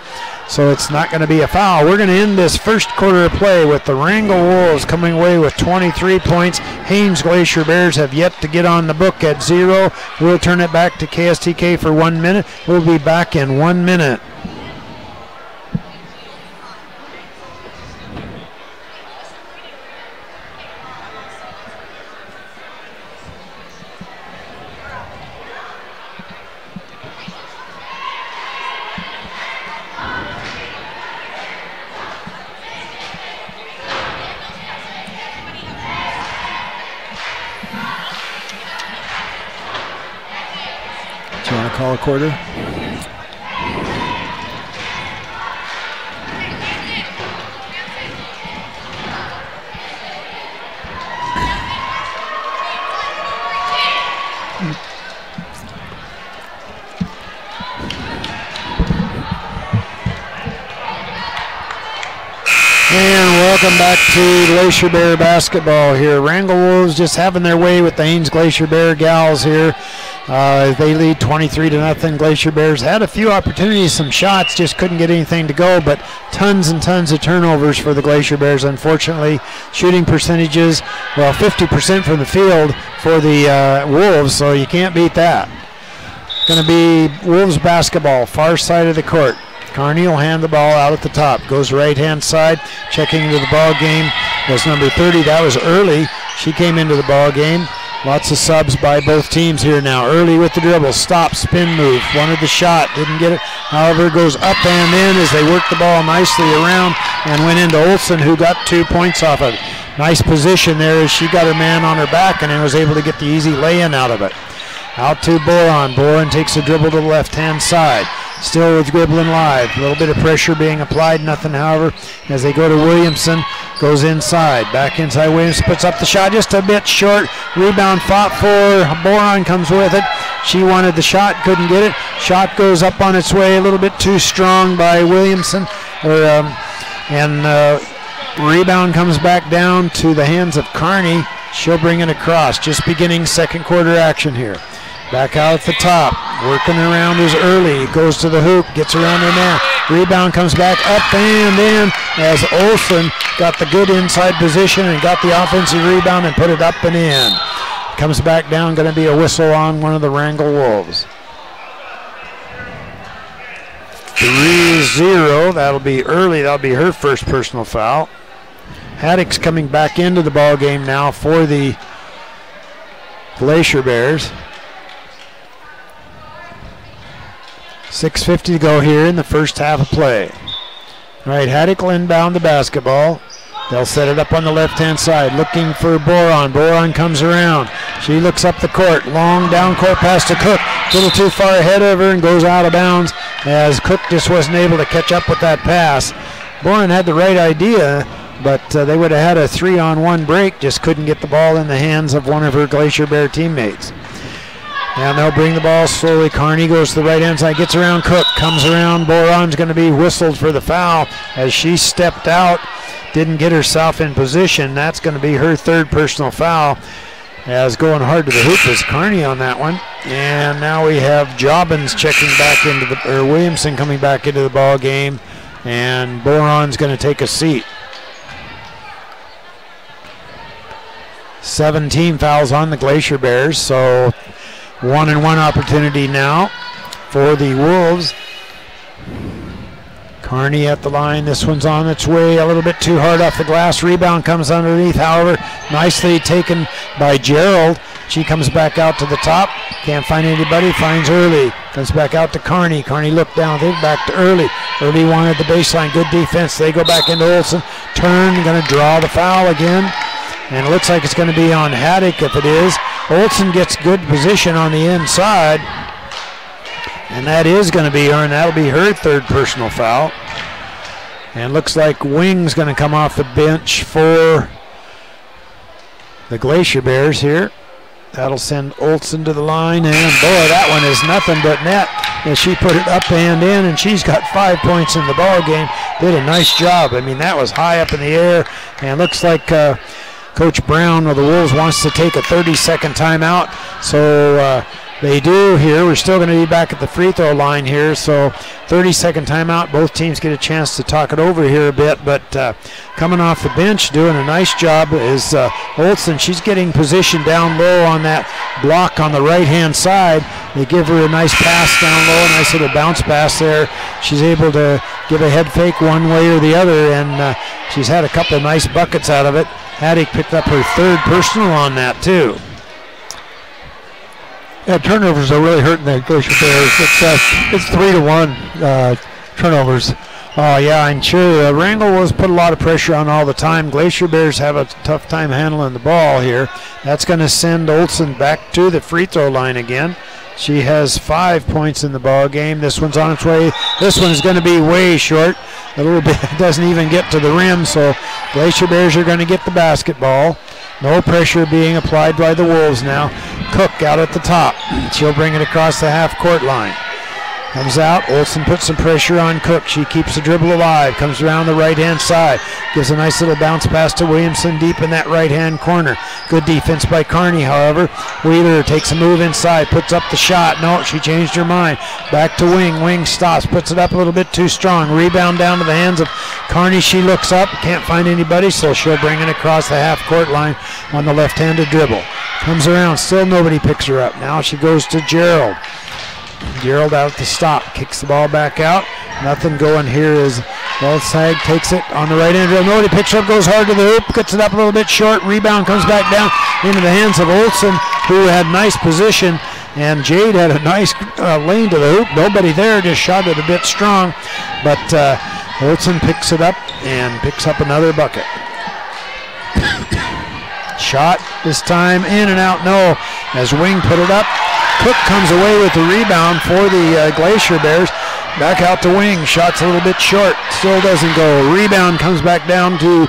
so it's not going to be a foul. We're going to end this first quarter of play with the Wrangell Wolves coming away with 23 points. Haines Glacier Bears have yet to get on the book at 0. We'll turn it back to KSTK for 1 minute. We'll be back in 1 minute. Call a quarter. And welcome back to Glacier Bear basketball here. Wrangell Wolves just having their way with the Haines Glacier Bear gals here. They lead 23-0. Glacier Bears had a few opportunities, some shots, just couldn't get anything to go, but tons and tons of turnovers for the Glacier Bears, unfortunately. Shooting percentages, well, 50% from the field for the Wolves, so you can't beat that. Going to be Wolves basketball, far side of the court. Carney will hand the ball out at the top. Goes right-hand side, checking into the ball game. Was number 30. That was Early. She came into the ball game. Lots of subs by both teams here now. Early with the dribble. Stop, spin move. Wanted the shot. Didn't get it. However, goes up and in as they work the ball nicely around and went into Olsen, who got 2 points off of it. Nice position there as she got her man on her back and then was able to get the easy lay-in out of it. Out to Boron. Boron takes a dribble to the left-hand side. Still with dribbling live. A little bit of pressure being applied. Nothing, however, as they go to Williamson. Goes inside. Back inside. Williamson puts up the shot just a bit short. Rebound fought for. Boron comes with it. She wanted the shot. Couldn't get it. Shot goes up on its way. A little bit too strong by Williamson. Rebound comes back down to the hands of Carney. She'll bring it across. Just beginning second quarter action here. Back out at the top, working around is Early, goes to the hoop, gets around her man. Rebound comes back up and in as Olsen got the good inside position and got the offensive rebound and put it up and in. Comes back down, going to be a whistle on one of the Wrangell Wolves. 3-0, that'll be Early, that'll be her first personal foul. Haddock's coming back into the ball game now for the Glacier Bears. 6:50 to go here in the first half of play. All right, Haddock will inbound the basketball. They'll set it up on the left-hand side, looking for Boron. Boron comes around. She looks up the court. Long down court pass to Cook. A little too far ahead of her and goes out of bounds as Cook just wasn't able to catch up with that pass. Boron had the right idea, but they would have had a 3-on-1 break, just couldn't get the ball in the hands of one of her Glacier Bear teammates. And they'll bring the ball slowly. Carney goes to the right hand side, gets around Cook, comes around. Boron's going to be whistled for the foul as she stepped out, didn't get herself in position. That's going to be her third personal foul, as going hard to the hoop is Carney on that one. And now we have Jobbins checking back into the, or Williamson coming back into the ball game, and Boron's going to take a seat. 17 fouls on the Glacier Bears, so 1-and-1 opportunity now for the Wolves. Carney at the line. This one's on its way a little bit too hard off the glass. Rebound comes underneath, however, nicely taken by Gerald. She comes back out to the top. Can't find anybody. Finds Early. Comes back out to Carney. Carney looked down. They back to Early. Early wanted the baseline. Good defense. They go back into Olsen. Turn. Going to draw the foul again. And it looks like it's going to be on Haddock if it is. Olsen gets good position on the inside. And that is going to be earned. That'll be her third personal foul. And looks like Wing's going to come off the bench for the Glacier Bears here. That'll send Olsen to the line. And boy, that one is nothing but net. As she put it up and in, and she's got 5 points in the ball game. Did a nice job. I mean, that was high up in the air. And looks like Coach Brown of the Wolves wants to take a 30-second timeout. So they do here. We're still going to be back at the free throw line here. So 30-second timeout. Both teams get a chance to talk it over here a bit. But coming off the bench, doing a nice job is Olsen. She's getting position down low on that block on the right-hand side. They give her a nice pass down low, a nice little bounce pass there. She's able to give a head fake one way or the other, and she's had a couple of nice buckets out of it. Haddock picked up her third personal on that too. Yeah, turnovers are really hurting the Glacier Bears. It's 3-1 turnovers. Oh yeah, I'm sure Wrangell Wolves put a lot of pressure on all the time. Glacier Bears have a tough time handling the ball here. That's going to send Olsen back to the free throw line again. She has 5 points in the ball game. This one's on its way. This one is going to be way short. A little bit, doesn't even get to the rim, so Glacier Bears are going to get the basketball. No pressure being applied by the Wolves now. Cook out at the top. She'll bring it across the half-court line. Comes out. Olsen puts some pressure on Cook. She keeps the dribble alive. Comes around the right-hand side. Gives a nice little bounce pass to Williamson deep in that right-hand corner. Good defense by Carney, however. Wheeler takes a move inside. Puts up the shot. No, she changed her mind. Back to Wing. Wing stops. Puts it up a little bit too strong. Rebound down to the hands of Carney. She looks up. Can't find anybody, so she'll bring it across the half-court line on the left-handed dribble. Comes around. Still nobody picks her up. Now she goes to Gerald. Gerald out at the stop, kicks the ball back out. Nothing going here as Balsag takes it on the right end. Nobody picks her up, goes hard to the hoop, gets it up a little bit short. Rebound comes back down into the hands of Olsen, who had nice position. And Jade had a nice lane to the hoop. Nobody there, just shot it a bit strong. But Olsen picks it up and picks up another bucket. Shot this time in and out, no. As Wing put it up, Cook comes away with the rebound for the Glacier Bears. Back out to Wing. Shot's a little bit short. Still doesn't go. Rebound comes back down to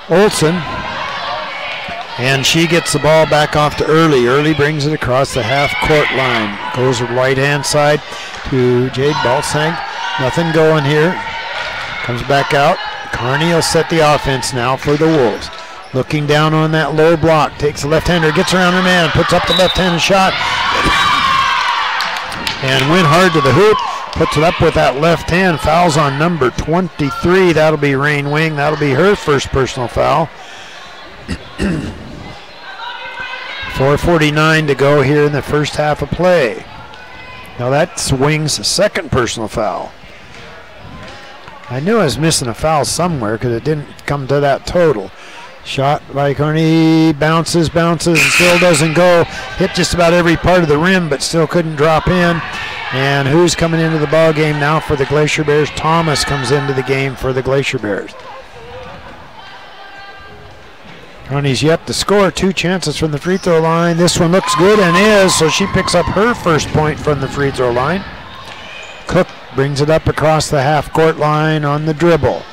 Olsen. And she gets the ball back off to Early. Early brings it across the half-court line. Goes to the right-hand side to Jade Balsang. Nothing going here. Comes back out. Carney will set the offense now for the Wolves. Looking down on that low block, takes the left-hander, gets around her man, puts up the left-handed shot, and went hard to the hoop, puts it up with that left hand, fouls on number 23. That'll be Rain Wing. That'll be her first personal foul. 4:49 to go here in the first half of play. Now that's Wing's second personal foul. I knew I was missing a foul somewhere because it didn't come to that total. Shot by Carney, bounces, and still doesn't go. Hit just about every part of the rim, but still couldn't drop in. And who's coming into the ball game now for the Glacier Bears? Thomas comes into the game for the Glacier Bears. Carney's yet to score. 2 chances from the free throw line. This one looks good and is, so she picks up her first point from the free throw line. Cook brings it up across the half-court line on the dribble.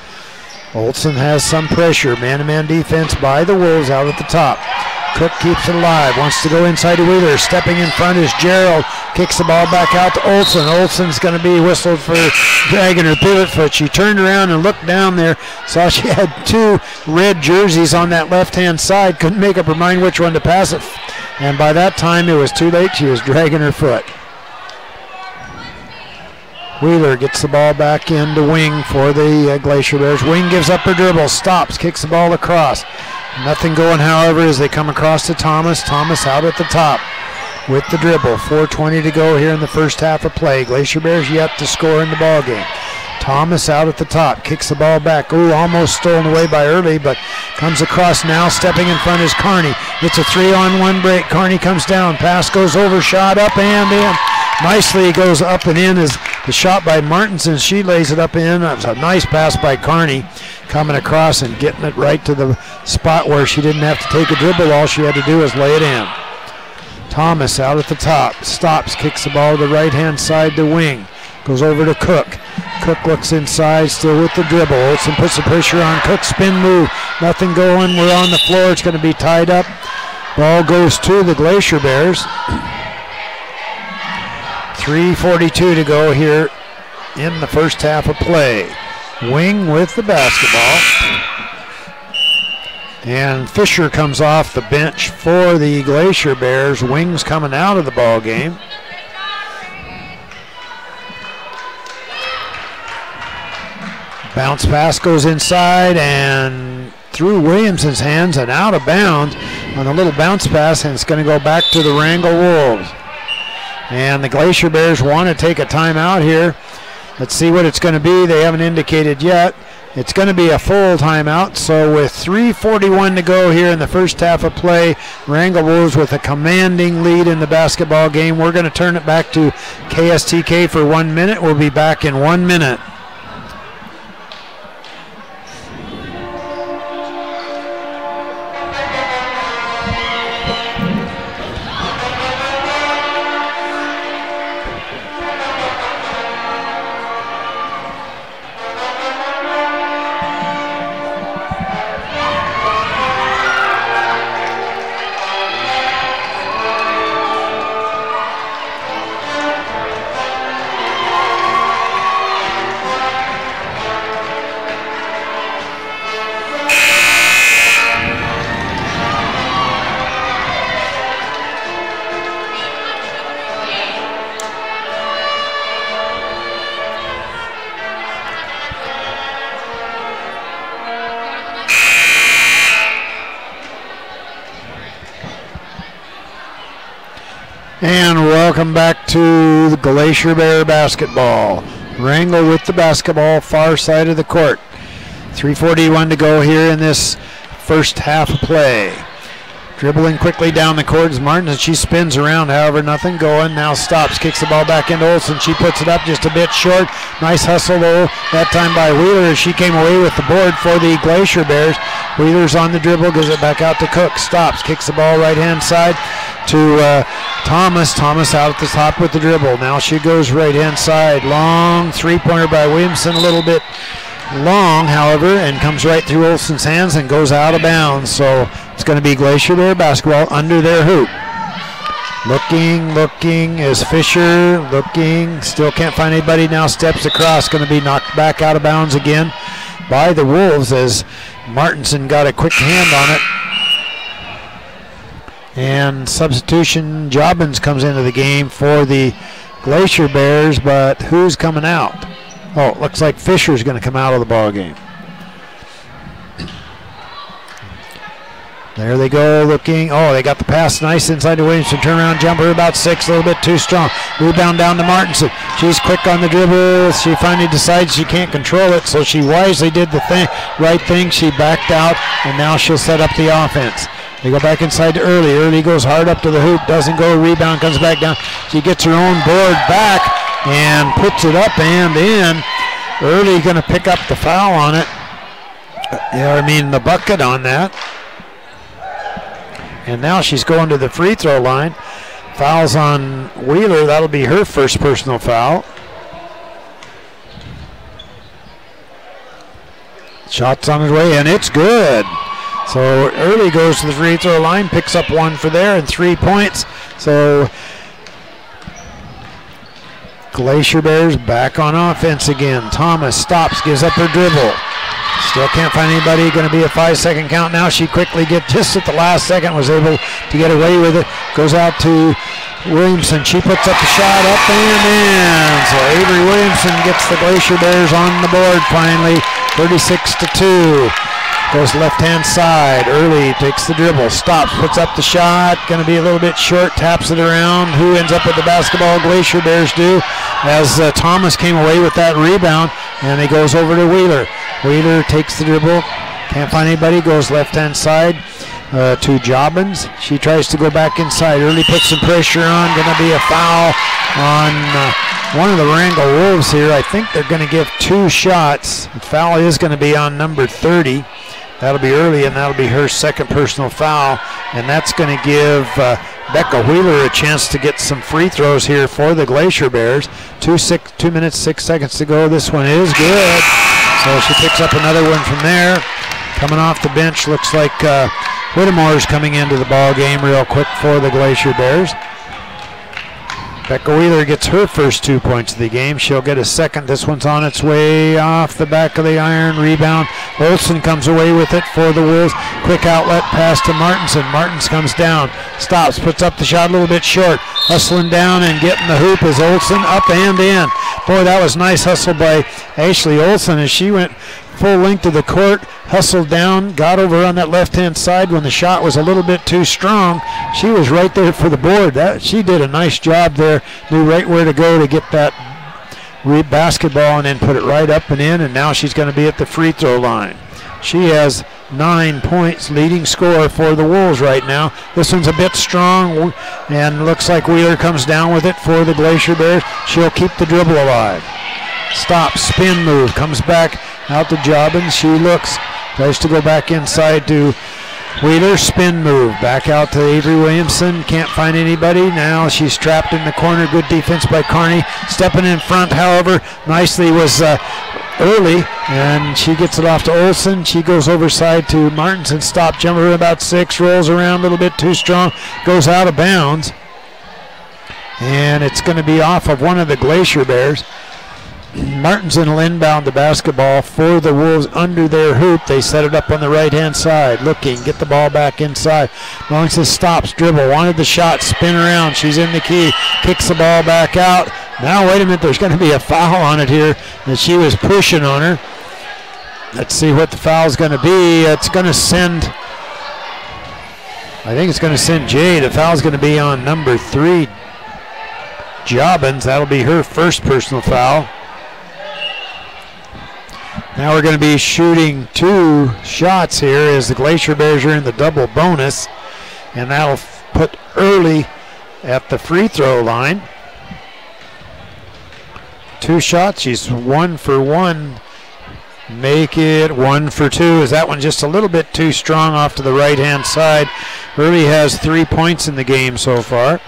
Olsen has some pressure. Man-to-man defense by the Wolves out at the top. Cook keeps it alive, wants to go inside to Wheeler. Stepping in front is Gerald. Kicks the ball back out to Olson. Olson's going to be whistled for dragging her pivot foot. She turned around and looked down there, saw she had 2 red jerseys on that left-hand side. Couldn't make up her mind which one to pass it. And by that time, it was too late. She was dragging her foot. Wheeler gets the ball back into Wing for the Glacier Bears. Wing gives up her dribble, stops, kicks the ball across. Nothing going, however, as they come across to Thomas. Thomas out at the top with the dribble. 4:20 to go here in the first half of play. Glacier Bears yet to score in the ball game. Thomas out at the top, kicks the ball back. Ooh, almost stolen away by Early, but comes across now. Stepping in front is Carney. It's a 3-on-1 break. Carney comes down. Pass goes over, shot up and in. Nicely goes up and in as the shot by Martinson. She lays it up and in. That was a nice pass by Carney, coming across and getting it right to the spot where she didn't have to take a dribble. All she had to do was lay it in. Thomas out at the top, stops, kicks the ball to the right-hand side to Wing. Goes over to Cook. Cook looks inside, still with the dribble. Olsen puts the pressure on Cook. Spin move. Nothing going. We're on the floor. It's going to be tied up. Ball goes to the Glacier Bears. 3:42 to go here in the first half of play. Wing with the basketball. And Fisher comes off the bench for the Glacier Bears. Wing's coming out of the ball game. Bounce pass goes inside and through Williamson's hands and out of bounds on a little bounce pass, and it's going to go back to the Wrangell Wolves. And the Glacier Bears want to take a timeout here. Let's see what it's going to be. They haven't indicated yet. It's going to be a full timeout. So with 3:41 to go here in the first half of play, Wrangell Wolves with a commanding lead in the basketball game. We're going to turn it back to KSTK for 1 minute. We'll be back in 1 minute. And welcome back to the Glacier Bear basketball. Wrangell with the basketball, far side of the court. 3:41 to go here in this first half of play. Dribbling quickly down the court is Martin, and she spins around, however, nothing going. Now stops, kicks the ball back into Olsen. She puts it up just a bit short. Nice hustle, though, that time by Wheeler as she came away with the board for the Glacier Bears. Wheeler's on the dribble, gives it back out to Cook. Stops, kicks the ball right-hand side to Thomas. Thomas out at the top with the dribble. Now she goes right-hand side. Long three-pointer by Williamson, a little bit long, however, and comes right through Olsen's hands and goes out of bounds. So it's going to be Glacier Bear basketball under their hoop. Looking is Fisher. Looking, still can't find anybody. Now steps across, going to be knocked back out of bounds again by the Wolves as Martinson got a quick hand on it. And substitution, Jobbins comes into the game for the Glacier Bears, but who's coming out? Oh, it looks like Fisher's going to come out of the ball game. There they go, looking. Oh, they got the pass nice inside to Williamson. Turnaround jumper, about 6, a little bit too strong. Rebound down to Martinson. She's quick on the dribble. She finally decides she can't control it, so she wisely did the right thing. She backed out, and now she'll set up the offense. They go back inside to Early. Early goes hard up to the hoop, doesn't go. Rebound comes back down. She gets her own board back and puts it up and in. Early going to pick up the foul on it. The bucket on that. And now she's going to the free throw line. Fouls on Wheeler. That'll be her first personal foul. Shots on his way, and it's good. So Early goes to the free throw line, picks up one for there and 3 points. So Glacier Bears back on offense again. Thomas stops, gives up her dribble. Still can't find anybody. Going to be a 5-second count now. She quickly just at the last second was able to get away with it. Goes out to Williamson. She puts up the shot, up and in. So Avery Williamson gets the Glacier Bears on the board finally, 36-2. Goes left-hand side. Early takes the dribble, stops, puts up the shot. Going to be a little bit short, taps it around. Who ends up with the basketball? Glacier Bears do, as Thomas came away with that rebound, and he goes over to Wheeler. Wheeler takes the dribble, can't find anybody, goes left-hand side to Jobbins. She tries to go back inside. Early puts some pressure on. Going to be a foul on one of the Wrangell Wolves here. I think they're going to give 2 shots. The foul is going to be on number 30. That'll be Early, and that'll be her second personal foul. And that's going to give Becca Wheeler a chance to get some free throws here for the Glacier Bears. 2 minutes, 6 seconds to go. This one is good. So she picks up another one from there. Coming off the bench, looks like Whittemore's coming into the ball game real quick for the Glacier Bears. Becca Wheeler gets her first 2 points of the game. She'll get a second. This one's on its way off the back of the iron. Rebound. Olsen comes away with it for the Wolves. Quick outlet pass to Martinson. Martins comes down, stops, puts up the shot a little bit short. Hustling down and getting the hoop is Olsen, up and in. Boy, that was nice hustle by Ashley Olsen as she went full length of the court, hustled down, got over on that left-hand side when the shot was a little bit too strong. She was right there for the board. She did a nice job there, knew right where to go to get that basketball and then put it right up and in, and now she's going to be at the free throw line. She has 9 points, leading scorer for the Wolves right now. This one's a bit strong, and looks like Wheeler comes down with it for the Glacier Bears. She'll keep the dribble alive. Stops, spin move, comes back out to Jobbins. She looks, tries to go back inside to Wheeler, spin move, back out to Avery Williamson, can't find anybody. Now she's trapped in the corner, good defense by Carney. Stepping in front, however, nicely was Early, and she gets it off to Olsen. She goes overside to Martinson, stop jumper about 6, rolls around a little bit too strong, goes out of bounds. And it's going to be off of one of the Glacier Bears. Martinson will inbound the basketball for the Wolves under their hoop. They set it up on the right-hand side. Looking, get the ball back inside. Longson stops, dribble, wanted the shot, spin around. She's in the key, kicks the ball back out. Now, wait a minute, there's going to be a foul on it here that she was pushing on her. Let's see what the foul's going to be. It's going to send, I think it's going to send Jay. The foul's going to be on number 3, Jobbins. That'll be her first personal foul. Now we're going to be shooting 2 shots here as the Glacier Bears are in the double bonus, and that'll put Early at the free throw line. 2 shots, she's 1 for 1. Make it 1 for 2. Is that one just a little bit too strong off to the right-hand side? Early has 3 points in the game so far.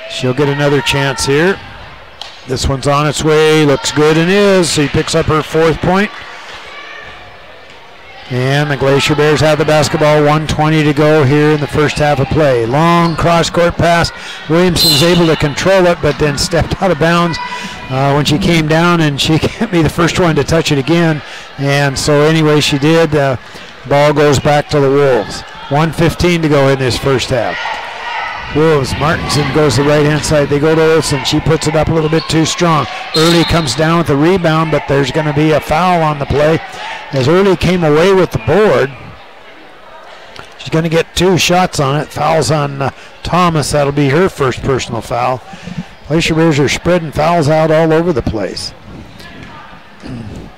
She'll get another chance here. This one's on its way, looks good and is. She picks up her 4th point. And the Glacier Bears have the basketball, 1:20 to go here in the first half of play. Long cross-court pass. Williamson's able to control it, but then stepped out of bounds when she came down, and she can't be the first one to touch it again. And so anyway, she did. Ball goes back to the Wolves. 1:15 to go in this first half. Wolves, Martinson goes to the right-hand side. They go to Olsen. She puts it up a little bit too strong. Early comes down with the rebound, but there's going to be a foul on the play. As Early came away with the board, she's going to get 2 shots on it. Fouls on Thomas. That'll be her first personal foul. Glacier Bears are spreading fouls out all over the place.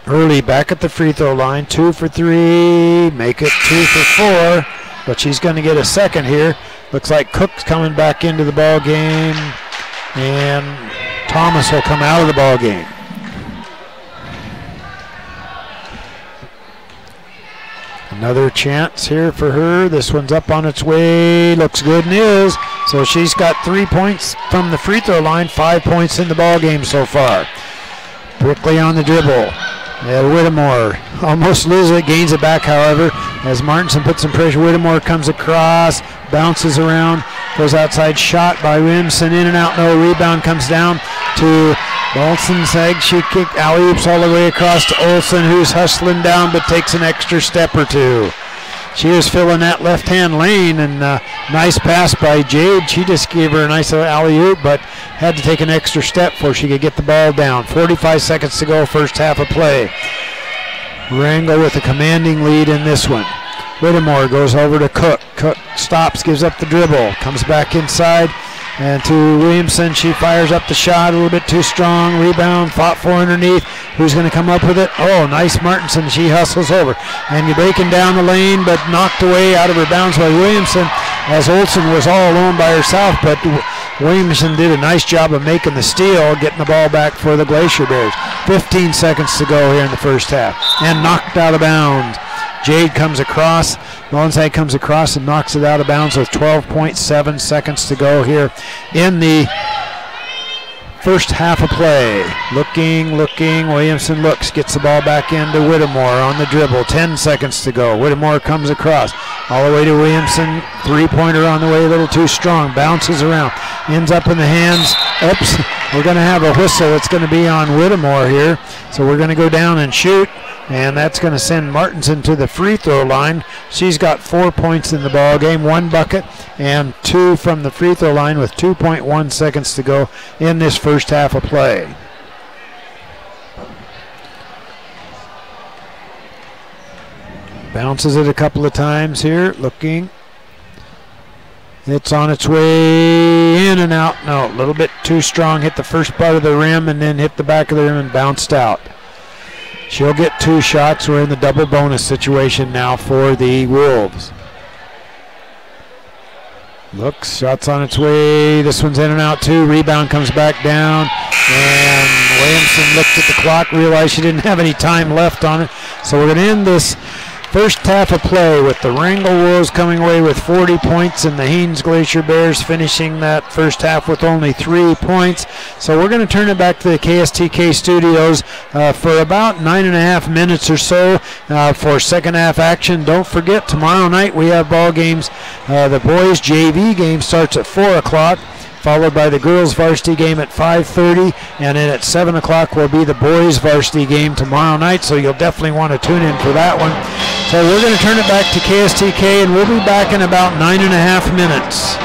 Early back at the free throw line. 2 for 3. Make it 2 for 4. But she's going to get a second here. Looks like Cook's coming back into the ball game, and Thomas will come out of the ball game. Another chance here for her. This one's up on its way. Looks good and is. So she's got 3 points from the free throw line, 5 points in the ball game so far. Brickley on the dribble. Whittemore almost loses it, gains it back, however. as Martinson puts some pressure. Whittemore comes across, bounces around, goes outside, shot by Williamson, in and out, no rebound, comes down to Olsen's egg. She kicked alley-oops all the way across to Olsen, who's hustling down but takes an extra step or two. She was filling that left-hand lane, and nice pass by Jade. She just gave her a nice alley-oop, but had to take an extra step before she could get the ball down. 45 seconds to go, first half of play. Wrangell with a commanding lead in this one. Whittemore goes over to Cook. Cook stops, gives up the dribble, comes back inside, and to Williamson. She fires up the shot, a little bit too strong. Rebound, fought for underneath. Who's going to come up with it? Oh, nice Martinson. She hustles over. And you're breaking down the lane, but knocked away out of her bounds by Williamson, as Olsen was all alone by herself. But Williamson did a nice job of making the steal, getting the ball back for the Glacier Bears. 15 seconds to go here in the first half. And knocked out of bounds. Jade comes across, Lonside comes across and knocks it out of bounds with 12.7 seconds to go here in the first half of play. Looking, Williamson looks, gets the ball back into Whittemore on the dribble. 10 seconds to go. Whittemore comes across, all the way to Williamson. Three-pointer on the way, a little too strong. Bounces around, ends up in the hands. Oops, we're going to have a whistle. It's going to be on Whittemore here. So we're going to go down and shoot. And that's going to send Martinson to the free throw line. She's got 4 points in the ball game, 1 bucket, and 2 from the free throw line with 2.1 seconds to go in this first half of play. Bounces it a couple of times here, looking. It's on its way in and out. No, a little bit too strong. Hit the first part of the rim and then hit the back of the rim and bounced out. She'll get 2 shots. We're in the double bonus situation now for the Wolves. Looks, shots on its way. This one's in and out too. Rebound comes back down. And Williamson looked at the clock, realized she didn't have any time left on it. So we're going to end this first half of play with the Wrangell Wolves coming away with 40 points and the Haines Glacier Bears finishing that first half with only 3 points. So we're going to turn it back to the KSTK studios for about 9.5 minutes or so for second half action. Don't forget, tomorrow night we have ball games. The boys JV game starts at 4 o'clock. Followed by the Girls Varsity game at 5:30, and then at 7 o'clock will be the Boys Varsity game tomorrow night, so you'll definitely want to tune in for that one. So we're going to turn it back to KSTK, and we'll be back in about 9.5 minutes.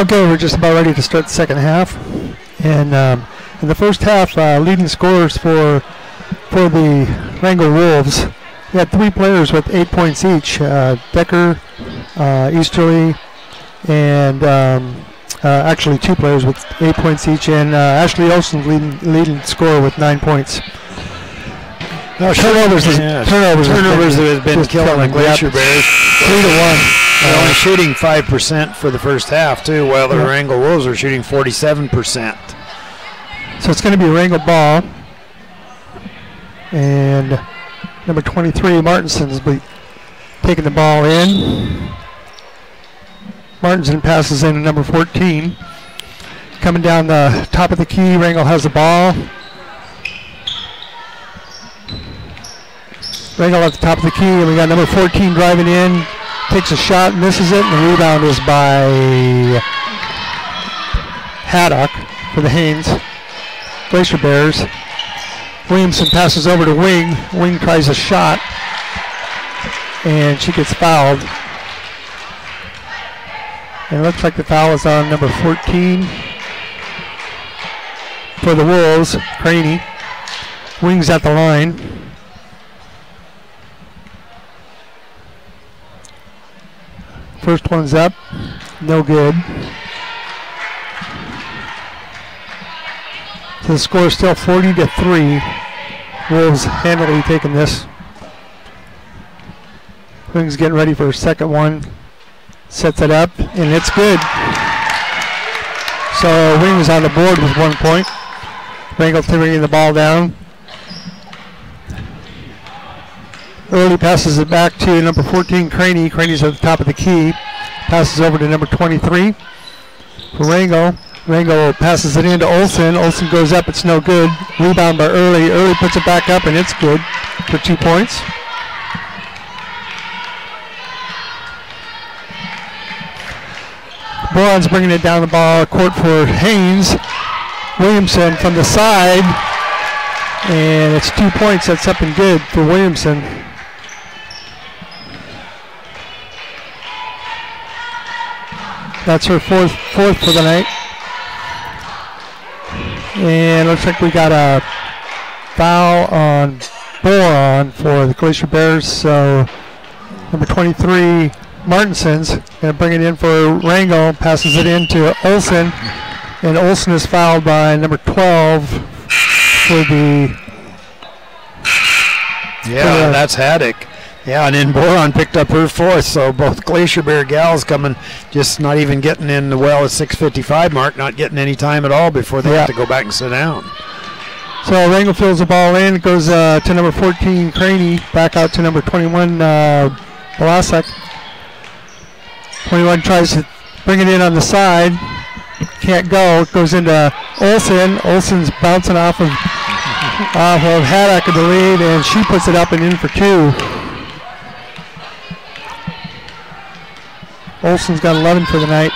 Okay, we're just about ready to start the second half. And in the first half, leading scorers for the Wrangell Wolves, we had 3 players with 8 points each. Decker, Easterly, and actually 2 players with 8 points each, and Ashley Olsen leading scorer with 9 points. No, turnovers that have been killing the Glacier Bears. 3-1. They're only shooting 5% for the first half, too, while the Wrangell Wolves are shooting 47%. So it's going to be Wrangell ball. And number 23, Martinson's taking the ball in. Martinson passes in to number 14. Coming down the top of the key, Wrangell has the ball. Wrangell at the top of the key, and we got number 14 driving in. Takes a shot, misses it, and the rebound is by Haddock for the Haines Glacier Bears. Williamson passes over to Wing. Wing tries a shot, and she gets fouled. And it looks like the foul is on number 14 for the Wolves, Craney. Wing's at the line. First one's up, no good. So the score is still 40-3. Wolves handily taking this. Wing's getting ready for her second one. Sets it up, and it's good. So Wing is on the board with 1 point. Wrangell bringing the ball down. Early passes it back to number 14, Craney. Craney's at the top of the key. Passes over to number 23 for Wrangell. Wrangell passes it into Olsen. Olsen goes up, it's no good. Rebound by Early. Early puts it back up, and it's good for 2 points. Boron's bringing it down the ball court for Haines. Williamson from the side, and it's 2 points. That's up and good for Williamson. That's her fourth for the night. And looks like we got a foul on Boron for the Glacier Bears. So number 23, Martinson's going to bring it in for Wrangell. Passes it in to Olsen. And Olsen is fouled by number 12 for the... Yeah, that's Haddock. Yeah, and then Boron picked up her 4th, so both Glacier Bear gals coming, just not even getting in the well at 6:55 mark, not getting any time at all before they have to go back and sit down. So Wrangell fills the ball in. It goes to number 14, Craney, back out to number 21, Balasek. 21 tries to bring it in on the side. Can't go. It goes into Olsen. Olsen's bouncing off of Haddock in the lead, and she puts it up and in for 2. Olsen's got 11 for the night.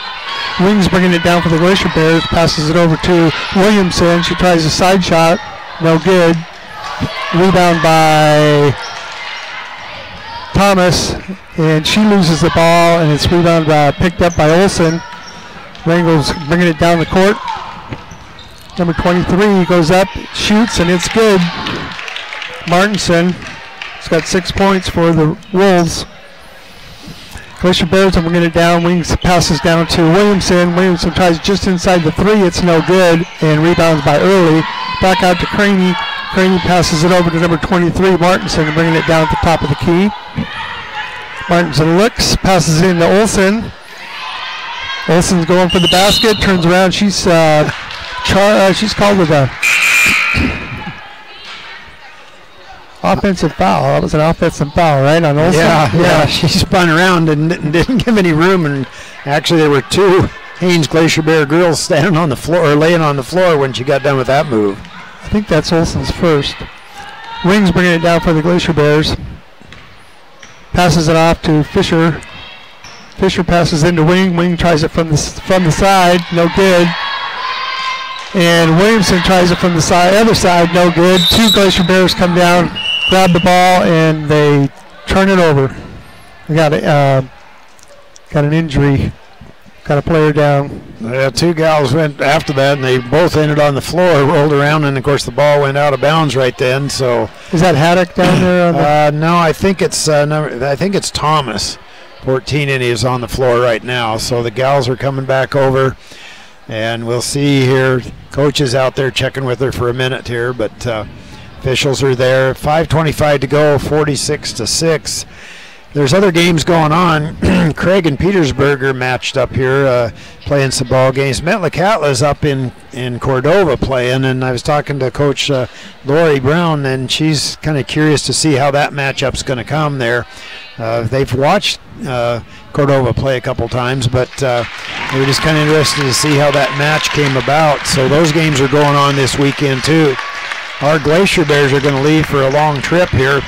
Wing's bringing it down for the Glacier Bears. Passes it over to Williamson. She tries a side shot. No good. Rebound by Thomas, and she loses the ball, and it's rebound picked up by Olsen. Wrangell's bringing it down the court. Number 23 goes up, shoots, and it's good. Martinson has got 6 points for the Wolves. Glacier Bears are bringing it down. Wings passes down to Williamson. Williamson tries just inside the 3. It's no good, and rebounds by Early. Back out to Craney. Craney passes it over to number 23, Martinson, bringing it down at the top of the key. Martinson looks, passes it into Olsen. Olsen's going for the basket, turns around. She's called with a offensive foul. That was an offensive foul, right, on Olsen? Yeah. She spun around and didn't give any room, and actually there were 2 Haines Glacier Bear girls standing on the floor, or laying on the floor when she got done with that move. I think that's Olsen's first. Wings bringing it down for the Glacier Bears. Passes it off to Fisher. Fisher passes into Wing. Wing tries it from the side, no good. And Williamson tries it from the other side, no good. 2 Glacier Bears come down, grab the ball, and they turn it over. We got an injury got a player down. Yeah, two gals went after that, and they both ended on the floor, rolled around, and of course the ball went out of bounds right then. So is that Haddock down there? No, I think it's Thomas. 14 and he is on the floor right now. So the gals are coming back over, and we'll see here. Coach is out there checking with her for a minute here, but officials are there. 5:25 to go, 46-6. There's other games going on. Craig and Petersburg are matched up here, playing some ball games. Metlakatla's up in Cordova playing, and I was talking to Coach Lori Brown, and she's kind of curious to see how that matchup's going to come there. They've watched Cordova play a couple times, but they were just kind of interested to see how that match came about. So those games are going on this weekend too. Our Glacier Bears are going to leave for a long trip here.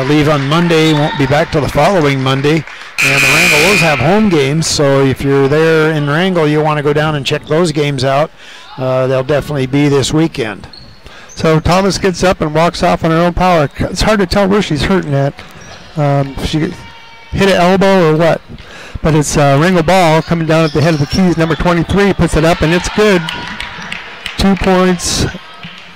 Leave on Monday, won't be back till the following Monday. And the Wrangell Wolves have home games, so if you're there in Wrangell, you want to go down and check those games out. They'll definitely be this weekend. So Thomas gets up and walks off on her own power. It's hard to tell where she's hurting at. She hit an elbow or what. But it's Wrangell ball coming down at the head of the keys. Number 23 puts it up, and it's good. 2 points.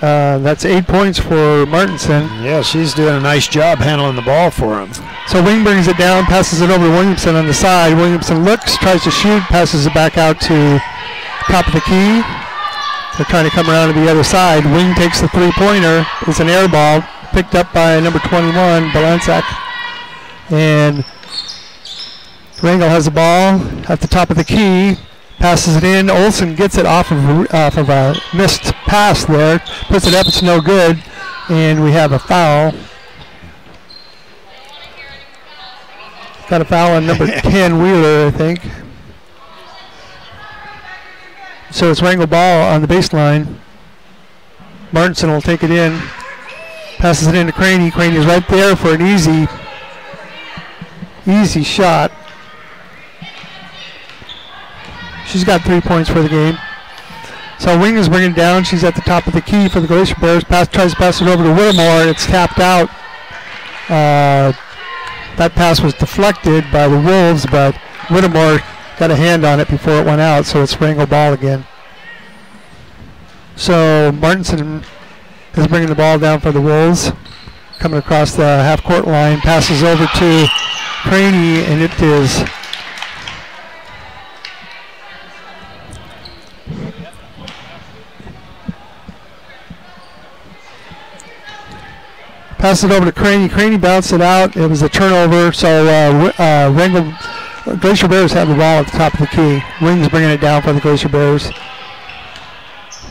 That's 8 points for Martinson. Yeah, she's doing a nice job handling the ball for him. So Wing brings it down, passes it over to Williamson on the side. Williamson looks, tries to shoot, passes it back out to top of the key. They're trying to come around to the other side. Wing takes the three-pointer. It's an air ball picked up by number 21, Balansak. And Wrangell has the ball at the top of the key. Passes it in. Olsen gets it off of a missed pass there. Puts it up. It's no good. And we have a foul. Got a foul on number 10, Wheeler, I think. So it's Wrangell ball on the baseline. Martinson will take it in. Passes it into Craney. Craney is right there for an easy shot. She's got 3 points for the game. So Wing is bringing it down. She's at the top of the key for the Glacier Bears. Tries to pass it over to Whittemore. It's tapped out. That pass was deflected by the Wolves, but Whittemore got a hand on it before it went out, so it's Wrangell ball again. So Martinson is bringing the ball down for the Wolves. Coming across the half-court line. Passes over to Craney, and it is pass it over to Craney. Craney bounced it out. It was a turnover. So Wrangell Glacier Bears have the ball at the top of the key. Wing's bringing it down for the Glacier Bears.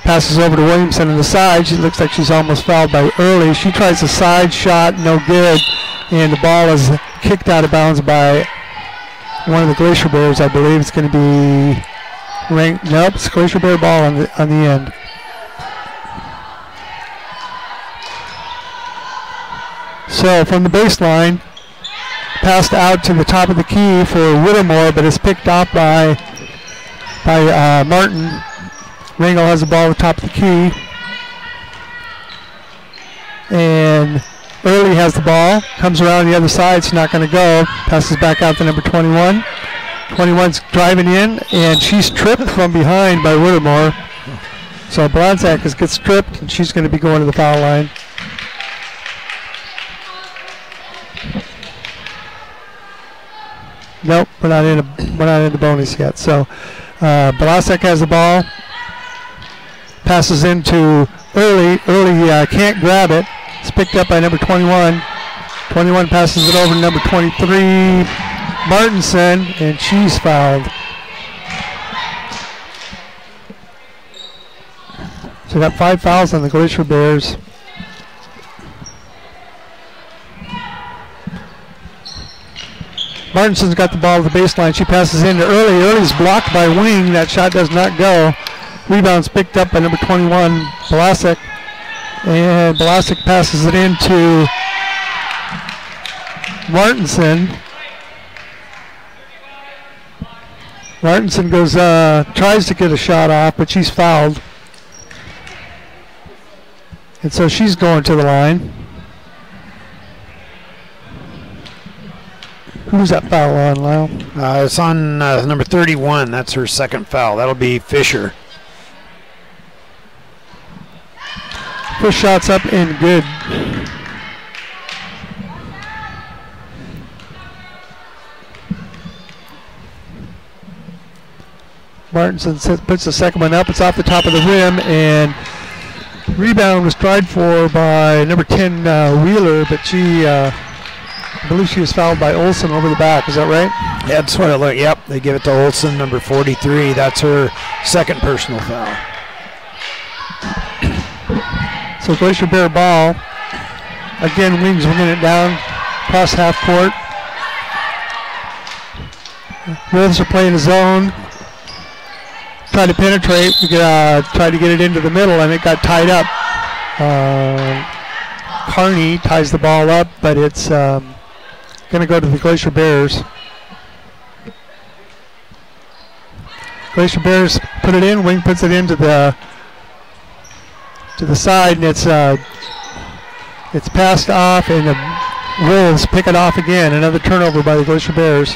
Passes over to Williamson on the side. She looks like she's almost fouled by Early. She tries a side shot, no good. And the ball is kicked out of bounds by one of the Glacier Bears. I believe it's going to be nope, it's Glacier Bear ball on the end. So from the baseline, passed out to the top of the key for Whittemore, but it's picked off by Martin. Wrangell has the ball at the top of the key. And Early has the ball, comes around the other side, it's not going to go. Passes back out to number 21. 21's driving in, and she's tripped from behind by Whittemore. So Blanzak gets stripped, and she's going to be going to the foul line. Nope, we're not in the bonus yet. So Balasek has the ball, passes into Early. Early can't grab it. It's picked up by number 21. 21 passes it over to number 23, Martinson, and she's fouled. So we got 5 fouls on the Glacier Bears. Martinson's got the ball at the baseline. She passes into Early. Early's blocked by Wing. That shot does not go. Rebound's picked up by number 21, Balasek. And Balasek passes it into Martinson. Martinson goes, tries to get a shot off, but she's fouled. And so she's going to the line. Who's that foul on, Lyle? It's on number 31. That's her second foul. That'll be Fisher. First shot's up and good. Martinson puts the second one up. It's off the top of the rim, and rebound was tried for by number 10 Wheeler, but she, I believe she was fouled by Olson over the back. Is that right? Yeah, that's what it looked. Yep, they give it to Olson, number 43. That's her second personal foul. So Glacier Bear ball. Again, Wings winning it down across half court. Wolves are playing a zone. Try to penetrate. We tried to get it into the middle, and it got tied up. Carney ties the ball up, but it's going to go to the Glacier Bears. Glacier Bears put it in. Wing puts it into the side, and it's passed off, and the Wolves pick it off again. Another turnover by the Glacier Bears.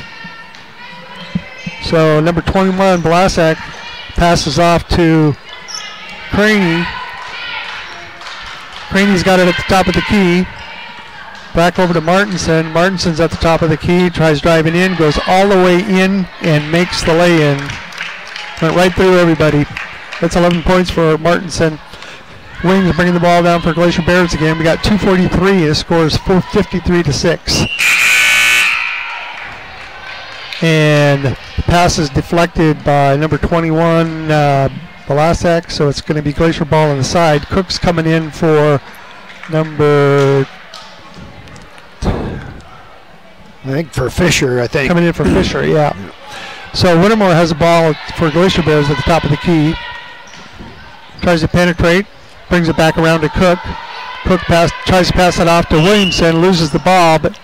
So number 21, Blasak, passes off to Craney. Craney's got it at the top of the key. Back over to Martinson. Martinson's at the top of the key, tries driving in, goes all the way in, and makes the lay-in. Went right through everybody. That's 11 points for Martinson. Wings bringing the ball down for Glacier Bears again. We got 2:43. The score is 53-6. And the pass is deflected by number 21, Blasak, so it's going to be Glacier ball on the side. Cook's coming in for number... for Fisher, Coming in for Fisher, yeah. So Whittemore has the ball for Glacier Bears at the top of the key. Tries to penetrate, brings it back around to Cook. Cook tries to pass it off to Williamson, loses the ball, but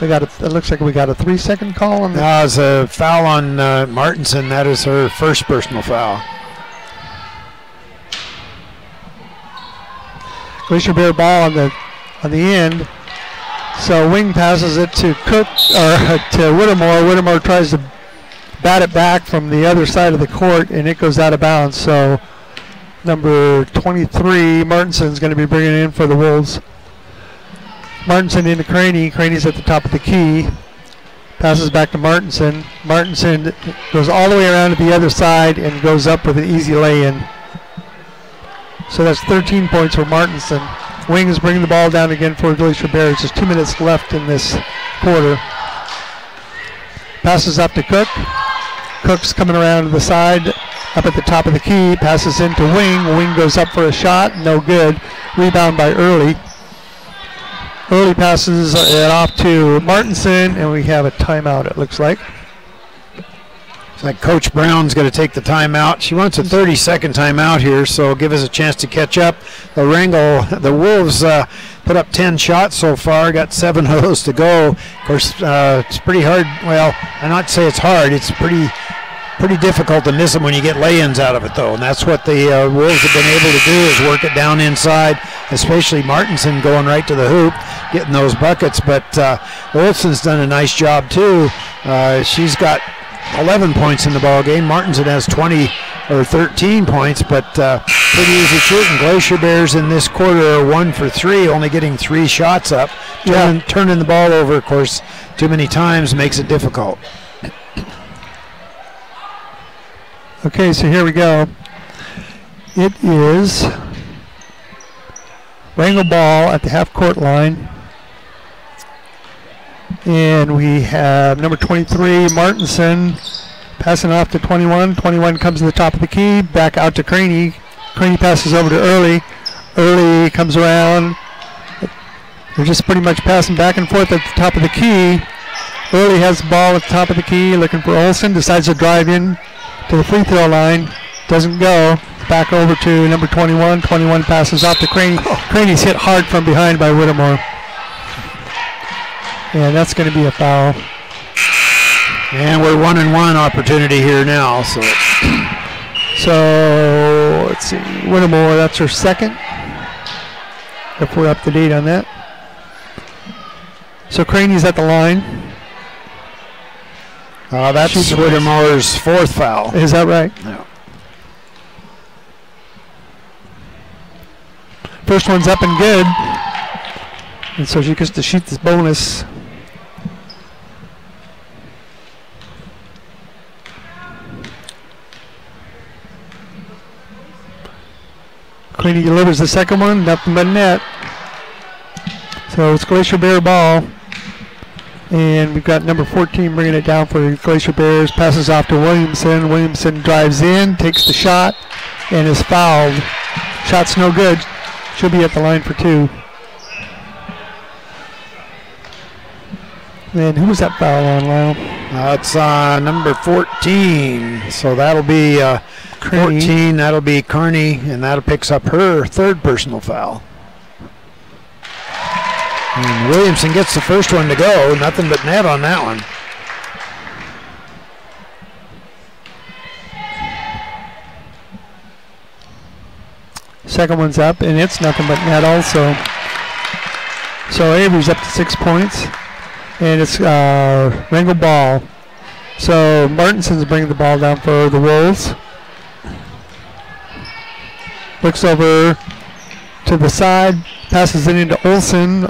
it looks like we got a 3-second call on that. No, it's a foul on Martinson. That is her first personal foul. Glacier Bear ball on the end. So Wing passes it to Cook or to Whittemore. Whittemore tries to bat it back from the other side of the court, and it goes out of bounds. So number 23, Martinson's going to be bringing it in for the Wolves. Martinson into Craney. Craney's at the top of the key. Passes back to Martinson. Martinson goes all the way around to the other side and goes up with an easy lay-in. So that's 13 points for Martinson. Wing is bringing the ball down again for Glacier Bears. There's 2 minutes left in this quarter. Passes up to Cook. Cook's coming around to the side, up at the top of the key. Passes into Wing. Wing goes up for a shot. No good. Rebound by Early. Early passes it off to Martinson, and we have a timeout, it looks like. It's like Coach Brown's going to take the timeout. She wants a 30-second timeout here, so give us a chance to catch up. The Wolves put up 10 shots so far, got 7 of those to go. Of course, it's pretty hard. Well, I'm not say it's hard. It's pretty difficult to miss them when you get lay-ins out of it, though. And that's what the Wolves have been able to do, is work it down inside, especially Martinson going right to the hoop, getting those buckets. But Olson's done a nice job, too. She's got 11 points in the ball game. Martinson has 20 or 13 points, but pretty easy shooting. Glacier Bears in this quarter are 1 for 3, only getting 3 shots up. Turning the ball over, of course, too many times makes it difficult. Okay, so here we go. It is Wrangell ball at the half-court line. And we have number 23, Martinson, passing off to 21. 21 comes to the top of the key, back out to Craney. Craney passes over to Early. Early comes around. They're just pretty much passing back and forth at the top of the key. Early has the ball at the top of the key, looking for Olson, decides to drive in to the free throw line. Doesn't go. Back over to number 21. 21 passes off to Craney. Craney's hit hard from behind by Whittemore. And that's going to be a foul. And we're 1-1 opportunity here now. So let's see. Whittemore, that's her second. If we're up to date on that. So Craney's at the line. That's Whittemore's 4th foul. Is that right? No. First one's up and good. And so she gets to shoot this bonus. Craney delivers the second one, nothing but net. So it's Glacier Bear ball. And we've got number 14 bringing it down for the Glacier Bears. Passes off to Williamson. Williamson drives in, takes the shot, and is fouled. Shot's no good. She'll be at the line for 2. And who was that foul on, Lyle? It's number 14. So that'll be 14. That'll be Kearney, and that picks up her 3rd personal foul. And Williamson gets the first one to go. Nothing but net on that one. Second one's up, and it's nothing but net also. So Avery's up to 6 points, and it's Wrangell ball. So Martinson's bringing the ball down for the Wolves. Looks over to the side, passes it into Olsen.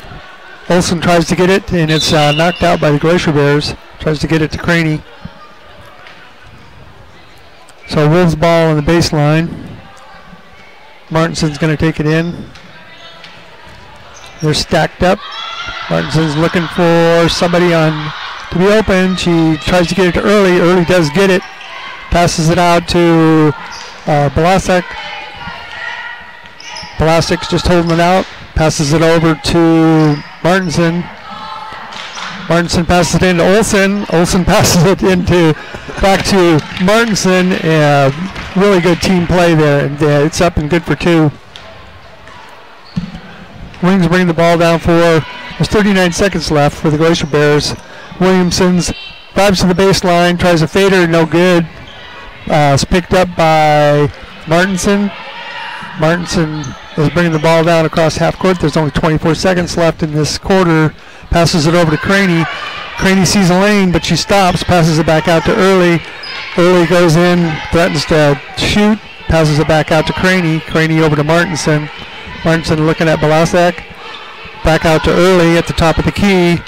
Olsen tries to get it, and it's knocked out by the Glacier Bears. Tries to get it to Craney. So Wolves ball on the baseline. Martinson's going to take it in. They're stacked up. Martinson's looking for somebody on to be open. She tries to get it to Early. Early does get it. Passes it out to Balasek. Balasek's just holding it out. Passes it over to Martinson. Martinson passes it into Olsen. Olsen passes it back to Martinson. Really good team play there. And it's up and good for 2. Wings bring the ball down for, there's 39 seconds left for the Glacier Bears. Williamson's drives to the baseline, tries a fader, no good. It's picked up by Martinson. Martinson is bringing the ball down across half court. There's only 24 seconds left in this quarter. Passes it over to Craney. Craney sees a lane, but she stops, passes it back out to Early. Early goes in, threatens to shoot, passes it back out to Craney. Craney over to Martinson. Martinson looking at Balasek. Back out to Early at the top of the key.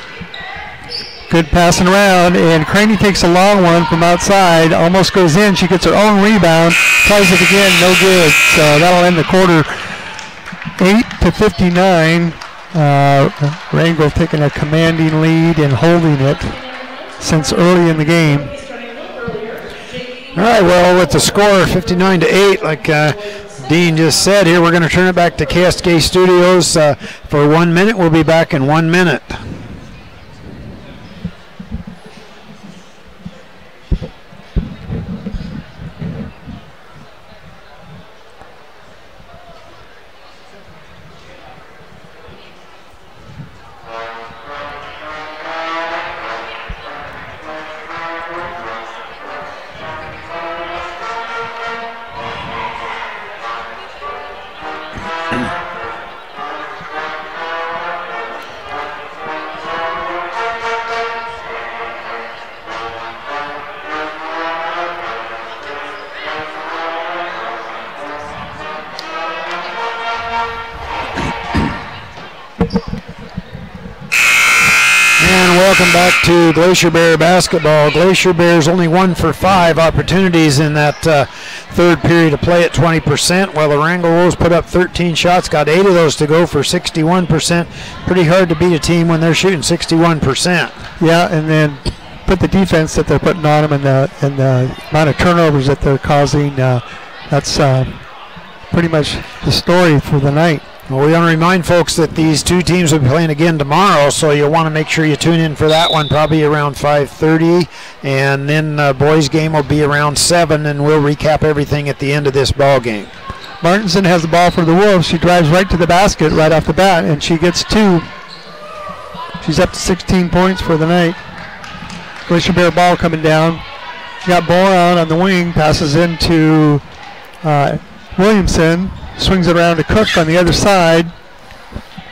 Good passing around, and Craney takes a long one from outside, almost goes in. She gets her own rebound, tries it again, no good. So that'll end the quarter 8-59. Wrangell taking a commanding lead and holding it since early in the game. All right, well, with the score 59-8, like Dean just said here, we're going to turn it back to KSK Studios for 1 minute. We'll be back in 1 minute. Welcome back to Glacier Bear basketball. Glacier Bears only 1 for 5 opportunities in that third period of play at 20%, while the Wrangell Wolves put up 13 shots, got 8 of those to go for 61%. Pretty hard to beat a team when they're shooting 61%. Yeah, and then put the defense that they're putting on them and the amount of turnovers that they're causing. That's pretty much the story for the night. Well, we want to remind folks that these two teams will be playing again tomorrow, so you'll want to make sure you tune in for that one, probably around 5:30, and then boys' game will be around 7, and we'll recap everything at the end of this ball game. Martinson has the ball for the Wolves. She drives right to the basket right off the bat, and she gets 2. She's up to 16 points for the night. Glacier Bear ball coming down. Got Boron on the wing, passes into Williamson. Swings it around to Cook on the other side.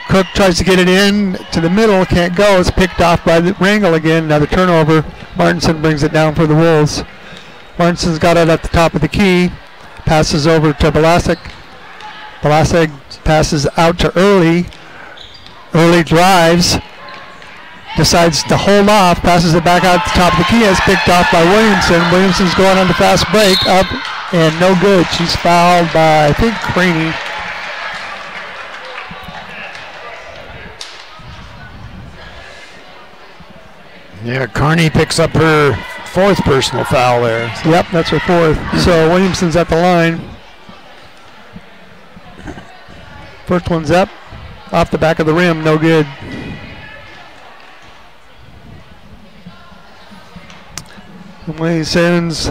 Cook tries to get it in to the middle, can't go. It's picked off by the Wrangell again. Another turnover. Martinson brings it down for the Wolves. Martinson's got it at the top of the key. Passes over to Balasek. Balasek passes out to Early. Early drives. Decides to hold off. Passes it back out at the top of the key. It's picked off by Williamson. Williamson's going on the fast break. Up and no good. She's fouled by, I think, Craney. Yeah, Carney picks up her 4th personal foul there. Yep, that's her 4th. So Williamson's at the line. First one's up. Off the back of the rim, no good. And Williamson's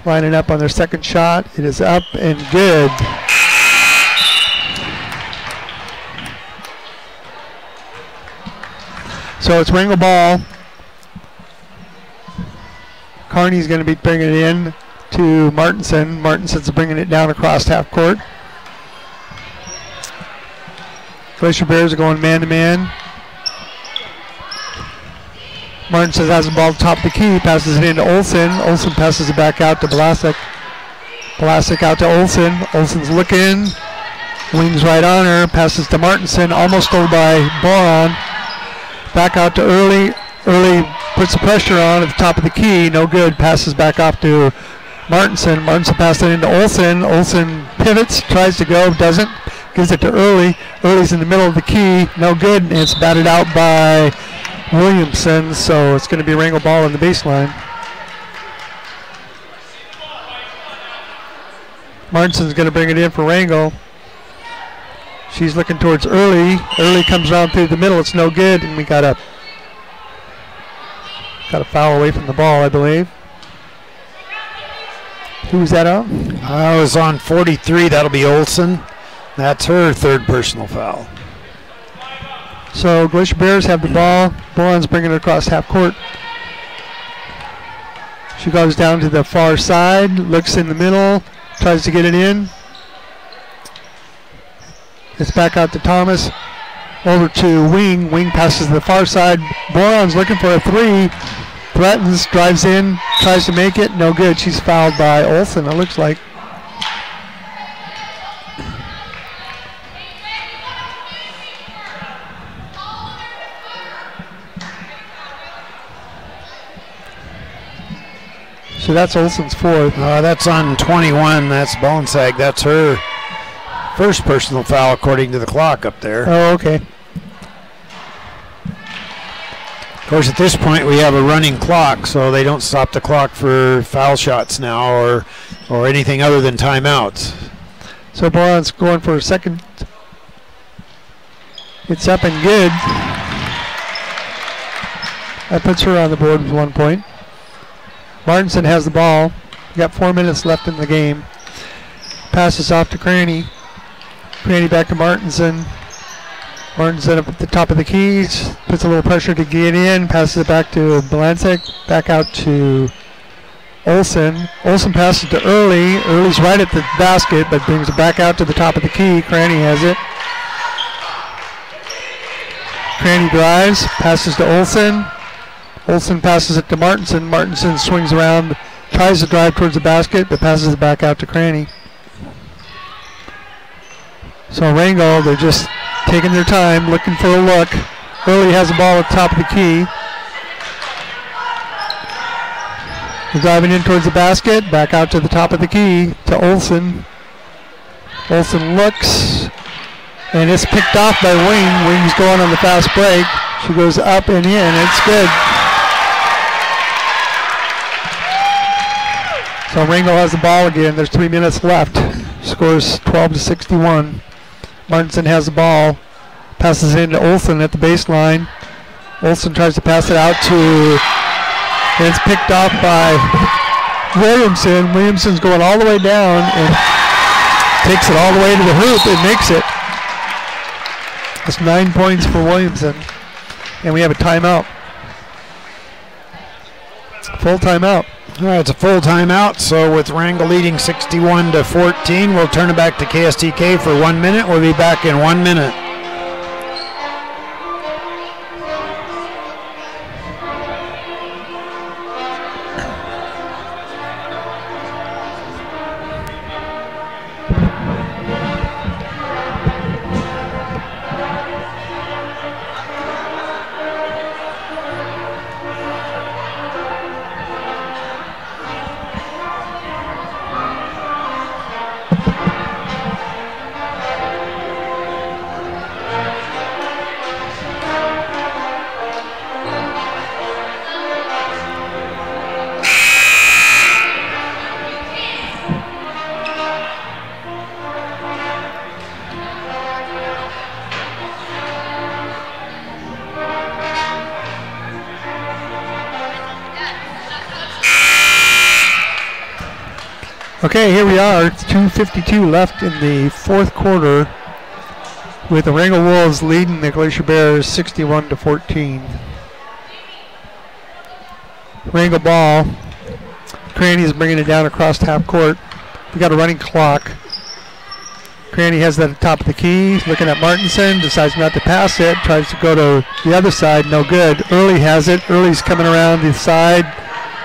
lining up on their second shot. It is up and good. So it's Wrangell ball. Carney's going to be bringing it in to Martinson. Martinson's bringing it down across half court. Glacier Bears are going man-to-man. Martinson has the ball at the top of the key, passes it into Olsen. Olsen passes it back out to Balasek. Balasek out to Olsen. Olsen's looking. Wings right on her. Passes to Martinson. Almost stole by Boron. Back out to Early. Early puts the pressure on at the top of the key. No good. Passes back off to Martinson. Martinson passes it into Olsen. Olsen pivots. Tries to go. Doesn't. Gives it to Early. Early's in the middle of the key. No good. And it's batted out by Williamson. So it's going to be Wrangell ball on the baseline. Martinson's going to bring it in for Wrangell. She's looking towards Early. Early comes around through the middle. It's no good. And we got a foul away from the ball, I believe. Who was that on? I was on 43. That'll be Olsen. That's her 3rd personal foul. So Glacier Bears have the ball. Boron's bringing it across half court. She goes down to the far side, looks in the middle, tries to get it in. It's back out to Thomas. Over to Wing. Wing passes to the far side. Boron's looking for a 3. Threatens, drives in, tries to make it. No good. She's fouled by Olsen, it looks like. So that's Olsen's 4th. That's on 21. That's Bonsag. That's her 1st personal foul according to the clock up there. Oh, okay. Of course, at this point we have a running clock, so they don't stop the clock for foul shots now or anything other than timeouts. So Boron's going for a second. It's up and good. That puts her on the board with 1 point. Martinson has the ball. We got 4 minutes left in the game. Passes off to Craney. Craney back to Martinson. Martinson up at the top of the keys. Puts a little pressure to get in. Passes it back to Balancek. Back out to Olsen. Olsen passes to Early. Early's right at the basket, but brings it back out to the top of the key. Craney has it. Craney drives. Passes to Olsen. Olsen passes it to Martinson. Martinson swings around, tries to drive towards the basket, but passes it back out to Craney. So Wrangell, they're just taking their time, looking for a look. Early has the ball at the top of the key. They're driving in towards the basket, back out to the top of the key to Olsen. Olsen looks, and it's picked off by Wing. Wing's going on the fast break. She goes up and in. It's good. So Wrangell has the ball again. There's 3 minutes left. Scores 12-61. Martinson has the ball. Passes it into Olsen at the baseline. Olsen tries to pass it out to, and it's picked off by Williamson. Williamson's going all the way down and takes it all the way to the hoop and makes it. That's 9 points for Williamson. And we have a timeout. Full timeout. All right, it's a full timeout. So with Wrangell leading 61-14, we'll turn it back to KSTK for 1 minute. We'll be back in 1 minute. Okay, here we are. It's 2:52 left in the fourth quarter, with the Wrangell Wolves leading the Glacier Bears 61-14. Wrangell ball. Cranny is bringing it down across half court. We got a running clock. Cranny has that at the top of the key, looking at Martinson, decides not to pass it, tries to go to the other side, no good. Early has it. Early's coming around the side,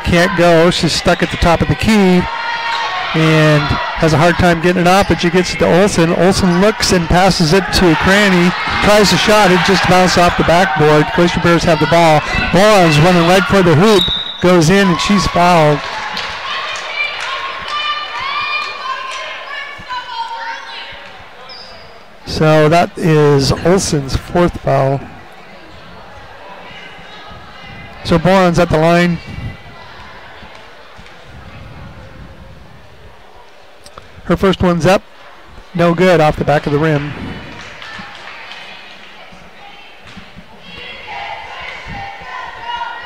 can't go. She's stuck at the top of the key and has a hard time getting it off, but she gets it to Olson. Olson looks and passes it to Cranny, tries a shot, it just bounced off the backboard. Glacier Bears have the ball. Boran's running right for the hoop, goes in, and she's fouled. So that is Olson's fourth foul. So Boran's at the line. Her first one's up. No good, off the back of the rim.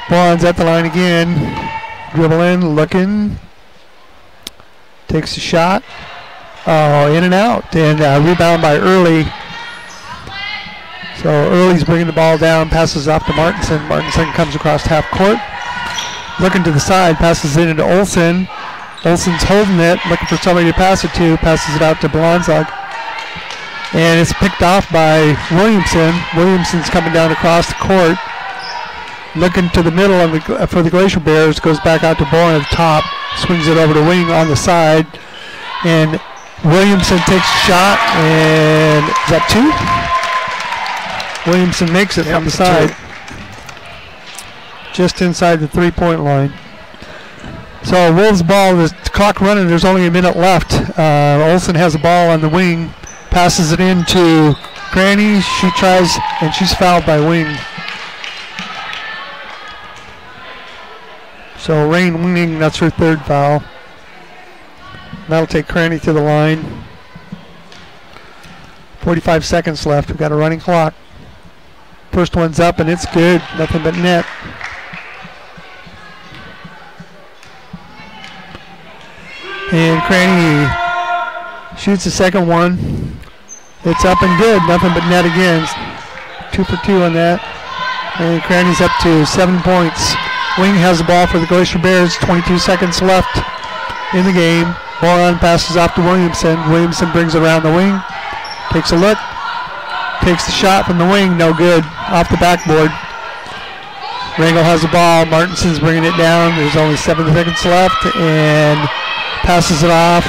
Boran's at the line again. Dribbling, looking. Takes a shot. Oh, in and out. And rebound by Early. So Early's bringing the ball down, passes off to Martinson. Martinson comes across half court. Looking to the side, passes it into Olson. Olson's holding it, looking for somebody to pass it to, passes it out to Blonzog. And it's picked off by Williamson. Williamson's coming down across the court. Looking to the middle of for the Glacier Bears, goes back out to Boran at the top, swings it over to Wing on the side. And Williamson takes a shot, and is that two? Williamson makes it from the side. Just inside the three-point line. So Wolves ball, the clock running, there's only a minute left. Olson has the ball on the wing, passes it into Cranny. She tries, and she's fouled by Wing. So Rain Wing, that's her third foul. That'll take Cranny to the line. 45 seconds left. We've got a running clock. First one's up, and it's good. Nothing but net. And Cranny shoots the second one. It's up and good. Nothing but net again. 2 for 2 on that. And Cranny's up to 7 points. Wing has the ball for the Glacier Bears. 22 seconds left in the game. Boran passes off to Williamson. Williamson brings it around the wing. Takes a look. Takes the shot from the wing. No good. Off the backboard. Wrangell has the ball. Martinson's bringing it down. There's only 7 seconds left. And passes it off.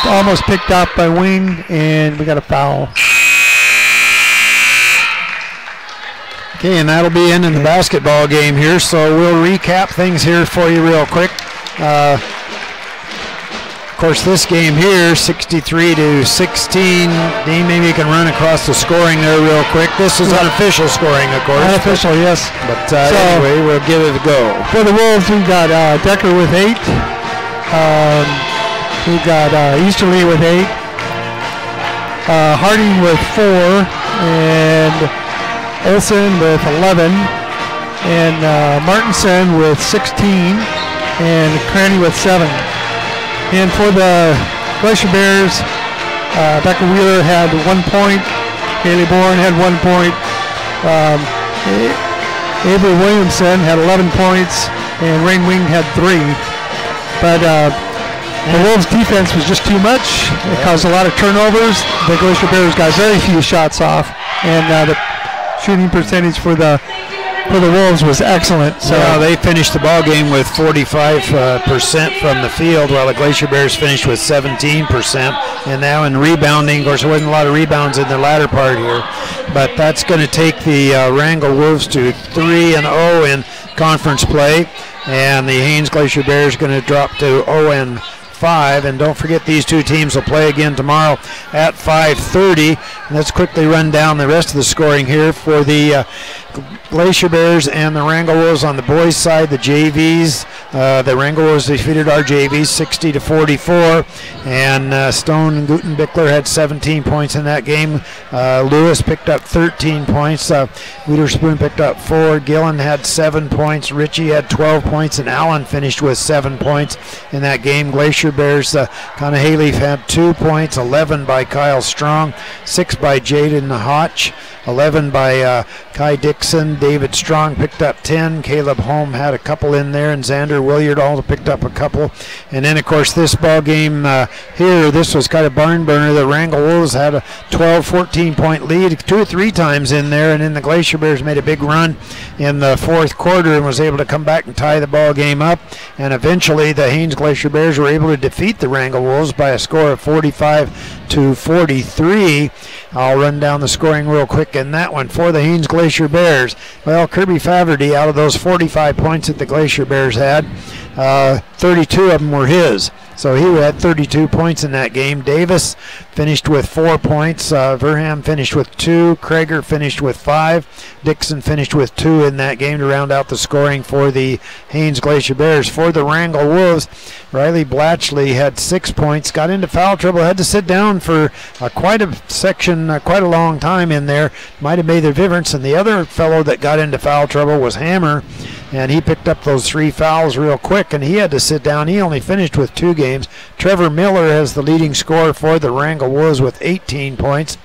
Almost picked up by Wing. And we got a foul. Okay, and that'll be ending the basketball game here. So we'll recap things here for you real quick. Of course, this game here, 63-16. Dean, maybe you can run across the scoring there real quick. This is unofficial scoring, of course. Unofficial, yes. But anyway, we'll give it a go. For the Wolves, we've got Decker with 8. We've got Easterly with 8. Harding with 4. And Olson with 11. And Martinson with 16. And Cranny with 7. And for the Glacier Bears, Becca Wheeler had 1 point. Haley Bourne had 1 point. Avery Williamson had 11 points. And Rain Wing had 3. But the Wolves' defense was just too much. It caused a lot of turnovers. The Glacier Bears got very few shots off. And the shooting percentage for the Wolves was excellent. So they finished the ball game with 45% from the field, while the Glacier Bears finished with 17%. And now in rebounding, of course, there wasn't a lot of rebounds in the latter part here, but that's going to take the Wrangell Wolves to 3-0 in conference play, and the Haines Glacier Bears going to drop to 0-5. And don't forget, these two teams will play again tomorrow at 5:30. Let's quickly run down the rest of the scoring here for the Glacier Bears and the Wrangell Wolves. On the boys' side, the JVs, the Wrangell Wolves defeated our JVs 60-44, and Stone and Gutenbickler had 17 points in that game. Lewis picked up 13 points. Witherspoon picked up 4. Gillen had 7 points. Ritchie had 12 points, and Allen finished with 7 points in that game. Glacier Glacier Bears, Connor Hayleaf had 2 points, 11 by Kyle Strong, 6 by Jaden Hotch, 11 by Kai Dixon. David Strong picked up 10. Caleb Holm had a couple in there, and Xander Williard also picked up a couple. And then, of course, this ball game here, this was kind of barn burner. The Wrangell Wolves had a 12-14 point lead 2 or 3 times in there, and then the Glacier Bears made a big run in the fourth quarter and was able to come back and tie the ball game up. And eventually, the Haines Glacier Bears were able to defeat the Wrangell Wolves by a score of 45-43. I'll run down the scoring real quick in that one for the Haines Glacier Bears. Well, Kirby Faverty, out of those 45 points that the Glacier Bears had, 32 of them were his. So he had 32 points in that game. Davis finished with 4 points. Verham finished with 2. Krager finished with 5. Dixon finished with 2 in that game to round out the scoring for the Haines Glacier Bears. For the Wrangell Wolves, Riley Blatchley had 6 points, got into foul trouble, had to sit down for quite a section, quite a long time in there. Might have made the difference. And the other fellow that got into foul trouble was Hammer, and he picked up those 3 fouls real quick, and he had to sit down. He only finished with 2 games. Trevor Miller has the leading scorer for the Wrangell Wolves with 18 points.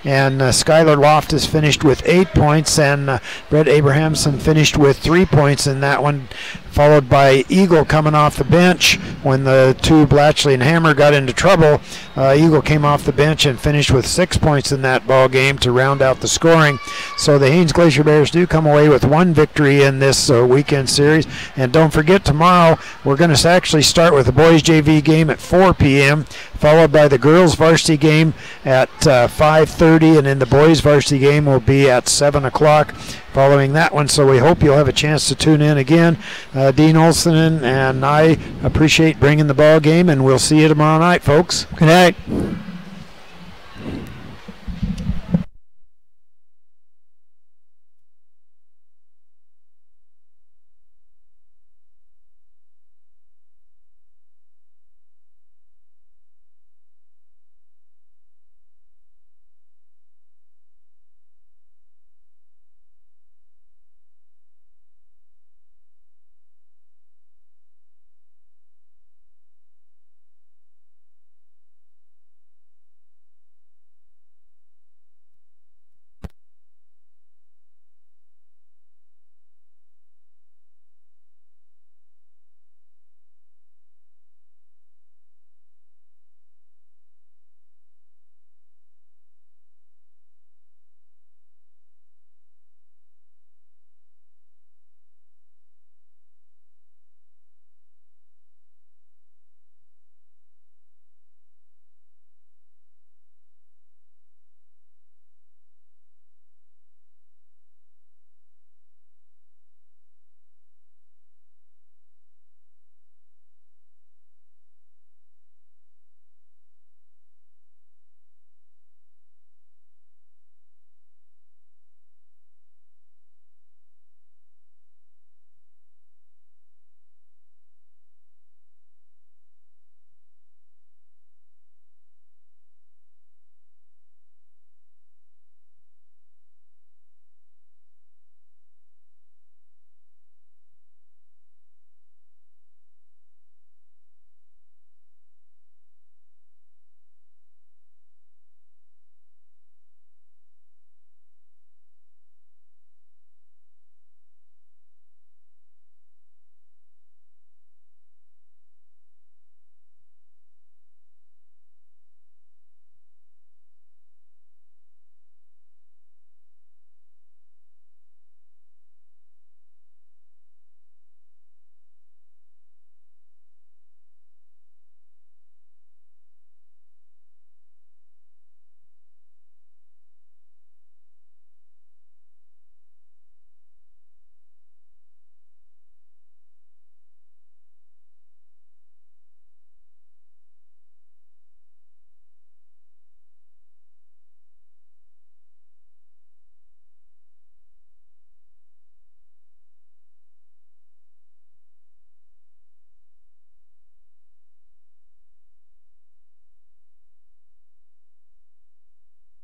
And Skylar Loftus finished with 8 points, and Brett Abrahamson finished with 3 points in that one, followed by Eagle coming off the bench. When the two, Blatchley and Hammer, got into trouble, Eagle came off the bench and finished with 6 points in that ball game to round out the scoring. So the Haines Glacier Bears do come away with 1 victory in this weekend series. And don't forget, tomorrow we're going to actually start with the Boys JV game at 4 p.m., followed by the Girls Varsity game at 5:30, and then the Boys Varsity game will be at 7 o'clock following that one. So we hope you'll have a chance to tune in again. Dean Olson and I appreciate bringing the ball game, and we'll see you tomorrow night, folks. Good night.